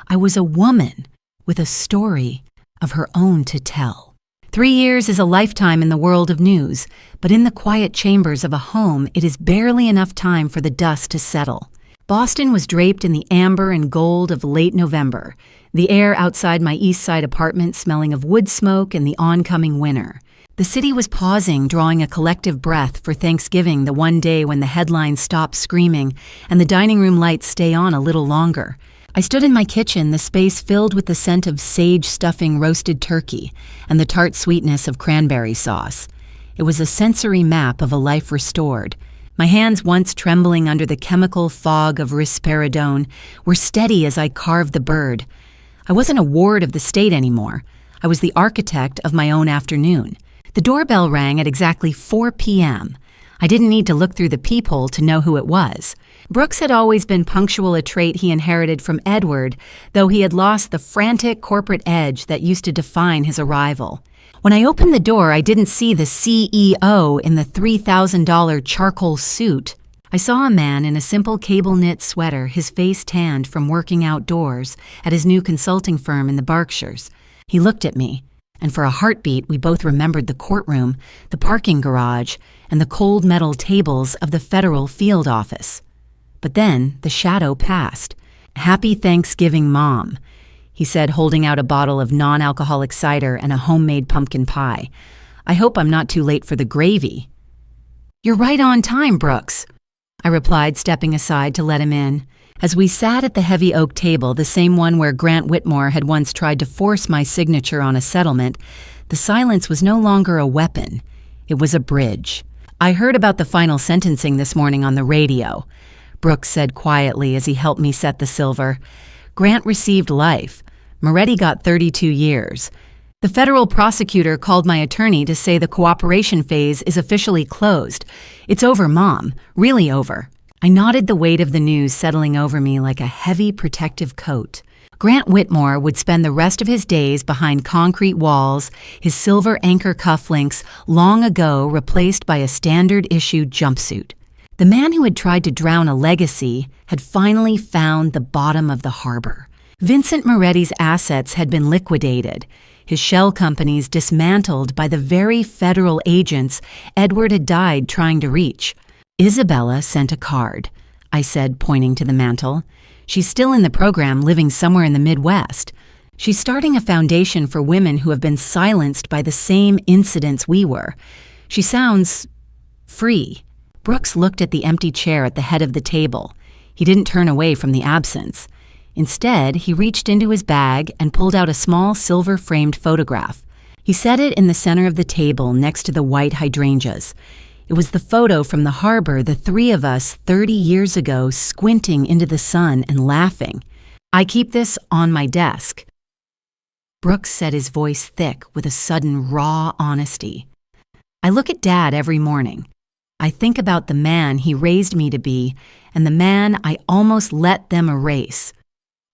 I was a woman with a story of her own to tell. 3 years is a lifetime in the world of news, but in the quiet chambers of a home, it is barely enough time for the dust to settle. Boston was draped in the amber and gold of late November, the air outside my East Side apartment smelling of wood smoke and the oncoming winter. The city was pausing, drawing a collective breath for Thanksgiving, the one day when the headlines stop screaming and the dining room lights stay on a little longer. I stood in my kitchen, the space filled with the scent of sage stuffing roasted turkey and the tart sweetness of cranberry sauce. It was a sensory map of a life restored. My hands, once trembling under the chemical fog of risperidone, were steady as I carved the bird. I wasn't a ward of the state anymore. I was the architect of my own afternoon. The doorbell rang at exactly 4 p.m. I didn't need to look through the peephole to know who it was. Brooks had always been punctual, a trait he inherited from Edward, though he had lost the frantic corporate edge that used to define his arrival. When I opened the door, I didn't see the CEO in the $3,000 charcoal suit. I saw a man in a simple cable-knit sweater, his face tanned from working outdoors at his new consulting firm in the Berkshires. He looked at me, and for a heartbeat we both remembered the courtroom, the parking garage, and the cold metal tables of the federal field office. But then the shadow passed. "Happy Thanksgiving, Mom," he said, holding out a bottle of non-alcoholic cider and a homemade pumpkin pie. "I hope I'm not too late for the gravy." "You're right on time, Brooks," I replied, stepping aside to let him in. As we sat at the heavy oak table, the same one where Grant Whitmore had once tried to force my signature on a settlement, the silence was no longer a weapon. It was a bridge. "I heard about the final sentencing this morning on the radio," Brooks said quietly as he helped me set the silver. "Grant received life. Moretti got 32 years. The federal prosecutor called my attorney to say the cooperation phase is officially closed. It's over, Mom. Really over." I nodded, the weight of the news settling over me like a heavy protective coat. Grant Whitmore would spend the rest of his days behind concrete walls, his silver anchor cufflinks long ago replaced by a standard-issue jumpsuit. The man who had tried to drown a legacy had finally found the bottom of the harbor. Vincent Moretti's assets had been liquidated, his shell companies dismantled by the very federal agents Edward had died trying to reach. "Isabella sent a card," I said, pointing to the mantel. "She's still in the program, living somewhere in the Midwest. She's starting a foundation for women who have been silenced by the same incidents we were. She sounds free." Brooks looked at the empty chair at the head of the table. He didn't turn away from the absence. Instead, he reached into his bag and pulled out a small silver-framed photograph. He set it in the center of the table next to the white hydrangeas. It was the photo from the harbor, the three of us 30 years ago, squinting into the sun and laughing. "I keep this on my desk." Brooks said, his voice thick with a sudden raw honesty. "I look at Dad every morning. I think about the man he raised me to be and the man I almost let them erase.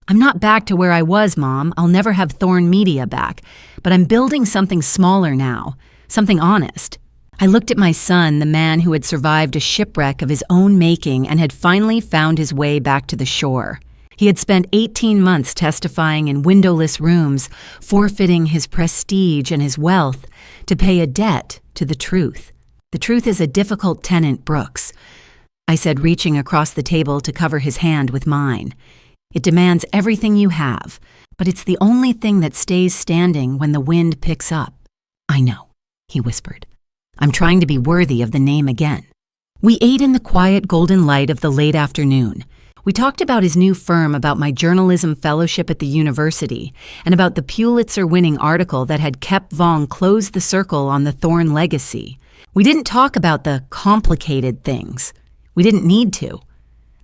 I'm not back to where I was, Mom. I'll never have Thorn Media back, but I'm building something smaller now, something honest." I looked at my son, the man who had survived a shipwreck of his own making and had finally found his way back to the shore. He had spent 18 months testifying in windowless rooms, forfeiting his prestige and his wealth to pay a debt to the truth. "The truth is a difficult tenant, Brooks," I said, reaching across the table to cover his hand with mine. "It demands everything you have, but it's the only thing that stays standing when the wind picks up." "I know," he whispered. "I'm trying to be worthy of the name again." We ate in the quiet golden light of the late afternoon. We talked about his new firm, about my journalism fellowship at the university, and about the Pulitzer-winning article that had kept Vong close the circle on the Thorne legacy. We didn't talk about the complicated things. We didn't need to.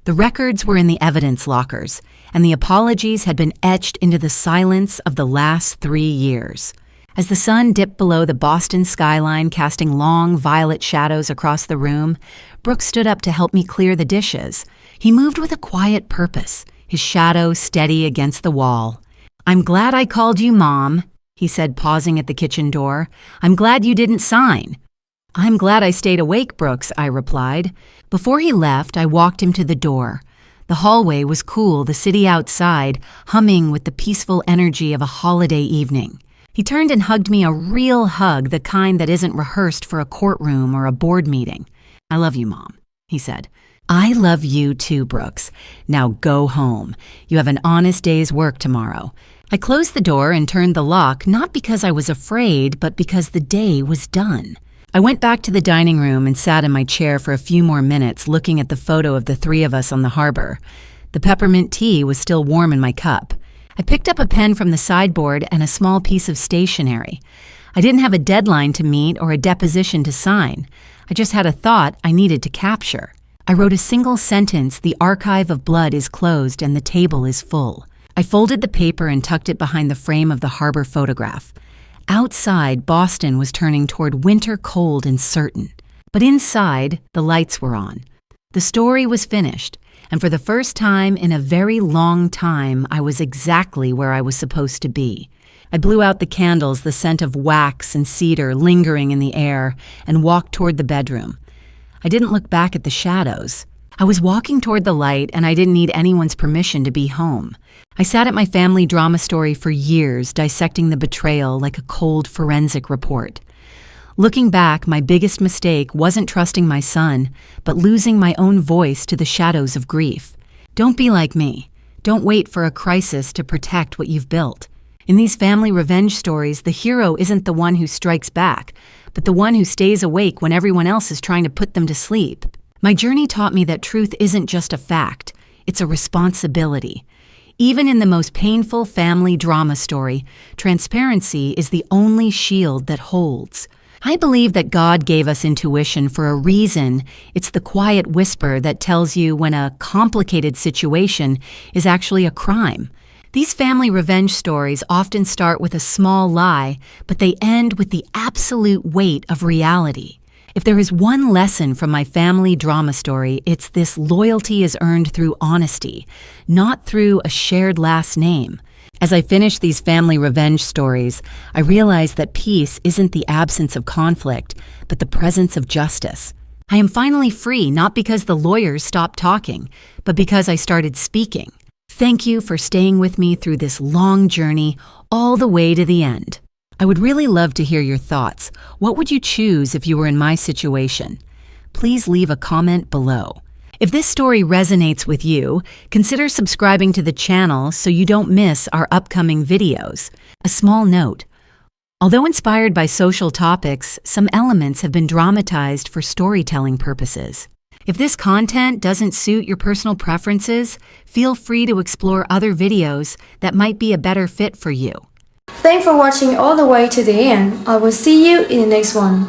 The records were in the evidence lockers, and the apologies had been etched into the silence of the last 3 years. As the sun dipped below the Boston skyline, casting long violet shadows across the room, Brooks stood up to help me clear the dishes. He moved with a quiet purpose, his shadow steady against the wall. "I'm glad I called you Mom," he said, pausing at the kitchen door. "I'm glad you didn't sign." "I'm glad I stayed awake, Brooks," I replied. Before he left, I walked him to the door. The hallway was cool, the city outside, humming with the peaceful energy of a holiday evening. He turned and hugged me, a real hug, the kind that isn't rehearsed for a courtroom or a board meeting. "I love you, Mom," he said. "I love you too, Brooks. Now go home. You have an honest day's work tomorrow." I closed the door and turned the lock, not because I was afraid, but because the day was done. I went back to the dining room and sat in my chair for a few more minutes, looking at the photo of the three of us on the harbor. The peppermint tea was still warm in my cup. I picked up a pen from the sideboard and a small piece of stationery. I didn't have a deadline to meet or a deposition to sign. I just had a thought I needed to capture. I wrote a single sentence: "The archive of blood is closed and the table is full." I folded the paper and tucked it behind the frame of the harbor photograph. Outside, Boston was turning toward winter cold and certain. But inside, the lights were on. The story was finished, and for the first time in a very long time, I was exactly where I was supposed to be. I blew out the candles, the scent of wax and cedar lingering in the air, and walked toward the bedroom. I didn't look back at the shadows. I was walking toward the light, and I didn't need anyone's permission to be home. I sat at my family drama story for years, dissecting the betrayal like a cold forensic report. Looking back, my biggest mistake wasn't trusting my son, but losing my own voice to the shadows of grief. Don't be like me. Don't wait for a crisis to protect what you've built. In these family revenge stories, the hero isn't the one who strikes back, but the one who stays awake when everyone else is trying to put them to sleep. My journey taught me that truth isn't just a fact, it's a responsibility. Even in the most painful family drama story, transparency is the only shield that holds. I believe that God gave us intuition for a reason. It's the quiet whisper that tells you when a complicated situation is actually a crime. These family revenge stories often start with a small lie, but they end with the absolute weight of reality. If there is one lesson from my family drama story, it's this: loyalty is earned through honesty, not through a shared last name. As I finish these family revenge stories, I realize that peace isn't the absence of conflict, but the presence of justice. I am finally free, not because the lawyers stopped talking, but because I started speaking. Thank you for staying with me through this long journey, all the way to the end. I would really love to hear your thoughts. What would you choose if you were in my situation? Please leave a comment below. If this story resonates with you, consider subscribing to the channel so you don't miss our upcoming videos. A small note: although inspired by social topics, some elements have been dramatized for storytelling purposes. If this content doesn't suit your personal preferences, feel free to explore other videos that might be a better fit for you. Thanks for watching all the way to the end. I will see you in the next one.